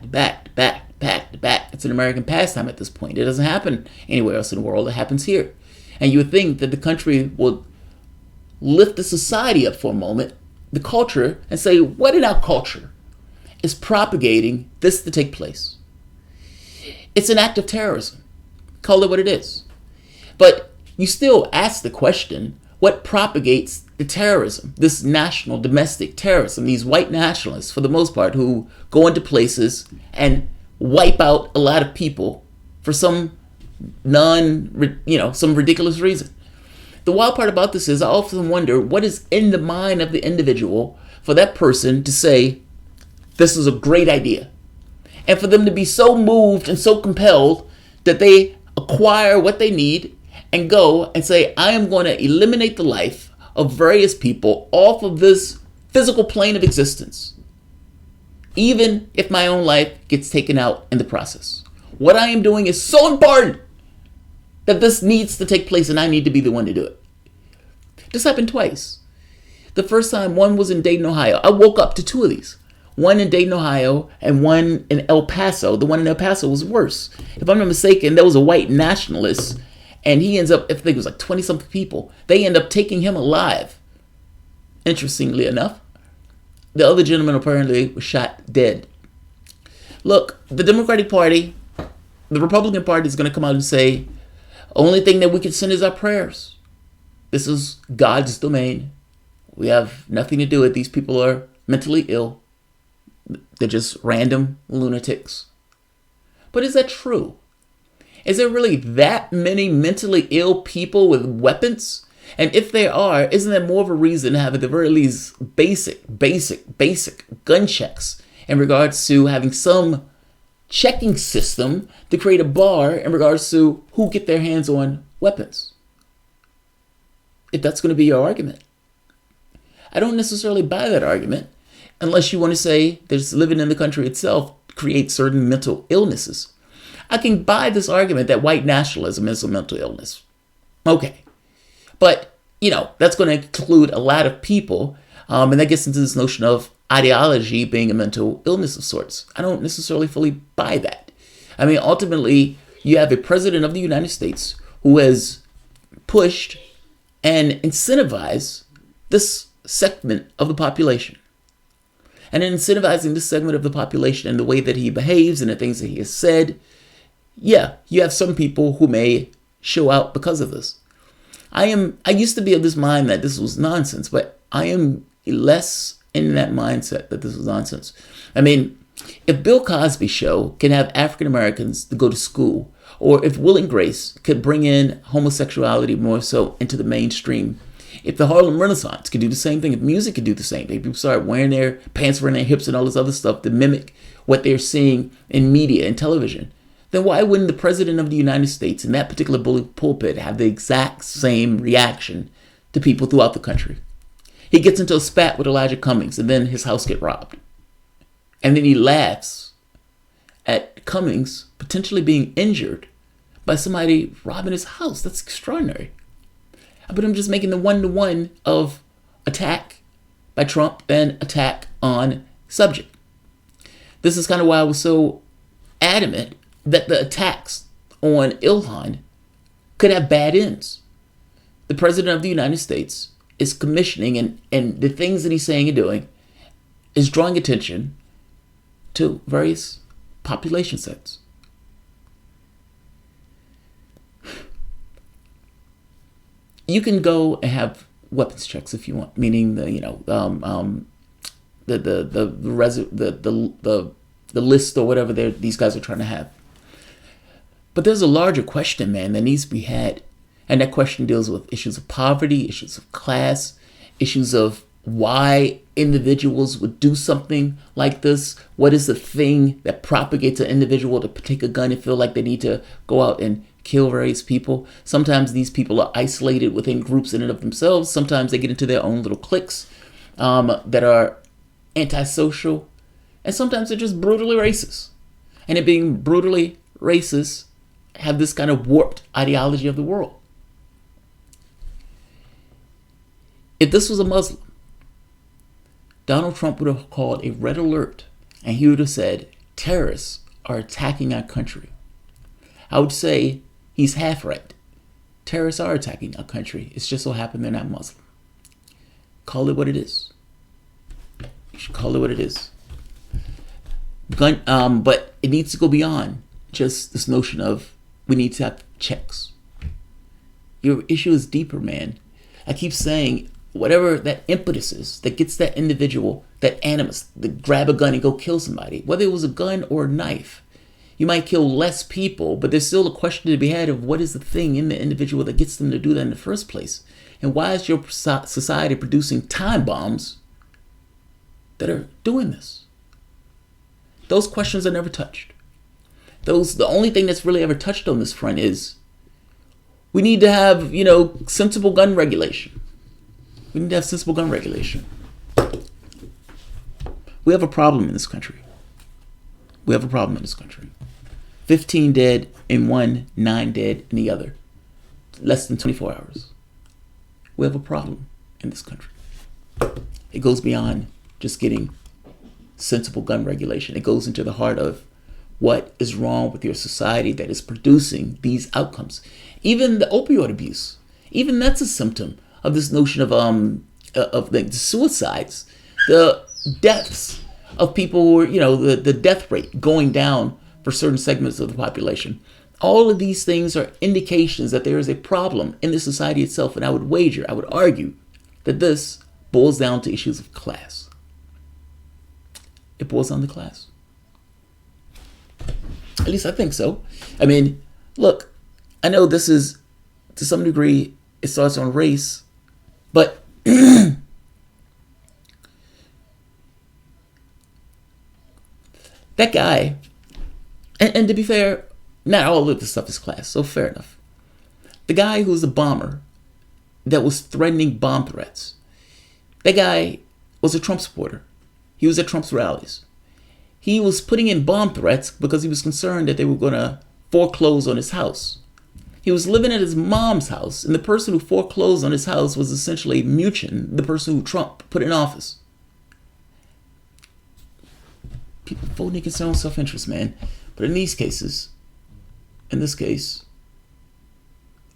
It's an American pastime at this point. It doesn't happen anywhere else in the world. It happens here. And you would think that the country would lift the society up for a moment, the culture, and say, what in our culture is propagating this to take place? It's an act of terrorism. Call it what it is. But you still ask the question, what propagates the terrorism, this national domestic terrorism, these white nationalists, for the most part, who go into places and wipe out a lot of people for some some ridiculous reason. The wild part about this is I often wonder what is in the mind of the individual for that person to say, this is a great idea. And for them to be so moved and so compelled that they acquire what they need and go and say, I am going to eliminate the life of various people off of this physical plane of existence, even if my own life gets taken out in the process. What I am doing is so important that this needs to take place, and I need to be the one to do it. This happened twice. The first time, one was in Dayton, Ohio. I woke up to two of these. One in Dayton, Ohio, and one in El Paso. The one in El Paso was worse. If I'm not mistaken, there was a white nationalist, and he ends up, I think it was like 20-something people. They end up taking him alive. Interestingly enough, the other gentleman apparently was shot dead. Look, the Democratic Party, the Republican Party is going to come out and say, only thing that we can send is our prayers. This is God's domain. We have nothing to do with it. These people are mentally ill. They're just random lunatics. But is that true? Is there really that many mentally ill people with weapons? And if there are, isn't there more of a reason to have at the very least basic gun checks in regards to having some checking system to create a bar in regards to who get their hands on weapons? If that's going to be your argument. I don't necessarily buy that argument unless you want to say that living in the country itself creates certain mental illnesses. I can buy this argument that white nationalism is a mental illness. Okay. But, that's going to include a lot of people. And that gets into this notion of ideology being a mental illness of sorts. I don't necessarily fully buy that. I mean, ultimately, you have a president of the United States who has pushed and incentivized this segment of the population. And in incentivizing this segment of the population and the way that he behaves and the things that he has said, yeah, you have some people who may show out because of this. I used to be of this mind that this was nonsense, but I am less in that mindset that this was nonsense. I mean, if Bill Cosby's show can have African Americans to go to school, or if Will and Grace could bring in homosexuality more so into the mainstream, if the Harlem Renaissance could do the same thing, if music could do the same thing, people start wearing their pants around their hips and all this other stuff to mimic what they're seeing in media and television, then why wouldn't the president of the United States in that particular pulpit have the exact same reaction to people throughout the country? He gets into a spat with Elijah Cummings, and then his house gets robbed. And then he laughs at Cummings potentially being injured by somebody robbing his house. That's extraordinary. But I'm just making the one-to-one of attack by Trump and attack on subject. This is kind of why I was so adamant that the attacks on Ilhan could have bad ends. The president of the United States is commissioning, and the things that he's saying and doing is drawing attention to various population sets. You can go and have weapons checks if you want, meaning the list or whatever these guys are trying to have. But there's a larger question, man, that needs to be had. And that question deals with issues of poverty, issues of class, issues of why individuals would do something like this. What is the thing that propagates an individual to take a gun and feel like they need to go out and kill various people? Sometimes these people are isolated within groups in and of themselves. Sometimes they get into their own little cliques that are antisocial. And sometimes they're just brutally racist. And it being brutally racist, have this kind of warped ideology of the world. If this was a Muslim, Donald Trump would have called a red alert, and he would have said, terrorists are attacking our country. I would say he's half right. Terrorists are attacking our country. It's just so happened they're not Muslim. Call it what it is. You should call it what it is. But it needs to go beyond just this notion of we need to have checks. Your issue is deeper, man. I keep saying whatever that impetus is that gets that individual, that animus, to grab a gun and go kill somebody, whether it was a gun or a knife. You might kill less people, but there's still a question to be had of what is the thing in the individual that gets them to do that in the first place. And why is your society producing time bombs that are doing this? Those questions are never touched. The only thing that's really ever touched on this front is We need to have, sensible gun regulation. We need to have sensible gun regulation. We have a problem in this country. 15 dead in one, 9 dead in the other. Less than 24 hours. We have a problem in this country. It goes beyond just getting sensible gun regulation. It goes into the heart of what is wrong with your society that is producing these outcomes. Even the opioid abuse, even that's a symptom of this notion of the suicides, the deaths of people who are, the death rate going down for certain segments of the population. All of these things are indications that there is a problem in the society itself. And I would argue that this boils down to issues of class. It boils down to class. At least I think so. I mean, look, I know this is, to some degree, it starts on race, but that guy, and to be fair, not all of this stuff is class, so fair enough. The guy who's a bomber that was threatening bomb threats, that guy was a Trump supporter. He was at Trump's rallies. He was putting in bomb threats because he was concerned that they were going to foreclose on his house. He was living at his mom's house, and the person who foreclosed on his house was essentially Muchin, the person who Trump put in office. People voting against their own self-interest, man. But in this case,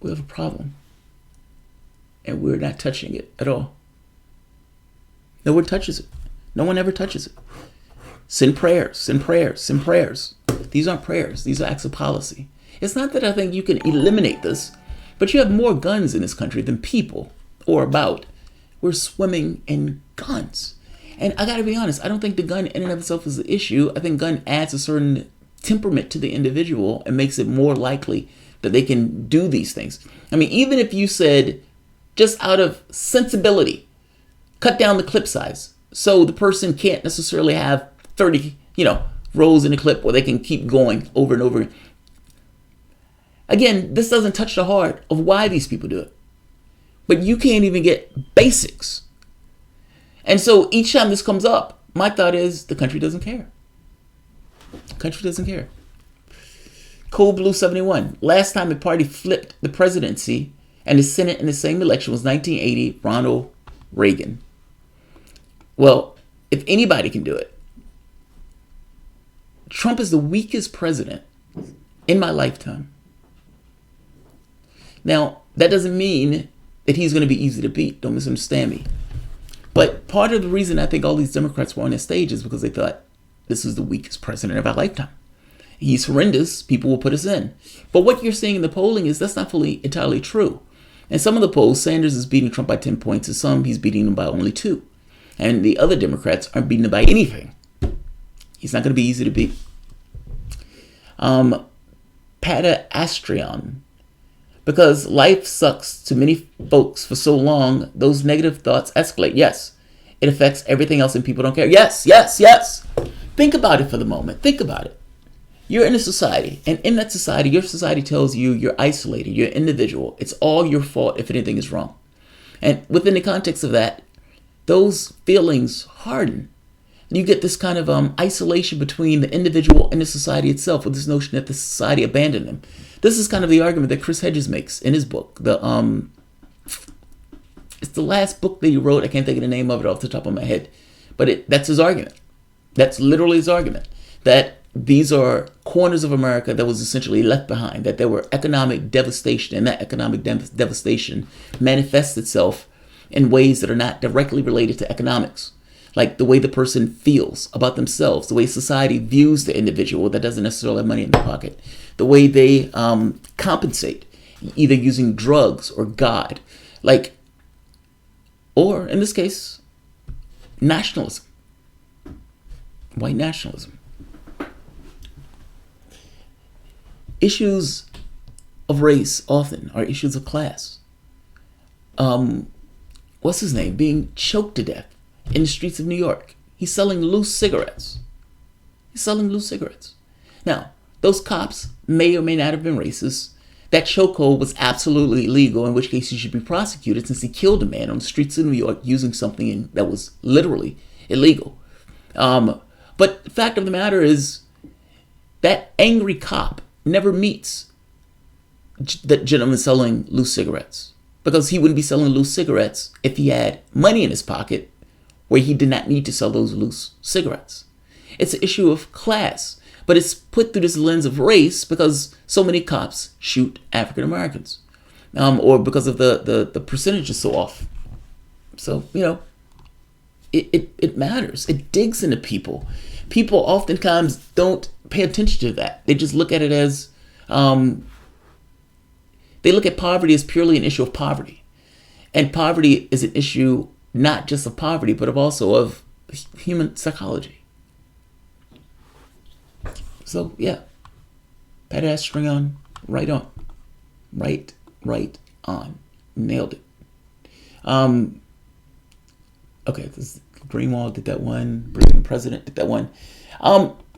we have a problem. And we're not touching it at all. No one touches it. No one ever touches it. Send prayers, send prayers, send prayers. These aren't prayers. These are acts of policy. It's not that I think you can eliminate this, but you have more guns in this country than people or about. We're swimming in guns. And I gotta be honest, I don't think the gun in and of itself is the issue. I think gun adds a certain temperament to the individual and makes it more likely that they can do these things. I mean, even if you said, just out of sensibility, cut down the clip size so the person can't necessarily have 30, rolls in a clip where they can keep going over and over. Again, this doesn't touch the heart of why these people do it. But you can't even get basics. And so each time this comes up, my thought is the country doesn't care. The country doesn't care. Cold Blue 71. Last time a party flipped the presidency and the Senate in the same election was 1980, Ronald Reagan. Well, if anybody can do it, Trump is the weakest president in my lifetime. Now, that doesn't mean that he's going to be easy to beat. Don't misunderstand me. But part of the reason I think all these Democrats were on the stage is because they thought this is the weakest president of our lifetime. He's horrendous. People will put us in. But what you're seeing in the polling is that's not fully entirely true. And some of the polls, Sanders is beating Trump by 10 points, and some he's beating him by only 2. And the other Democrats aren't beating him by anything. He's not going to be easy to beat. Pata Astrion. Because life sucks to many folks for so long, those negative thoughts escalate. Yes, it affects everything else and people don't care. Yes, yes, yes. Think about it for the moment. Think about it. You're in a society, and in that society, your society tells you you're isolated, you're individual. It's all your fault if anything is wrong. And within the context of that, those feelings harden. You get this kind of isolation between the individual and the society itself, with this notion that the society abandoned them. This is kind of the argument that Chris Hedges makes in his book. It's the last book that he wrote. I can't think of the name of it off the top of my head. But that's his argument. That's literally his argument. That these are corners of America that was essentially left behind. That there were economic devastation. And that economic devastation manifests itself in ways that are not directly related to economics. Like the way the person feels about themselves, the way society views the individual that doesn't necessarily have money in their pocket, the way they compensate, either using drugs or God, or in this case, nationalism, white nationalism. Issues of race often are issues of class. What's his name? Being choked to death in the streets of New York. He's selling loose cigarettes. Now, those cops may or may not have been racist. that chokehold was absolutely illegal, in which case he should be prosecuted since he killed a man on the streets of New York using something that was literally illegal. But the fact of the matter is that angry cop never meets that gentleman selling loose cigarettes, because he wouldn't be selling loose cigarettes if he had money in his pocket where he did not need to sell those loose cigarettes. It's an issue of class, but it's put through this lens of race because so many cops shoot African Americans, or because of the percentage is so off. So, you know, it matters. It digs into people. People oftentimes don't pay attention to that. They just look at it as, they look at poverty as purely an issue of poverty. And poverty is an issue not just of poverty, but also of human psychology. So, yeah. Pat ass string on, right on. Right on. Nailed it. Okay, this Greenwald did that one. Brilliant President did that one.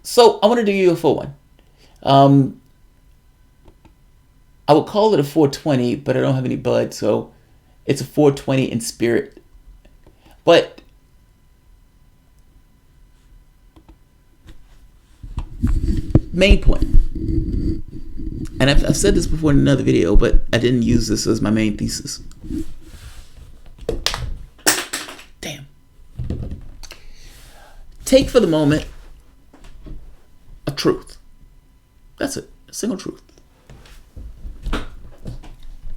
So I want to do UFO one. I would call it a 420, but I don't have any bud, so it's a 420 in spirit. But main point, and I've said this before in another video, but I didn't use this as my main thesis. Damn. Take for the moment a truth. That's it. A single truth.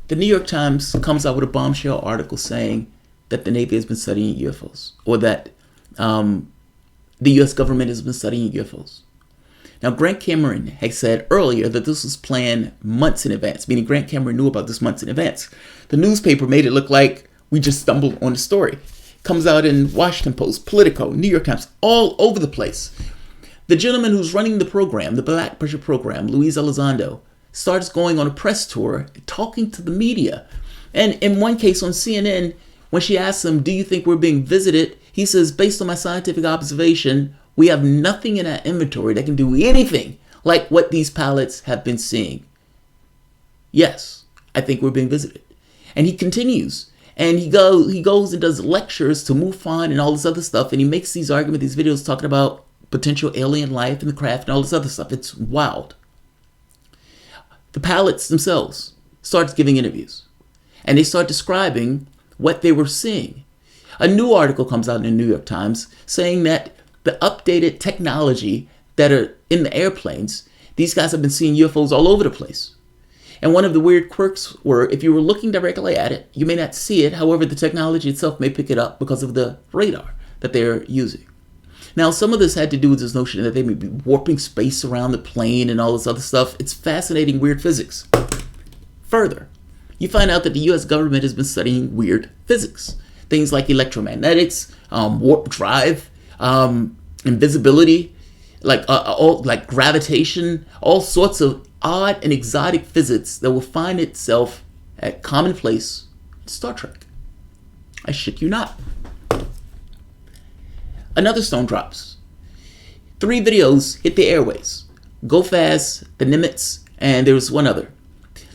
The New York Times comes out with a bombshell article saying that the Navy has been studying UFOs, or that the U.S. government has been studying UFOs. Now, Grant Cameron had said earlier that this was planned months in advance, meaning Grant Cameron knew about this months in advance. The newspaper made it look like we just stumbled on the story. Comes out in Washington Post, Politico, New York Times, all over the place. The gentleman who's running the program, the Black Pressure program, Luis Elizondo, starts going on a press tour, talking to the media. And in one case on CNN, when she asks him, do you think we're being visited? He says, based on my scientific observation, we have nothing in our inventory that can do anything like what these pilots have been seeing. Yes, I think we're being visited. And he continues. And he goes and does lectures to MUFON and all this other stuff. And he makes these arguments, these videos talking about potential alien life in the craft and all this other stuff. It's wild. The pilots themselves start giving interviews. And they start describing what they were seeing. A new article comes out in the New York Times saying that the updated technology that are in the airplanes, these guys have been seeing UFOs all over the place. And one of the weird quirks were, if you were looking directly at it, you may not see it. However, the technology itself may pick it up because of the radar that they're using. Now, some of this had to do with this notion that they may be warping space around the plane and all this other stuff. It's fascinating, weird physics. Further, you find out that the U.S. government has been studying weird physics. Things like electromagnetics, warp drive, invisibility, like gravitation, all sorts of odd and exotic physics that will find itself at commonplace in Star Trek. I shit you not. Another stone drops. 3 videos hit the airways. Go Fast, the Nimitz, and there was one other.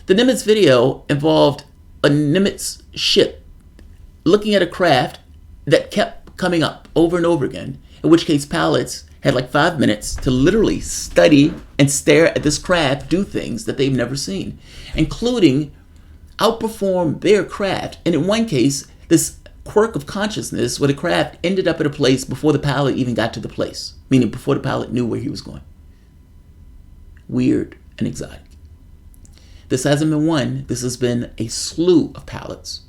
The Nimitz video involved a Nimitz ship looking at a craft that kept coming up over and over again, in which case pilots had like 5 minutes to literally study and stare at this craft do things that they've never seen, including outperform their craft. And in one case, this quirk of consciousness where the craft ended up at a place before the pilot even got to the place, meaning before the pilot knew where he was going. Weird and exotic. This hasn't been one, this has been a slew of pilots.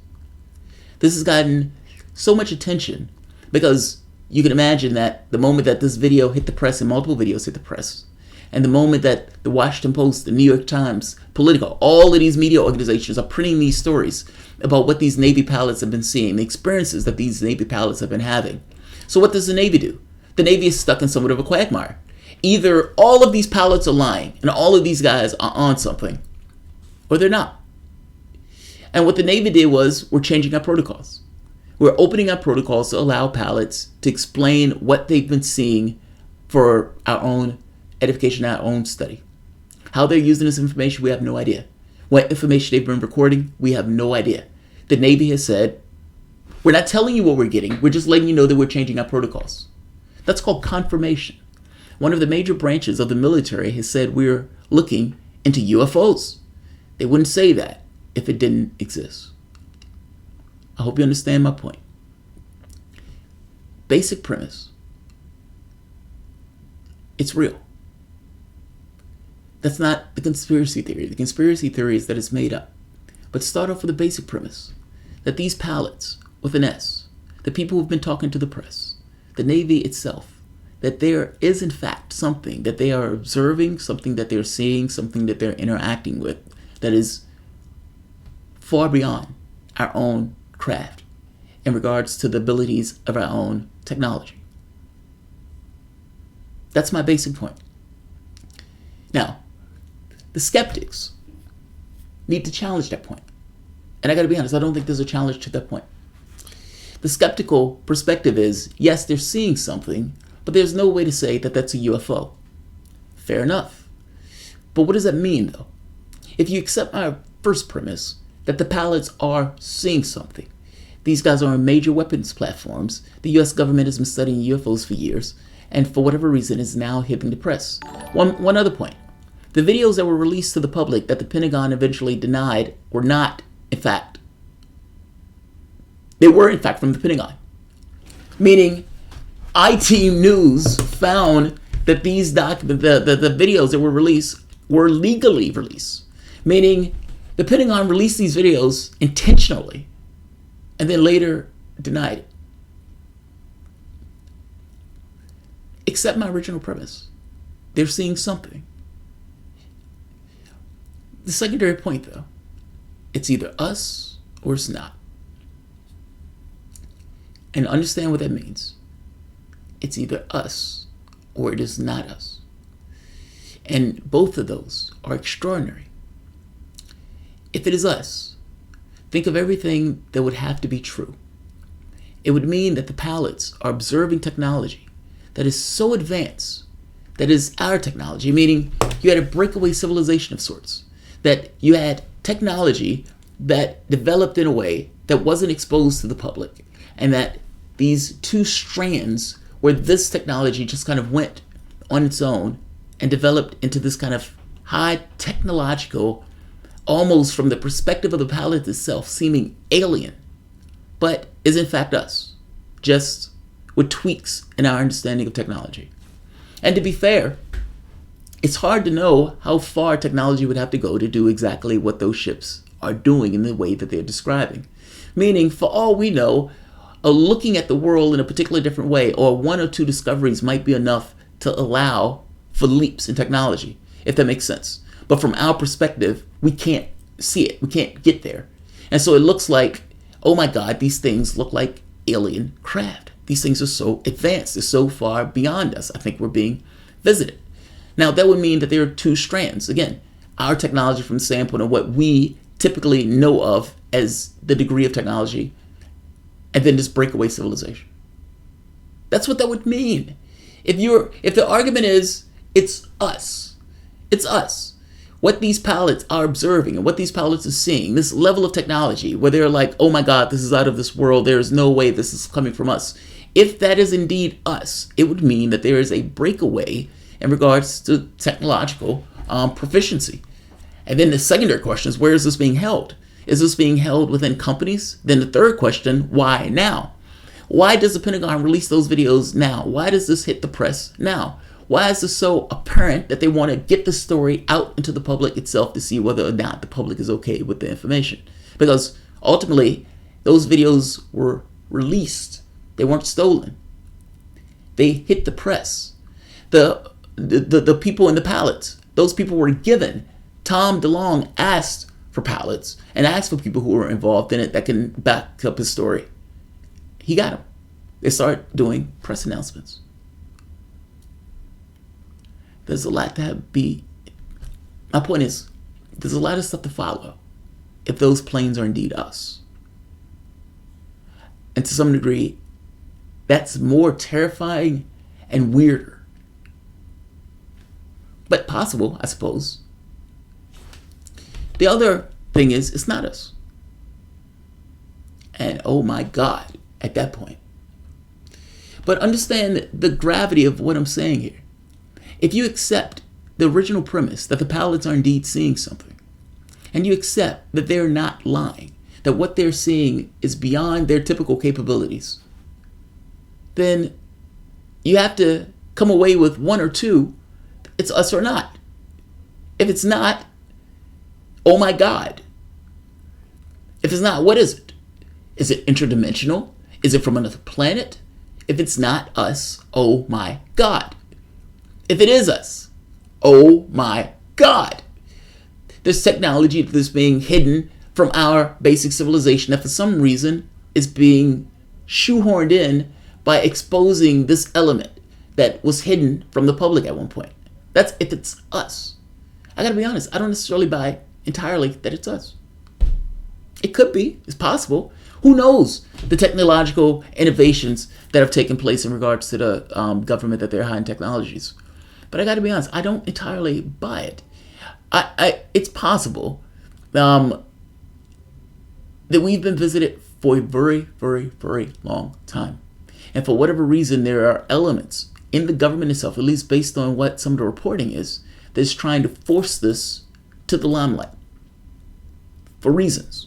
This has gotten so much attention because you can imagine that the moment that this video hit the press, and multiple videos hit the press, and the moment that the Washington Post, the New York Times, Politico, all of these media organizations are printing these stories about what these Navy pilots have been seeing, the experiences that these Navy pilots have been having. So what does the Navy do? The Navy is stuck in somewhat of a quagmire. Either all of these pilots are lying and all of these guys are on something, or they're not. And what the Navy did was, we're changing our protocols. We're opening up protocols to allow pilots to explain what they've been seeing for our own edification, our own study. How they're using this information, we have no idea. What information they've been recording, we have no idea. The Navy has said, we're not telling you what we're getting. We're just letting you know that we're changing our protocols. That's called confirmation. One of the major branches of the military has said we're looking into UFOs. They wouldn't say that if it didn't exist. I hope you understand my point. Basic premise. It's real. That's not the conspiracy theory. The conspiracy theory is that it's made up. But start off with the basic premise that these pilots, with an S, the people who've been talking to the press, the Navy itself, that there is in fact something that they are observing, something that they're seeing, something that they're interacting with that is far beyond our own craft in regards to the abilities of our own technology. That's my basic point. Now, the skeptics need to challenge that point. And I gotta be honest, I don't think there's a challenge to that point. The skeptical perspective is, yes, they're seeing something, but there's no way to say that that's a UFO. Fair enough. But what does that mean, though? If you accept my first premise, that the pilots are seeing something. These guys are on major weapons platforms. The US government has been studying UFOs for years, and for whatever reason is now hitting the press. One other point. The videos that were released to the public that the Pentagon eventually denied were not, in fact, they were in fact from the Pentagon. Meaning, I-Team News found that these the videos that were released were legally released. Meaning, the Pentagon released these videos intentionally and then later denied it. Accept my original premise. They're seeing something. The secondary point, though, it's either us or it's not. And understand what that means. It's either us or it is not us. And both of those are extraordinary. If it is us, think of everything that would have to be true. It would mean that the pilots are observing technology that is so advanced, that is our technology, meaning you had a breakaway civilization of sorts, that you had technology that developed in a way that wasn't exposed to the public, and that these two strands where this technology just kind of went on its own and developed into this kind of high technological, almost from the perspective of the pilot itself, seeming alien, but is in fact us, just with tweaks in our understanding of technology. And to be fair, it's hard to know how far technology would have to go to do exactly what those ships are doing in the way that they're describing. Meaning, for all we know, looking at the world in a particular different way, or one or two discoveries might be enough to allow for leaps in technology, if that makes sense. But from our perspective, we can't see it. We can't get there. And so it looks like, oh my God, these things look like alien craft. These things are so advanced. They're so far beyond us. I think we're being visited. Now, that would mean that there are two strands. Again, our technology from the standpoint of what we typically know of as the degree of technology, and then this breakaway civilization. That's what that would mean. If the argument is, it's us. What these pilots are observing and what these pilots are seeing, this level of technology where they're like, oh my God, this is out of this world. There is no way this is coming from us. If that is indeed us, it would mean that there is a breakaway in regards to technological proficiency. And then the secondary question is, where is this being held? Is this being held within companies? Then the third question, why now? Why does the Pentagon release those videos now? Why does this hit the press now? Why is this so apparent that they want to get the story out into the public itself to see whether or not the public is okay with the information? Because ultimately, those videos were released. They weren't stolen. They hit the press. The people in the pilots, those people were given. Tom DeLonge asked for pilots and asked for people who were involved in it that can back up his story. He got them. They started doing press announcements. There's a lot to be. My point is, there's a lot of stuff to follow if those planes are indeed us. And to some degree, that's more terrifying and weirder. But possible, I suppose. The other thing is, it's not us. And oh my God, at that point. But understand the gravity of what I'm saying here. If you accept the original premise that the pilots are indeed seeing something, and you accept that they're not lying, that what they're seeing is beyond their typical capabilities, then you have to come away with one or two, it's us or not. If it's not, oh my God. If it's not, what is it? Is it interdimensional? Is it from another planet? If it's not us, oh my God. If it is us, oh my God. There's technology that's being hidden from our basic civilization that for some reason is being shoehorned in by exposing this element that was hidden from the public at one point. That's if it's us. I gotta be honest, I don't necessarily buy entirely that it's us. It could be, it's possible. Who knows the technological innovations that have taken place in regards to the government, that they're hiding technologies. But I gotta be honest, I don't entirely buy it. It's possible that we've been visited for a very, very, very long time. And for whatever reason, there are elements in the government itself, at least based on what some of the reporting is, that's trying to force this to the limelight. For reasons.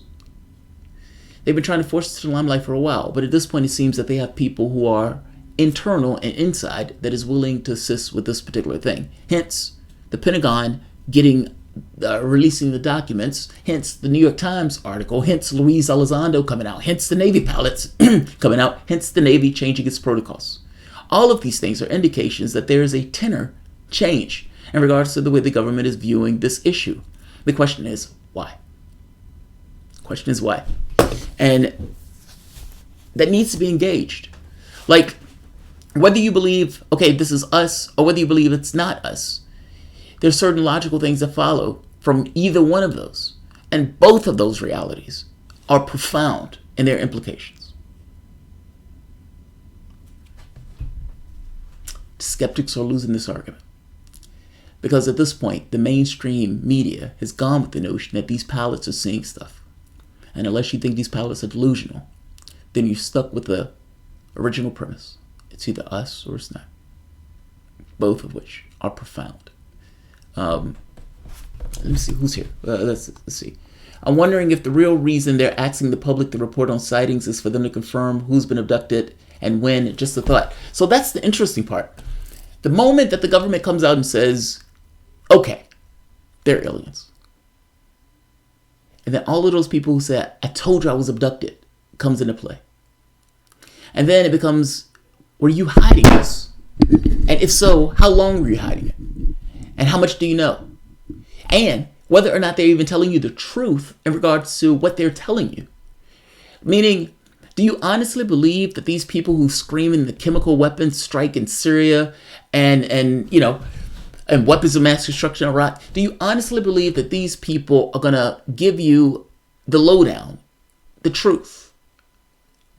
They've been trying to force it to the limelight for a while, but at this point it seems that they have people who are internal and inside that is willing to assist with this particular thing. Hence, the Pentagon releasing the documents, hence the New York Times article, hence Luis Elizondo coming out, hence the Navy pilots coming out, hence the Navy changing its protocols. All of these things are indications that there is a tenor change in regards to the way the government is viewing this issue. The question is, why? The question is why? And that needs to be engaged. Like, whether you believe, okay, this is us, or whether you believe it's not us, there's certain logical things that follow from either one of those. And both of those realities are profound in their implications. Skeptics are losing this argument. Because at this point, the mainstream media has gone with the notion that these pilots are seeing stuff. And unless you think these pilots are delusional, then you're stuck with the original premise. It's either us or it's not. Both of which are profound. Let me see who's here. Let's see. I'm wondering if the real reason they're asking the public to report on sightings is for them to confirm who's been abducted and when. Just a thought. So that's the interesting part. The moment that the government comes out and says, okay, they're aliens. And then all of those people who said, I told you I was abducted, comes into play. And then it becomes, were you hiding this? And if so, how long were you hiding it? And how much do you know? And whether or not they're even telling you the truth in regards to what they're telling you. Meaning, do you honestly believe that these people who scream in the chemical weapons strike in Syria and weapons of mass destruction in Iraq, do you honestly believe that these people are going to give you the lowdown, the truth?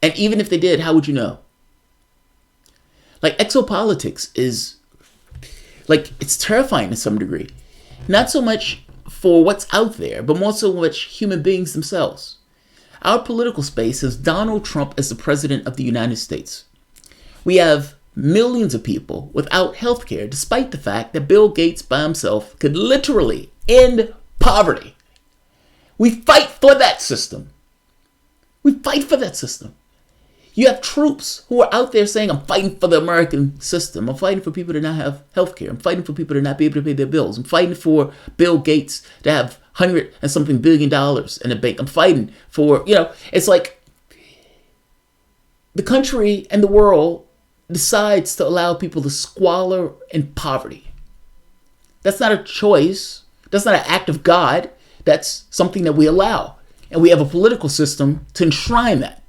And even if they did, how would you know? Like, exopolitics is, like, it's terrifying to some degree. Not so much for what's out there, but more so much human beings themselves. Our political space has Donald Trump as the president of the United States. We have millions of people without health care, despite the fact that Bill Gates by himself could literally end poverty. We fight for that system. We fight for that system. You have troops who are out there saying, I'm fighting for the American system. I'm fighting for people to not have health care. I'm fighting for people to not be able to pay their bills. I'm fighting for Bill Gates to have $100 and something billion in the bank. I'm fighting for, it's like the country and the world decides to allow people to squalor in poverty. That's not a choice. That's not an act of God. That's something that we allow. And we have a political system to enshrine that.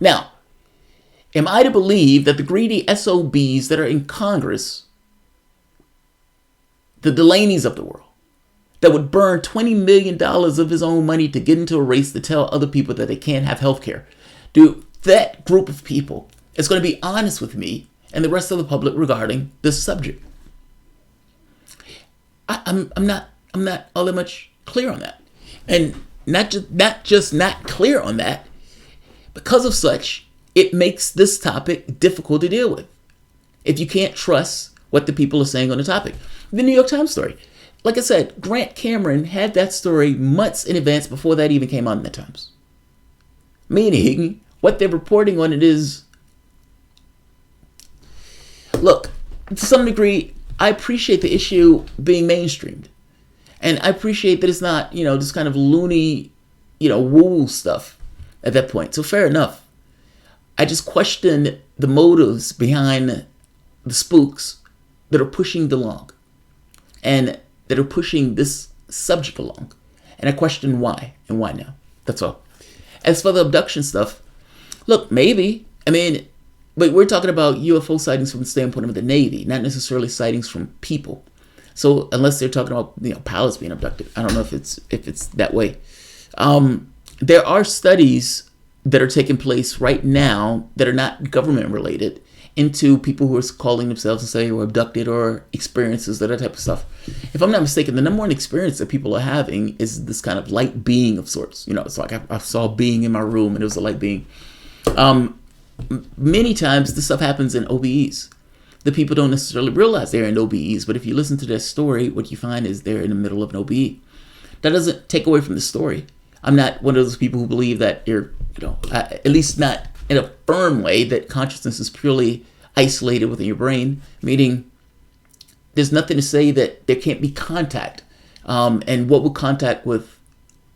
Now, am I to believe that the greedy SOBs that are in Congress, the Delaney's of the world, that would burn $20 million of his own money to get into a race to tell other people that they can't have health care, that group of people is going to be honest with me and the rest of the public regarding this subject? I'm not all that much clear on that. And not just not clear on that. Because of such, it makes this topic difficult to deal with if you can't trust what the people are saying on the topic. The New York Times story. Like I said, Grant Cameron had that story months in advance before that even came out in the Times. Meaning, what they're reporting on it is, look, to some degree, I appreciate the issue being mainstreamed. And I appreciate that it's not, this kind of loony, woo stuff at that point. So fair enough. I just question the motives behind the spooks that are pushing the along and that are pushing this subject along. And I question why and why now. That's all. As for the abduction stuff, look, maybe. But we're talking about UFO sightings from the standpoint of the Navy, not necessarily sightings from people. So unless they're talking about pilots being abducted, I don't know if it's that way. There are studies that are taking place right now that are not government related into people who are calling themselves and say were abducted or experiences, that type of stuff. If I'm not mistaken, the number one experience that people are having is this kind of light being of sorts. It's like I saw a being in my room and it was a light being. Many times this stuff happens in OBEs. The people don't necessarily realize they're in OBEs, but if you listen to their story, what you find is they're in the middle of an OBE. That doesn't take away from the story. I'm not one of those people who believe that you're, at least not in a firm way, that consciousness is purely isolated within your brain, meaning there's nothing to say that there can't be contact. And what would contact with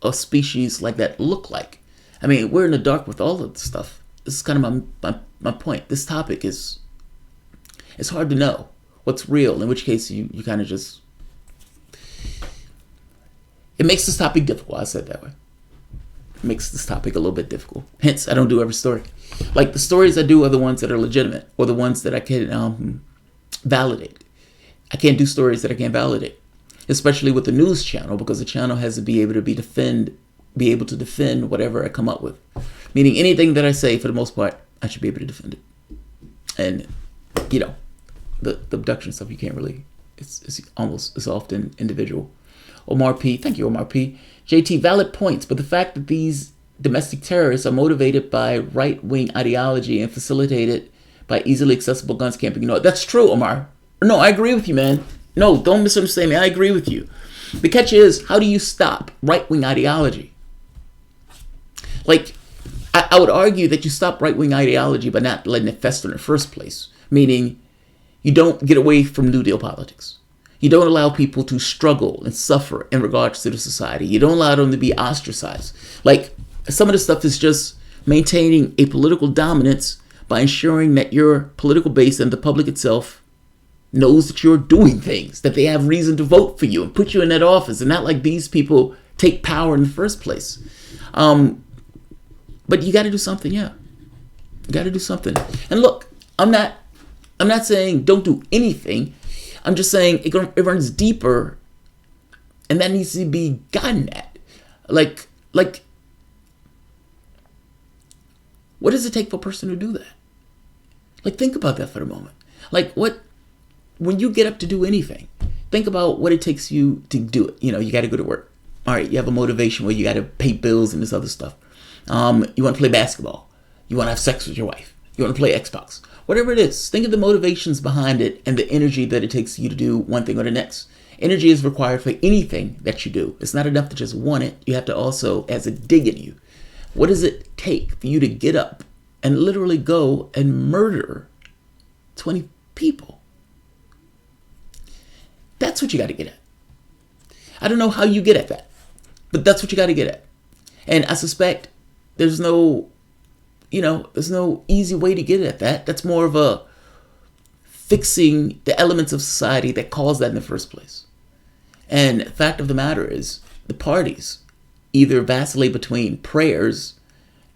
a species like that look like? We're in the dark with all of this stuff. This is kind of my point. This topic is, it's hard to know what's real, in which case you kind of just, it makes this topic difficult. I said that way. It makes this topic a little bit difficult. Hence, I don't do every story. Like the stories I do are the ones that are legitimate or the ones that I can validate. I can't do stories that I can't validate, especially with the news channel, because the channel has to be able to defend whatever I come up with. Meaning anything that I say, for the most part, I should be able to defend it. And the abduction stuff, you can't really. It's often individual. Omar P. Thank you, Omar P. JT, valid points, but the fact that these domestic terrorists are motivated by right-wing ideology and facilitated by easily accessible guns can't be ignored. That's true, Omar. No, I agree with you, man. No, don't misunderstand me. I agree with you. The catch is, how do you stop right-wing ideology? Like, I would argue that you stop right-wing ideology by not letting it fester in the first place, meaning you don't get away from New Deal politics. You don't allow people to struggle and suffer in regards to the society. You don't allow them to be ostracized. Like, some of the stuff is just maintaining a political dominance by ensuring that your political base and the public itself knows that you're doing things, that they have reason to vote for you and put you in that office, and not like these people take power in the first place. But you got to do something, yeah. You got to do something. And look, I'm not saying don't do anything. I'm just saying it runs deeper, and that needs to be gotten at. Like, what does it take for a person to do that? Like, think about that for a moment. Like, when you get up to do anything, think about what it takes you to do it. You got to go to work. All right, you have a motivation where you got to pay bills and this other stuff. You want to play basketball. You want to have sex with your wife. You want to play Xbox. Whatever it is, think of the motivations behind it and the energy that it takes you to do one thing or the next. Energy is required for anything that you do. It's not enough to just want it. You have to also, as a dig in you, what does it take for you to get up and literally go and murder 20 people? That's what you got to get at. I don't know how you get at that, but that's what you got to get at. And I suspect there's no easy way to get at that. That's more of a fixing the elements of society that cause that in the first place. And the fact of the matter is, the parties either vacillate between prayers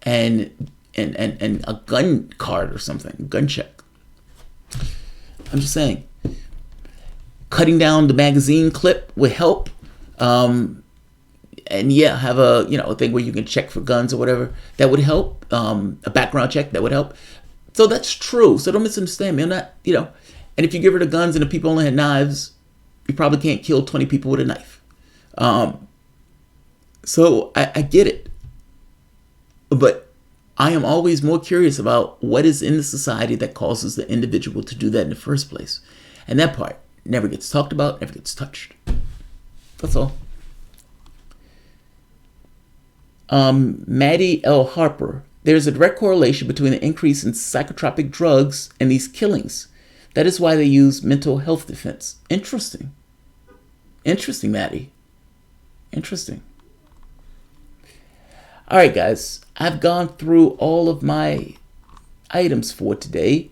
and a gun card or something, gun check. I'm just saying, cutting down the magazine clip would help. And yeah, have a thing where you can check for guns or whatever. That would help. A background check, that would help. So that's true. So don't misunderstand me. I'm not, and if you give her the guns and the people only had knives, you probably can't kill 20 people with a knife. So I get it. But I am always more curious about what is in the society that causes the individual to do that in the first place. And that part never gets talked about, never gets touched. That's all. Maddie L. Harper. There's a direct correlation between the increase in psychotropic drugs and these killings. That is why they use mental health defense. Interesting. Interesting, Maddie. Interesting. All right, guys. I've gone through all of my items for today.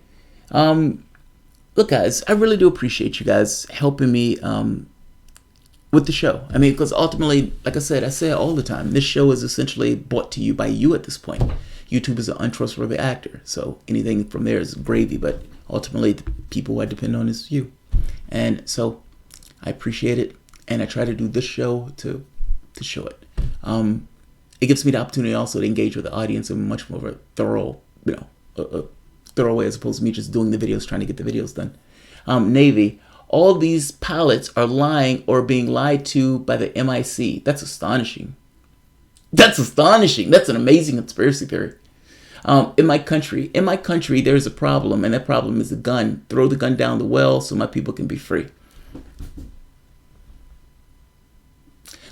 Look, guys, I really do appreciate you guys helping me with the show. I mean, because ultimately, like I say it all the time, this show is essentially brought to you by you at this point. YouTube is an untrustworthy actor, so anything from there is gravy, but ultimately the people I depend on is you. And so I appreciate it, and I try to do this show to show it. It gives me the opportunity also to engage with the audience in much more of a thorough, a thorough way, as opposed to me just doing the videos, trying to get the videos done. Navy, all these pilots are lying or being lied to by the MIC. That's astonishing. That's astonishing. That's an amazing conspiracy theory. In my country, there's a problem, and that problem is a gun. Throw the gun down the well so my people can be free.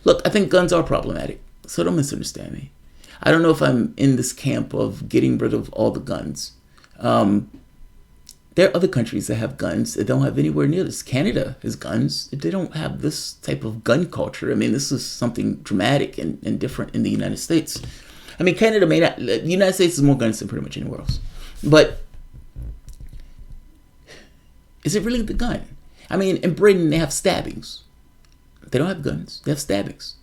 Look, I think guns are problematic, so don't misunderstand me. I don't know if I'm in this camp of getting rid of all the guns. There are other countries that have guns that don't have anywhere near this. Canada has guns. They don't have this type of gun culture. I mean, this is something dramatic and different in the United States. I mean, Canada may not... The United States has more guns than pretty much anywhere else. But is it really the gun? I mean, in Britain, they have stabbings. They don't have guns. They have stabbings.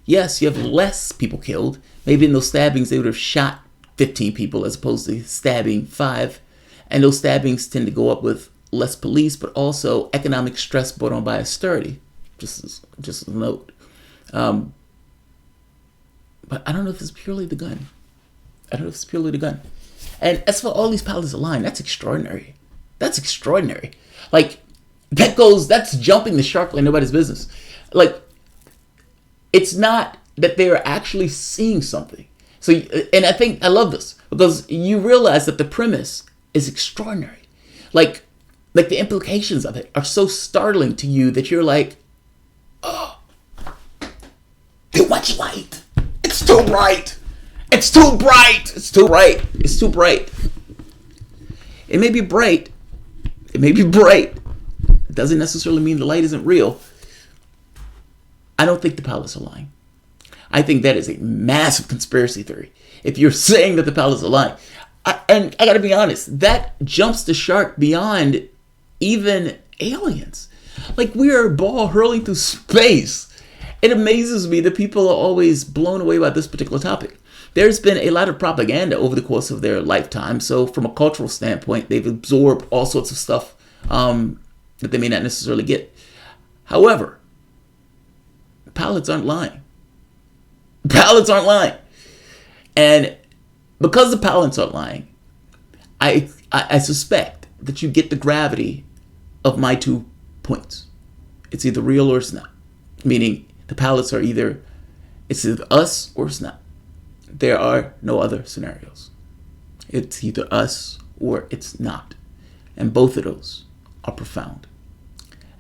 Yes, you have less people killed. Maybe in those stabbings, they would have shot 15 people as opposed to stabbing 5. And those stabbings tend to go up with less police, but also economic stress brought on by austerity. Just as a note. But I don't know if it's purely the gun. And as for all these pilots lying, that's extraordinary. Like, that's jumping the shark like nobody's business. Like, it's not that they're actually seeing something. So, and I love this because you realize that the premise is extraordinary. Like the implications of it are so startling to you that you're like, oh, too much light. It's too bright. It's too bright. It's too bright. It's too bright. It may be bright. It doesn't necessarily mean the light isn't real. I don't think the pilots are lying. I think that is a massive conspiracy theory. If you're saying that the pilots are lying, and I gotta be honest, that jumps the shark beyond even aliens. Like, we are ball hurling through space. It amazes me that people are always blown away by this particular topic. There's been a lot of propaganda over the course of their lifetime. So from a cultural standpoint, they've absorbed all sorts of stuff that they may not necessarily get. However, pilots aren't lying. And because the pilots aren't lying, I suspect that you get the gravity of my 2 points. It's either real or it's not. Meaning the pilots are either us or it's not. There are no other scenarios. It's either us or it's not. And both of those are profound.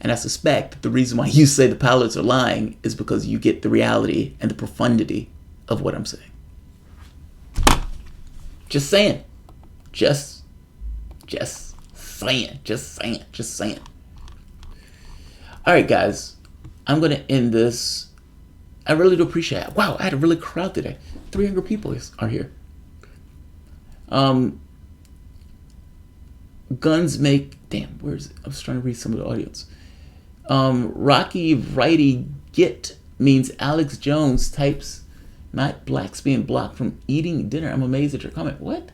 And I suspect that the reason why you say the pilots are lying is because you get the reality and the profundity of what I'm saying. Just saying. Just saying. All right, guys. I'm going to end this. I really do appreciate it. Wow, I had a really crowd today. 300 people are here. Guns make... Damn, where is it? I was trying to read some of the audience. Rocky Righty Git means Alex Jones types not blacks being blocked from eating dinner. I'm amazed at your comment. What?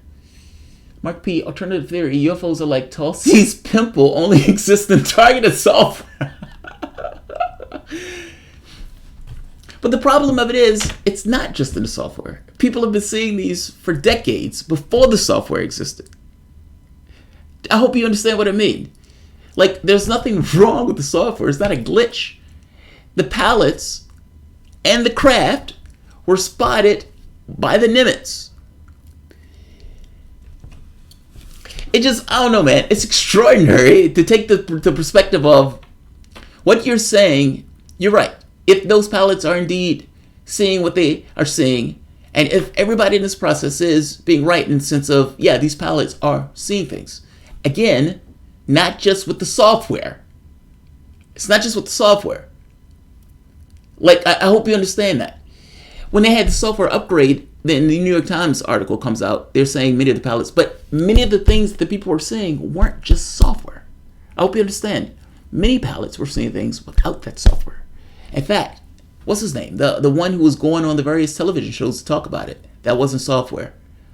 Mark P. Alternative theory. UFOs are like Tulsi's pimple, only exist in targeted software. But the problem of it is, it's not just in the software. People have been seeing these for decades before the software existed. I hope you understand what I mean. Like, there's nothing wrong with the software. It's not a glitch. The pallets and the craft were spotted by the Nimitz. It just, I don't know, man. It's extraordinary to take the perspective of what you're saying. You're right. If those pilots are indeed seeing what they are seeing, and if everybody in this process is being right in the sense of, yeah, these pilots are seeing things. Again, not just with the software. It's not just with the software. Like, I hope you understand that. When they had the software upgrade, then the New York Times article comes out, they're saying many of the pilots, but many of the things that people were saying weren't just software. I hope you understand. Many pilots were seeing things without that software. In fact, what's his name? The one who was going on the various television shows to talk about it. That wasn't software.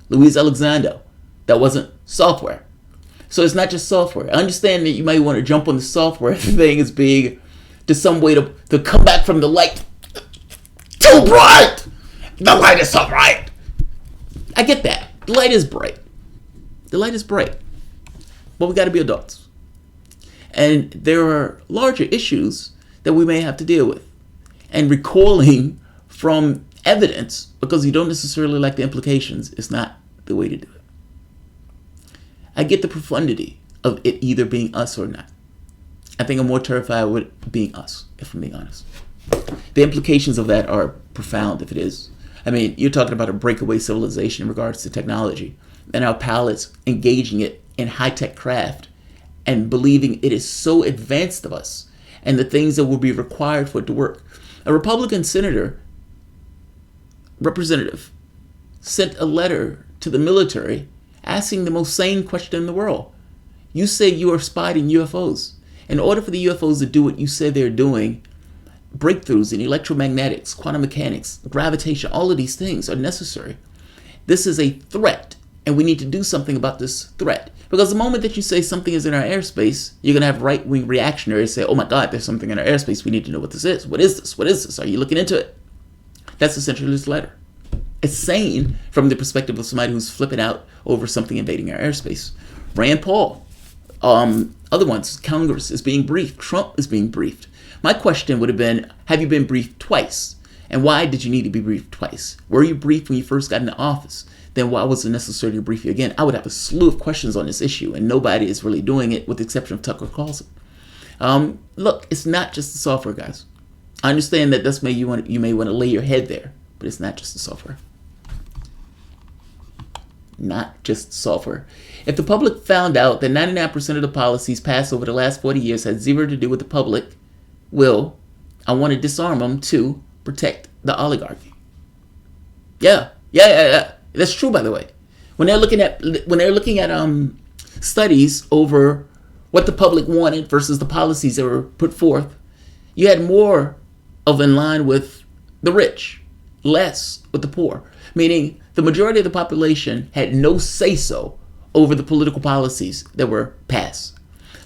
Luis Elizondo. That wasn't software. So it's not just software. I understand that you might want to jump on the software thing as being to some way to come back from the light. Too bright! The light is so bright! I get that. The light is bright. The light is bright. But we got to be adults. And there are larger issues that we may have to deal with. And recoiling from evidence because you don't necessarily like the implications is not the way to do it. I get the profundity of it either being us or not. I think I'm more terrified with it being us, if I'm being honest. The implications of that are profound if it is. I mean, you're talking about a breakaway civilization in regards to technology and our pilots engaging it in high-tech craft and believing it is so advanced of us and the things that will be required for it to work. A Republican representative sent a letter to the military asking the most sane question in the world. You say you are spotting UFOs. In order for the UFOs to do what you say they're doing, breakthroughs in electromagnetics, quantum mechanics, gravitation, all of these things are necessary. This is a threat, and we need to do something about this threat. Because the moment that you say something is in our airspace, you're going to have right-wing reactionaries say, oh my God, there's something in our airspace. We need to know what this is. What is this? What is this? Are you looking into it? That's essentially this letter. It's sane from the perspective of somebody who's flipping out over something invading our airspace. Rand Paul, other ones, Congress is being briefed. Trump is being briefed. My question would have been, have you been briefed twice? And why did you need to be briefed twice? Were you briefed when you first got into office? Then why was it necessary to brief you again? I would have a slew of questions on this issue, and nobody is really doing it with the exception of Tucker Carlson. Look, it's not just the software, guys. I understand that you may want to lay your head there, but it's not just the software. Not just the software. If the public found out that 99% of the policies passed over the last 40 years had zero to do with the public will, I want to disarm them to protect the oligarchy. Yeah. That's true, by the way. When they're looking at studies over what the public wanted versus the policies that were put forth, you had more of in line with the rich, less with the poor. Meaning the majority of the population had no say-so over the political policies that were passed.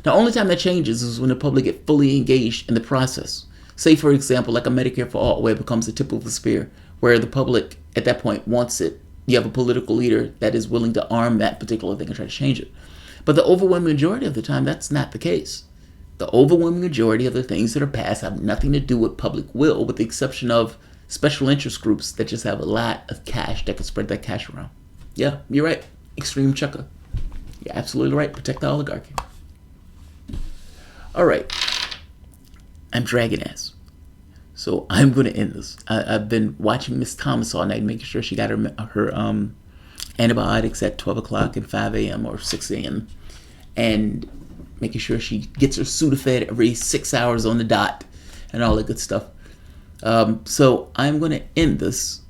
The only time that changes is when the public get fully engaged in the process. Say, for example, like a Medicare for All, where it becomes the tip of the spear, where the public at that point wants it. You have a political leader that is willing to arm that particular thing and try to change it. But the overwhelming majority of the time, that's not the case. The overwhelming majority of the things that are passed have nothing to do with public will, with the exception of special interest groups that just have a lot of cash that can spread that cash around. Yeah, you're right. Extreme chucker. You're absolutely right. Protect the oligarchy. All right. I'm dragging ass. So I'm going to end this. I've been watching Miss Thomas all night, making sure she got her antibiotics at 12 o'clock and 5 a.m. or 6 a.m. and making sure she gets her Sudafed every 6 hours on the dot and all that good stuff. So I'm going to end this.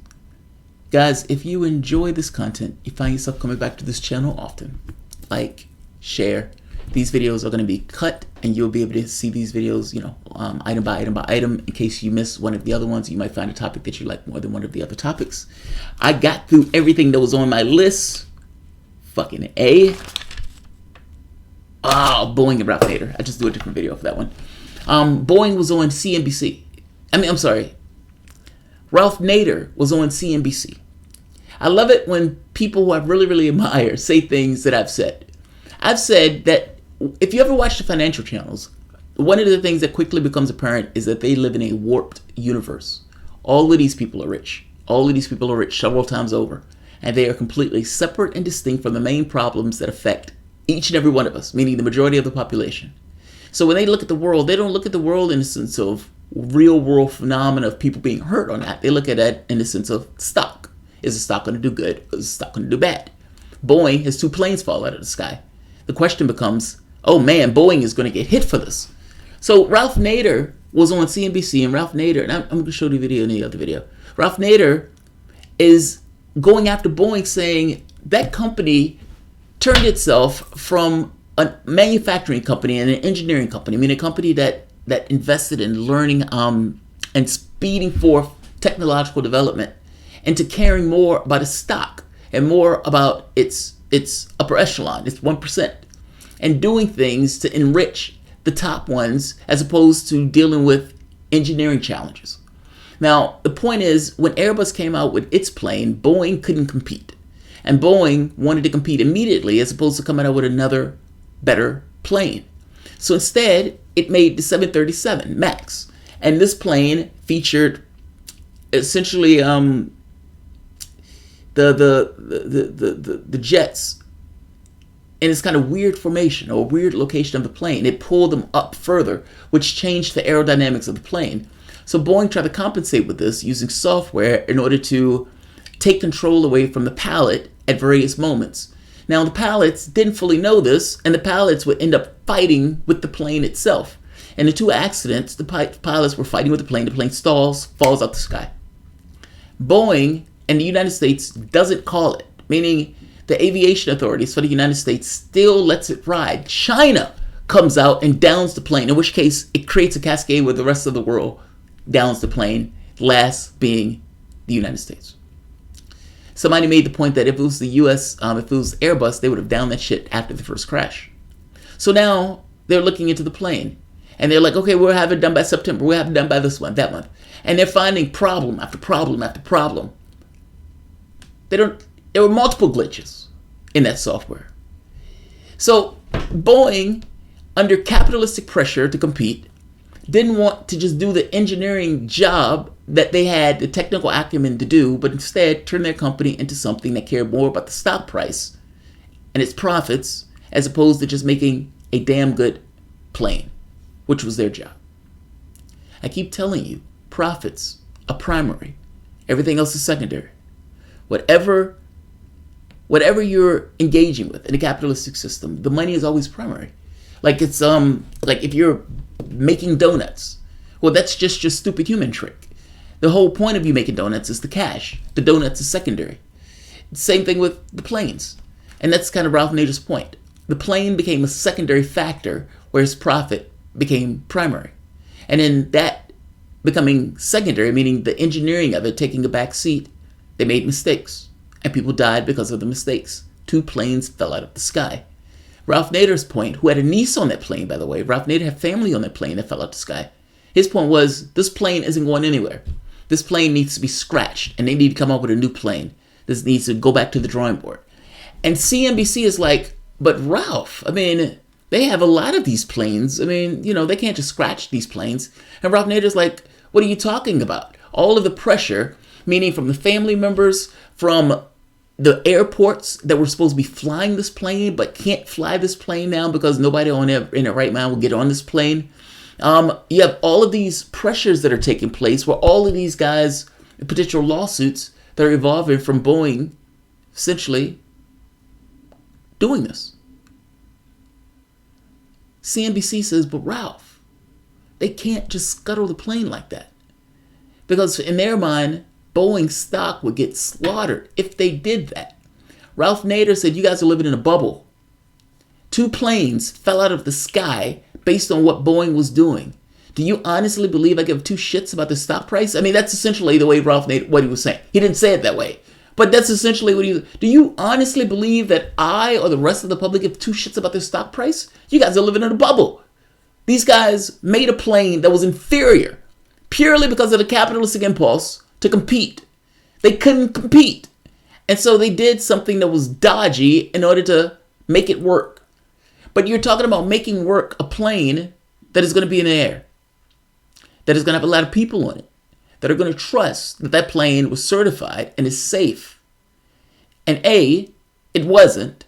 Guys, if you enjoy this content, you find yourself coming back to this channel often, like, share. These videos are going to be cut, and you'll be able to see these videos, item by item by item. In case you miss one of the other ones, you might find a topic that you like more than one of the other topics. I got through everything that was on my list. Fucking A. Boeing and Ralph Nader. I just do a different video for that one. Boeing was on CNBC. I'm sorry. Ralph Nader was on CNBC. I love it when people who I really, really admire say things that I've said. I've said that if you ever watch the financial channels, one of the things that quickly becomes apparent is that they live in a warped universe. All of these people are rich. All of these people are rich several times over. And they are completely separate and distinct from the main problems that affect each and every one of us, meaning the majority of the population. So when they look at the world, they don't look at the world in the sense of real world phenomena of people being hurt or not. They look at it in the sense of stock. Is the stock going to do good? Or is the stock going to do bad? Boeing has 2 planes fall out of the sky. The question becomes, oh man, Boeing is going to get hit for this. So Ralph Nader was on CNBC, and Ralph Nader, and I'm going to show the video in the other video. Ralph Nader is going after Boeing, saying that company turned itself from a manufacturing company and an engineering company, I mean a company that invested in learning and speeding forth technological development, into caring more about its stock and more about its upper echelon, its 1%, and doing things to enrich the top ones as opposed to dealing with engineering challenges. Now, the point is, when Airbus came out with its plane, Boeing couldn't compete. And Boeing wanted to compete immediately as opposed to coming out with another better plane. So instead, it made the 737 MAX. And this plane featured essentially the jets in this kind of weird formation or weird location of the plane. It pulled them up further, which changed the aerodynamics of the plane. So Boeing tried to compensate with this using software in order to take control away from the pilot at various moments. Now, the pilots didn't fully know this, and the pilots would end up fighting with the plane itself. In the 2 accidents, the pilots were fighting with the plane stalls, falls out the sky. Boeing and the United States doesn't call it, meaning the aviation authorities for the United States still lets it ride. China comes out and downs the plane, in which case it creates a cascade where the rest of the world downs the plane, last being the United States. Somebody made the point that if it was the US, if it was Airbus, they would have downed that shit after the first crash. So now they're looking into the plane, and they're like, okay, we'll have it done by September, we'll have it done by this one, that month. And they're finding problem after problem after problem. There were multiple glitches in that software. So Boeing, under capitalistic pressure to compete, didn't want to just do the engineering job that they had the technical acumen to do, but instead turn their company into something that cared more about the stock price and its profits as opposed to just making a damn good plane, which was their job. I keep telling you, profits are primary. Everything else is secondary. Whatever you're engaging with in a capitalistic system, the money is always primary. Like it's like if you're making donuts, well, that's just your stupid human trick. The whole point of you making donuts is the cash. The donuts is secondary. Same thing with the planes. And that's kind of Ralph Nader's point. The plane became a secondary factor, whereas profit became primary. And in that becoming secondary, meaning the engineering of it taking a back seat, they made mistakes. And people died because of the mistakes. 2 planes fell out of the sky. Ralph Nader's point, who had a niece on that plane, by the way, Ralph Nader had family on that plane that fell out of the sky. His point was, this plane isn't going anywhere. This plane needs to be scratched, and they need to come up with a new plane. This needs to go back to the drawing board. And CNBC is like, but Ralph, I mean, they have a lot of these planes. I mean, you know, they can't just scratch these planes. And Ralph Nader's like, what are you talking about? All of the pressure, meaning from the family members, from the airports that were supposed to be flying this plane but can't fly this plane now because nobody in their right mind will get on this plane. You have all of these pressures that are taking place where all of these guys, potential lawsuits that are evolving from Boeing, essentially doing this. CNBC says, but Ralph, they can't just scuttle the plane like that. Because in their mind, Boeing stock would get slaughtered if they did that. Ralph Nader said, you guys are living in a bubble. 2 planes fell out of the sky based on what Boeing was doing. Do you honestly believe I give 2 shits about the stock price? I mean, that's essentially the way Ralph Nader, what he was saying. He didn't say it that way. But that's essentially what do you honestly believe that I or the rest of the public give 2 shits about their stock price? You guys are living in a bubble. These guys made a plane that was inferior purely because of the capitalistic impulse to compete. They couldn't compete. And so they did something that was dodgy in order to make it work. But you're talking about making work a plane that is going to be in the air, that is going to have a lot of people on it, that are going to trust that that plane was certified and is safe. And A, it wasn't.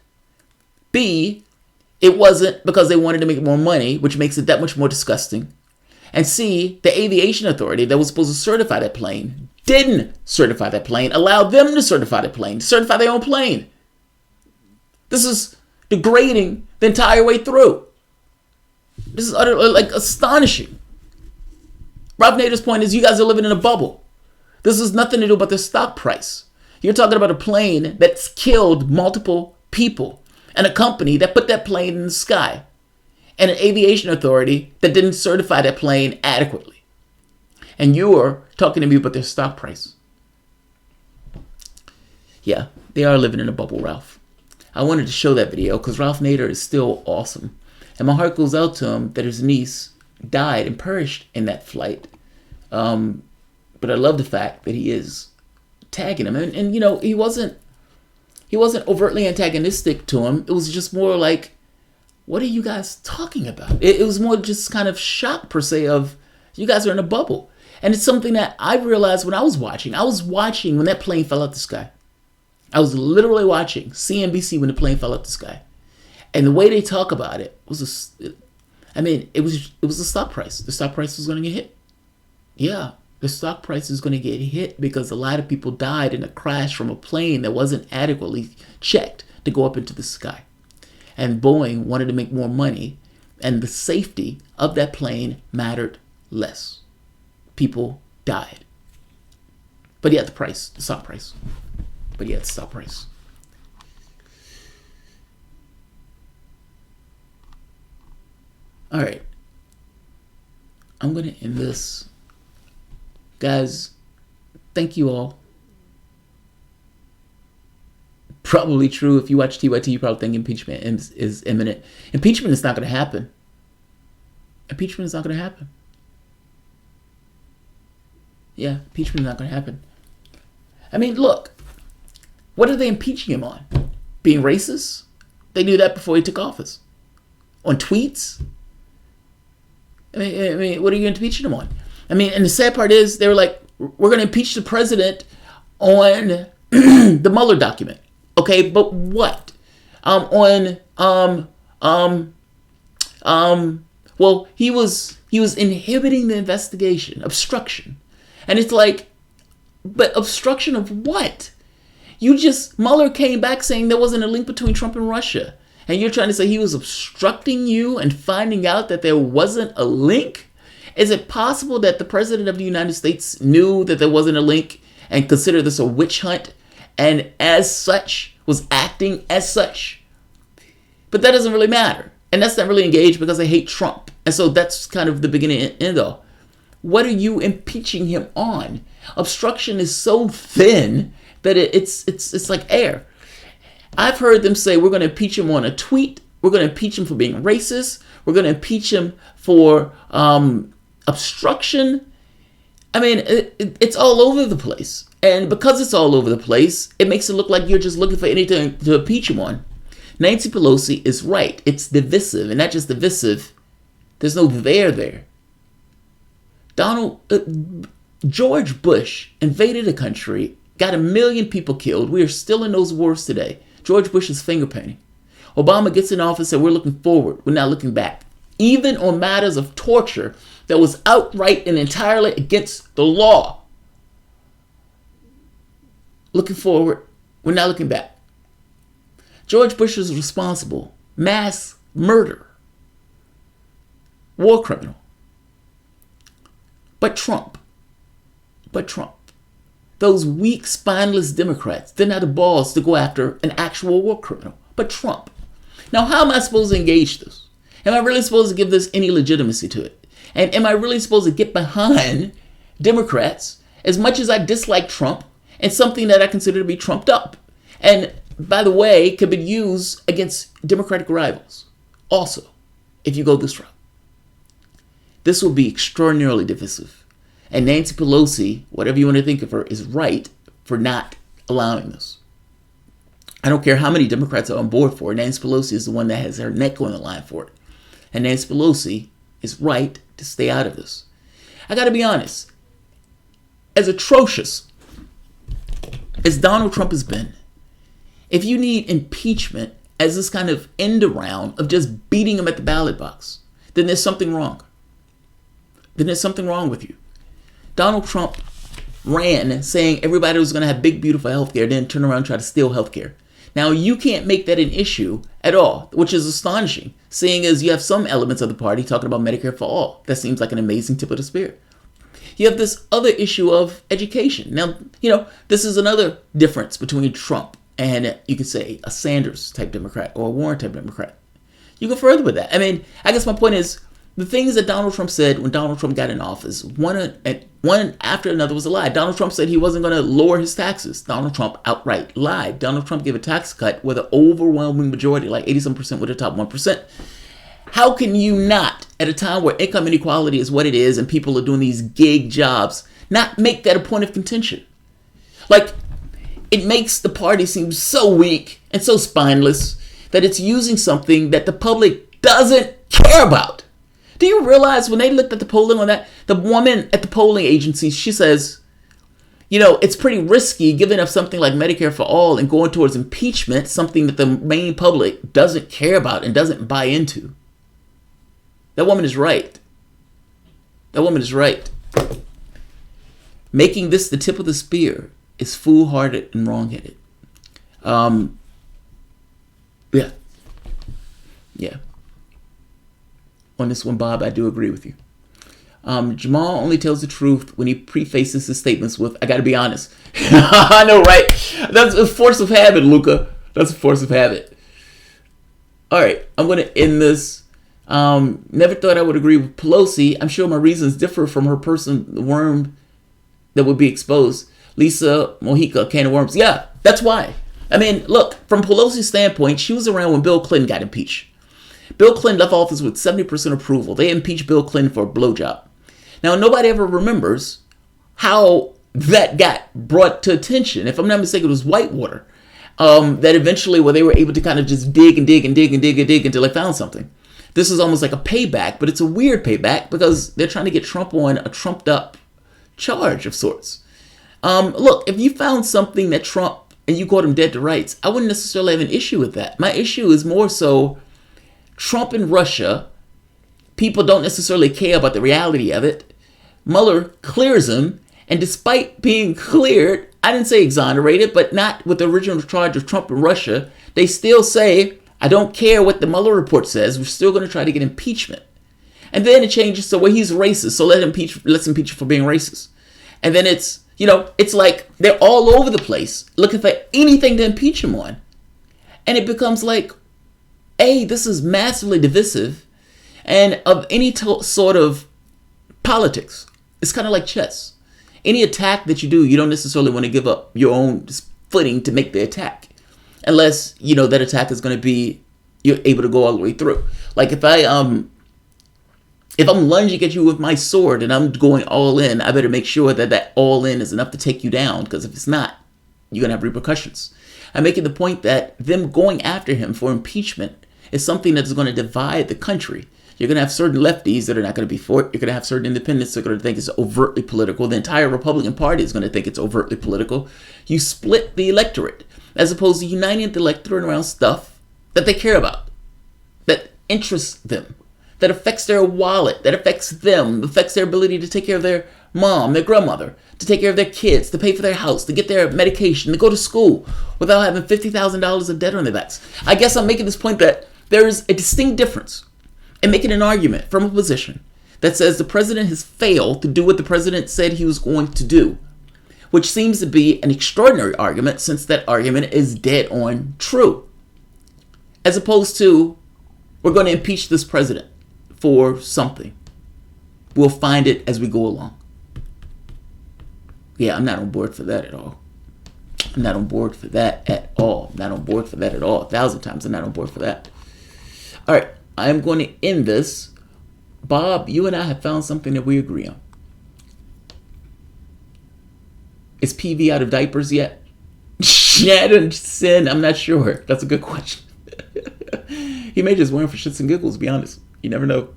B, it wasn't because they wanted to make more money, which makes it that much more disgusting. And C, the aviation authority that was supposed to certify that plane didn't certify that plane, allowed them to certify the plane, certify their own plane. This is degrading the entire way through. This is utterly astonishing. Ralph Nader's point is you guys are living in a bubble. This has nothing to do about the stock price. You're talking about a plane that's killed multiple people and a company that put that plane in the sky and an aviation authority that didn't certify that plane adequately. And you're talking to me about their stock price. Yeah, they are living in a bubble, Ralph. I wanted to show that video because Ralph Nader is still awesome. And my heart goes out to him that his niece died and perished in that flight. But I love the fact that he is tagging him. And you know, he wasn't overtly antagonistic to him. It was just more like, what are you guys talking about? It was more just kind of shock per se of, you guys are in a bubble. And it's something that I realized when I was watching. I was watching when that plane fell out the sky. I was literally watching CNBC when the plane fell out the sky. And the way they talk about it was, it was the stock price. The stock price was going to get hit. Yeah, the stock price is going to get hit because a lot of people died in a crash from a plane that wasn't adequately checked to go up into the sky. And Boeing wanted to make more money, and the safety of that plane mattered less. People died. But yet the stock price. All right. I'm going to end this. Guys, thank you all. Probably true. If you watch TYT, you probably think impeachment is imminent. Impeachment is not going to happen. Impeachment is not going to happen. Yeah, impeachment is not going to happen. I mean, look. What are they impeaching him on? Being racist? They knew that before he took office. On tweets? I mean, what are you impeaching him on? I mean, and the sad part is, they were like, we're going to impeach the president on the Mueller document. Okay, but what? Well, he was inhibiting the investigation, obstruction. And it's like, but obstruction of what? Mueller came back saying there wasn't a link between Trump and Russia. And you're trying to say he was obstructing you and finding out that there wasn't a link? Is it possible that the president of the United States knew that there wasn't a link and considered this a witch hunt and as such was acting as such? But that doesn't really matter. And that's not really engaged because they hate Trump. And so that's kind of the beginning and end all. What are you impeaching him on? Obstruction is so thin that it's like air. I've heard them say we're going to impeach him on a tweet. We're going to impeach him for being racist. We're going to impeach him for obstruction. I mean, it's all over the place. And because it's all over the place, it makes it look like you're just looking for anything to impeach him on. Nancy Pelosi is right. It's divisive. And not just divisive. There's no there. George Bush invaded a country, got 1 million people killed. We are still in those wars today. George Bush is finger painting. Obama gets in office and we're looking forward. We're not looking back. Even on matters of torture that was outright and entirely against the law. Looking forward. We're not looking back. George Bush is responsible. Mass murder. War criminal. But Trump. Those weak, spineless Democrats didn't have the balls to go after an actual war criminal. But Trump. Now, how am I supposed to engage this? Am I really supposed to give this any legitimacy to it? And am I really supposed to get behind Democrats as much as I dislike Trump and something that I consider to be trumped up? And by the way, could be used against Democratic rivals. Also, if you go this route. This will be extraordinarily divisive. And Nancy Pelosi, whatever you want to think of her, is right for not allowing this. I don't care how many Democrats are on board for it. Nancy Pelosi is the one that has her neck on the line for it. And Nancy Pelosi is right to stay out of this. I got to be honest. as atrocious as Donald Trump has been, if you need impeachment as this kind of end around of just beating him at the ballot box, then there's something wrong. Then there's something wrong with you. Donald Trump ran saying everybody was going to have big, beautiful healthcare, then turn around and try to steal healthcare. Now, you can't make that an issue at all, which is astonishing, seeing as you have some elements of the party talking about Medicare for all. That seems like an amazing tip of the spear. You have this other issue of education. Now, this is another difference between Trump and, you could say, a Sanders type Democrat or a Warren type Democrat. You go further with that. I mean, I guess my point is, the things that Donald Trump said when Donald Trump got in office, one after another was a lie. Donald Trump said he wasn't going to lower his taxes. Donald Trump outright lied. Donald Trump gave a tax cut with an overwhelming majority, like 87% with the top 1%. How can you not, at a time where income inequality is what it is and people are doing these gig jobs, not make that a point of contention? Like, it makes the party seem so weak and so spineless that it's using something that the public doesn't care about. Do you realize when they looked at the polling on that, the woman at the polling agency, she says, it's pretty risky giving up something like Medicare for all and going towards impeachment, something that the main public doesn't care about and doesn't buy into. That woman is right. That woman is right. Making this the tip of the spear is foolhardy and wrong-headed. Yeah. On this one, Bob, I do agree with you. Jamal only tells the truth when he prefaces his statements with, I got to be honest. I know, right? That's a force of habit, Luca. That's a force of habit. All right, I'm going to end this. Never thought I would agree with Pelosi. I'm sure my reasons differ from her person, the worm that would be exposed. Lisa Mojica, can of worms. Yeah, that's why. I mean, look, from Pelosi's standpoint, she was around when Bill Clinton got impeached. Bill Clinton left office with 70% approval. They impeached Bill Clinton for a blowjob. Now, nobody ever remembers how that got brought to attention. If I'm not mistaken, it was Whitewater. That eventually, where they were able to kind of just dig until they found something. This is almost like a payback, but it's a weird payback because they're trying to get Trump on a trumped up charge of sorts. Look, if you found something that Trump and you called him dead to rights, I wouldn't necessarily have an issue with that. My issue is more so Trump and Russia. People don't necessarily care about the reality of it. Mueller clears him, and despite being cleared, I didn't say exonerated, but not with the original charge of Trump and Russia, they still say, I don't care what the Mueller report says, we're still going to try to get impeachment. And then it changes to, well, he's racist, so let's impeach him for being racist. And then it's, it's like they're all over the place looking for anything to impeach him on. And it becomes like, this is massively divisive and of any sort of politics. It's kind of like chess. Any attack that you do, you don't necessarily want to give up your own footing to make the attack. Unless, that attack is going to be, you're able to go all the way through. Like if I'm lunging at you with my sword and I'm going all in, I better make sure that all in is enough to take you down. Because if it's not, you're going to have repercussions. I'm making the point that them going after him for impeachment is something that is going to divide the country. You're going to have certain lefties that are not going to be for it. You're going to have certain independents that are going to think it's overtly political. The entire Republican Party is going to think it's overtly political. You split the electorate as opposed to uniting the electorate around stuff that they care about, that interests them, that affects their wallet, that affects them, affects their ability to take care of their mom, their grandmother, to take care of their kids, to pay for their house, to get their medication, to go to school without having $50,000 of debt on their backs. I guess I'm making this point that there is a distinct difference in making an argument from a position that says the president has failed to do what the president said he was going to do, which seems to be an extraordinary argument since that argument is dead on true, as opposed to we're going to impeach this president for something. We'll find it as we go along. Yeah, I'm not on board for that at all. I'm not on board for that at all. I'm not on board for that at all. 1,000 times I'm not on board for that. All right, I'm going to end this. Bob, you and I have found something that we agree on. Is PV out of diapers yet? Shannon Sin, I'm not sure. That's a good question. He may just wear them for shits and giggles, to be honest. You never know.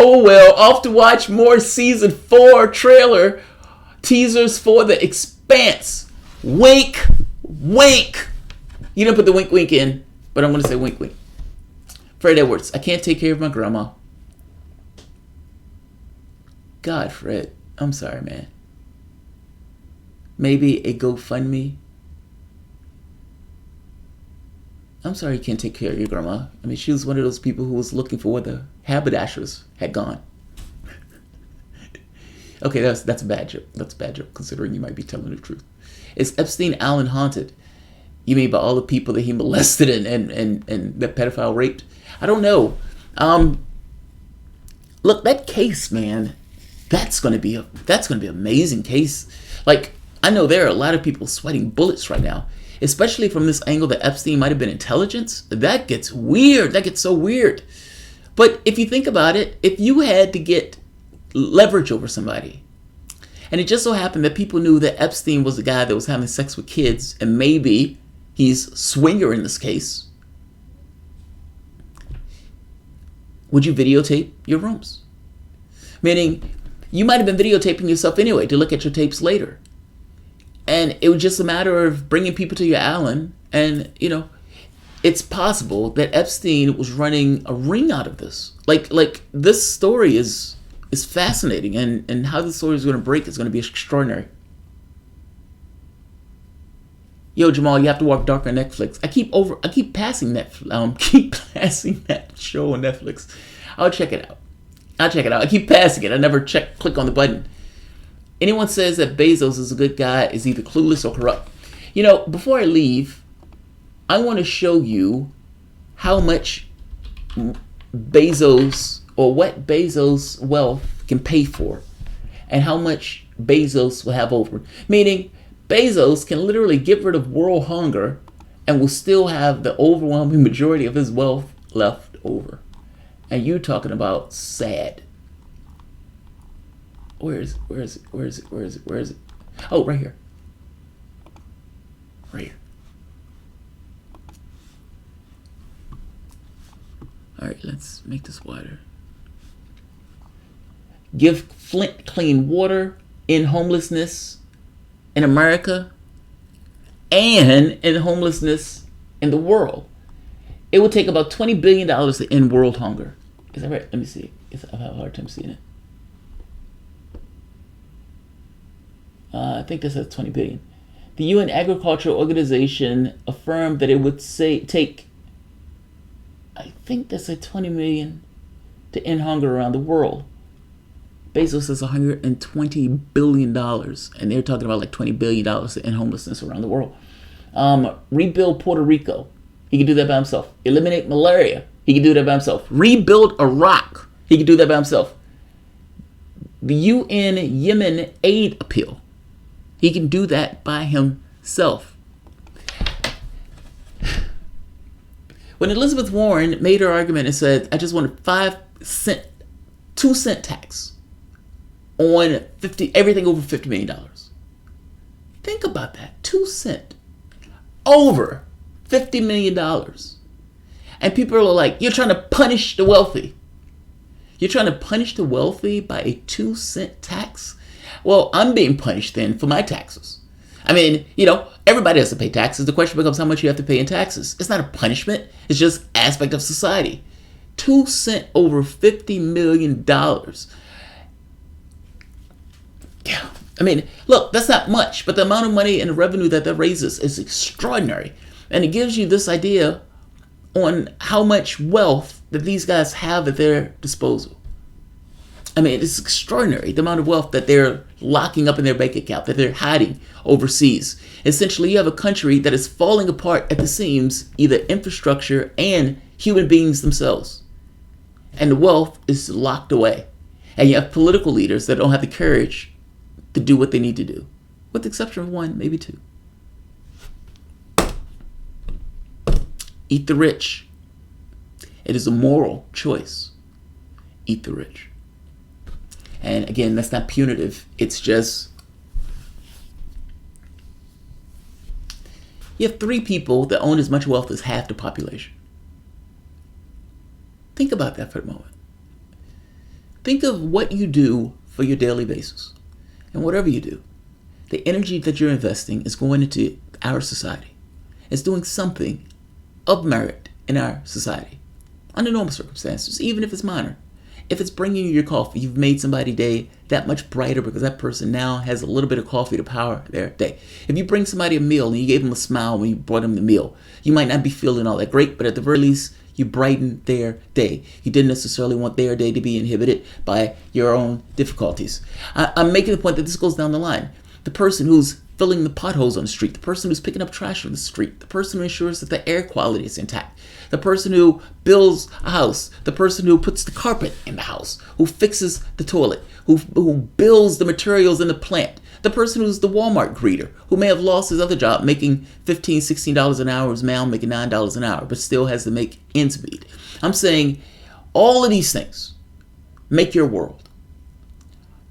Oh well, off to watch more season 4 trailer teasers for The Expanse. Wink, wink. You didn't put the wink, wink in, but I'm going to say wink, wink. Fred Edwards, I can't take care of my grandma. God, Fred, I'm sorry, man. Maybe a GoFundMe. I'm sorry you can't take care of your grandma. I mean, she was one of those people who was looking for where the haberdashers had gone. Okay, that's a bad joke. That's a bad joke, considering you might be telling the truth. Is Epstein Island haunted? You mean by all the people that he molested and that pedophile raped? I don't know. Look, that case, man, that's gonna be an amazing case. Like, I know there are a lot of people sweating bullets right now, especially from this angle that Epstein might have been intelligence. That gets weird. That gets so weird. But if you think about it, if you had to get leverage over somebody, and it just so happened that people knew that Epstein was the guy that was having sex with kids, and maybe he's swinger in this case, would you videotape your rooms? Meaning, you might have been videotaping yourself anyway to look at your tapes later. And it was just a matter of bringing people to your island. And, you know, it's possible that Epstein was running a ring out of this. Like this story is fascinating. And how the story is going to break is going to be extraordinary. Yo, Jamal, you have to walk dark on Netflix. I keep passing that show on Netflix. I'll check it out. I keep passing it. I never click on the button. Anyone says that Bezos is a good guy is either clueless or corrupt. You know, before I leave, I want to show you how much Bezos, or what Bezos' wealth can pay for, and how much Bezos will have over. Meaning, Bezos can literally get rid of world hunger and will still have the overwhelming majority of his wealth left over. And you talking about sad. Where is it? Oh, right here. Right here. All right, let's make this wider. Give Flint clean water, end homelessness in America, and end homelessness in the world. It would take about $20 billion to end world hunger. Is that right? Let me see. I have a hard time seeing it. I think this says 20 billion. The UN Agriculture Organization affirmed that it would take, I think that's at 20 million to end hunger around the world. Bezos says $120 billion, and they're talking about like $20 billion to end homelessness around the world. Rebuild Puerto Rico. He can do that by himself. Eliminate malaria. He can do that by himself. Rebuild Iraq. He can do that by himself. The UN Yemen aid appeal. He can do that by himself. When Elizabeth Warren made her argument and said, I just want a 2-cent tax on everything over $50 million. Think about that. 2 cents over $50 million. And people are like, you're trying to punish the wealthy. You're trying to punish the wealthy by a 2-cent tax? Well, I'm being punished then for my taxes. I mean, you know, everybody has to pay taxes. The question becomes how much you have to pay in taxes. It's not a punishment. It's just aspect of society. 2 cents over $50 million. Yeah. I mean, look, that's not much, but the amount of money and the revenue that raises is extraordinary. And it gives you this idea on how much wealth that these guys have at their disposal. I mean, it's extraordinary, the amount of wealth that they're locking up in their bank account, that they're hiding overseas. Essentially, you have a country that is falling apart at the seams, either infrastructure and human beings themselves. And the wealth is locked away. And you have political leaders that don't have the courage to do what they need to do. With the exception of one, maybe two. Eat the rich. It is a moral choice. Eat the rich. And again, that's not punitive. It's just, you have 3 people that own as much wealth as half the population. Think about that for a moment. Think of what you do for your daily basis. And whatever you do, the energy that you're investing is going into our society. It's doing something of merit in our society under normal circumstances, even if it's minor. If it's bringing you your coffee, you've made somebody's day that much brighter because that person now has a little bit of coffee to power their day. If you bring somebody a meal and you gave them a smile when you brought them the meal, you might not be feeling all that great, but at the very least, you brightened their day. You didn't necessarily want their day to be inhibited by your own difficulties. I'm making the point that this goes down the line. The person who's filling the potholes on the street, the person who's picking up trash on the street, the person who ensures that the air quality is intact, the person who builds a house, the person who puts the carpet in the house, who fixes the toilet, who builds the materials in the plant, the person who's the Walmart greeter, who may have lost his other job making $15, $16 an hour, is now making $9 an hour, but still has to make ends meet. I'm saying all of these things make your world.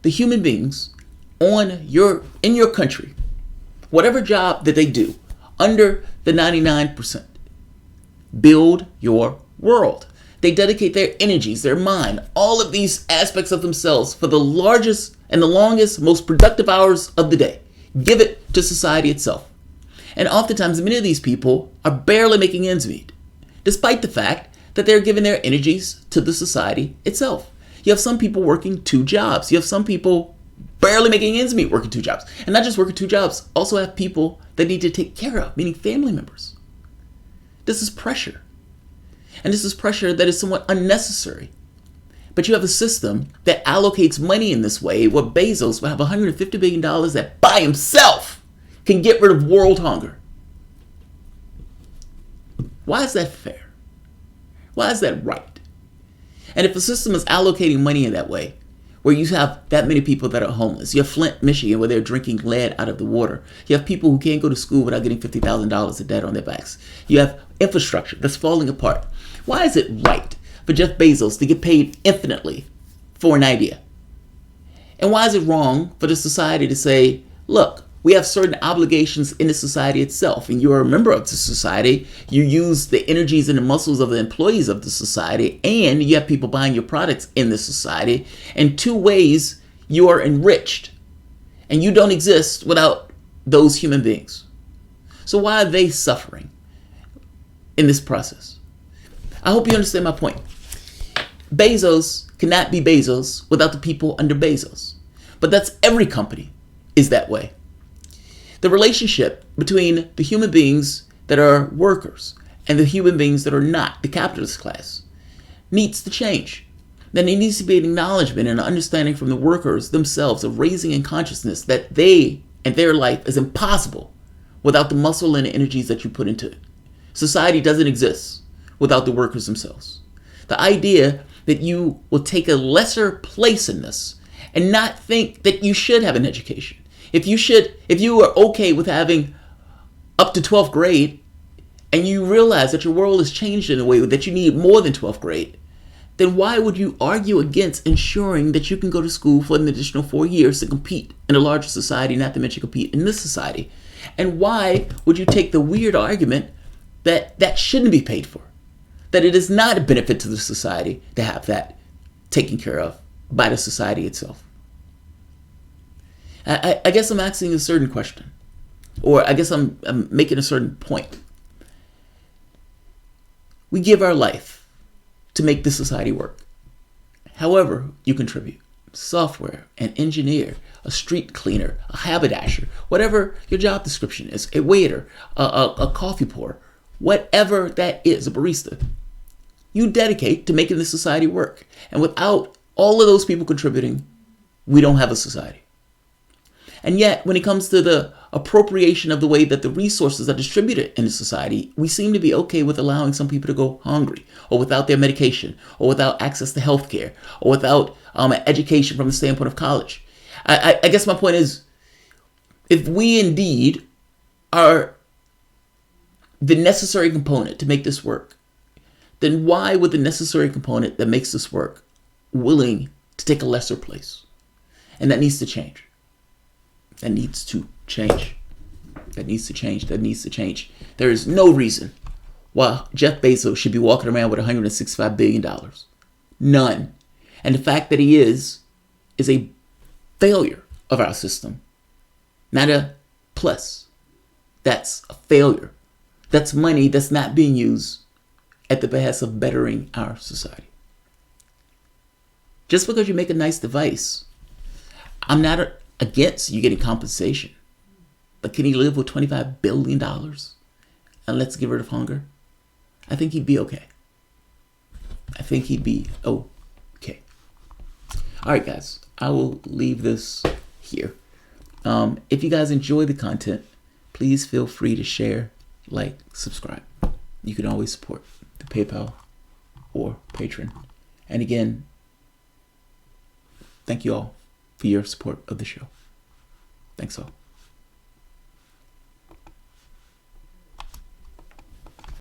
The human beings in your country, whatever job that they do, under the 99%, build your world. They dedicate their energies, their mind, all of these aspects of themselves for the largest and the longest, most productive hours of the day. Give it to society itself. And oftentimes, many of these people are barely making ends meet, despite the fact that they're giving their energies to the society itself. You have some people working 2 jobs. You have some people barely making ends meet working 2 jobs. And not just working 2 jobs, also have people that need to take care of, meaning family members. This is pressure. And this is pressure that is somewhat unnecessary. But you have a system that allocates money in this way where Bezos will have $150 billion that by himself can get rid of world hunger. Why is that fair? Why is that right? And if a system is allocating money in that way, where you have that many people that are homeless, you have Flint, Michigan, where they're drinking lead out of the water. You have people who can't go to school without getting $50,000 of debt on their backs. You have infrastructure that's falling apart. Why is it right for Jeff Bezos to get paid infinitely for an idea? And why is it wrong for the society to say, look, we have certain obligations in the society itself, and you're a member of the society. You use the energies and the muscles of the employees of the society, and you have people buying your products in the society. In 2 ways, you are enriched, and you don't exist without those human beings. So why are they suffering in this process? I hope you understand my point. Bezos cannot be Bezos without the people under Bezos. But that's every company is that way. The relationship between the human beings that are workers and the human beings that are not, the capitalist class, needs to change. Then there needs to be an acknowledgement and an understanding from the workers themselves of raising in consciousness that they and their life is impossible without the muscle and the energies that you put into it. Society doesn't exist without the workers themselves. The idea that you will take a lesser place in this and not think that you should have an education. If you are okay with having up to 12th grade and you realize that your world has changed in a way that you need more than 12th grade, then why would you argue against ensuring that you can go to school for an additional 4 years to compete in a larger society, not to mention compete in this society? And why would you take the weird argument that that shouldn't be paid for? That it is not a benefit to the society to have that taken care of by the society itself? I guess I'm asking a certain question, or I guess I'm making a certain point. We give our life to make this society work. However you contribute, software, an engineer, a street cleaner, a haberdasher, whatever your job description is, a waiter, a coffee pourer, whatever that is, a barista, you dedicate to making this society work. And without all of those people contributing, we don't have a society. And yet, when it comes to the appropriation of the way that the resources are distributed in the society, we seem to be okay with allowing some people to go hungry, or without their medication, or without access to health care, or without education from the standpoint of college. I guess my point is, if we indeed are the necessary component to make this work, then why would the necessary component that makes this work willing to take a lesser place? And that needs to change. That needs to change. That needs to change. That needs to change. There is no reason why Jeff Bezos should be walking around with $165 billion. None. And the fact that he is a failure of our system, not a plus. That's a failure. That's money that's not being used at the behest of bettering our society. Just because you make a nice device, I'm not against you getting compensation. But can he live with $25 billion and let's get rid of hunger? I think he'd be okay. I think he'd be okay. All right, guys, I will leave this here. If you guys enjoy the content, please feel free to share, like, subscribe. You can always support the PayPal or Patreon. And again, thank you all for your support of the show. Thanks all.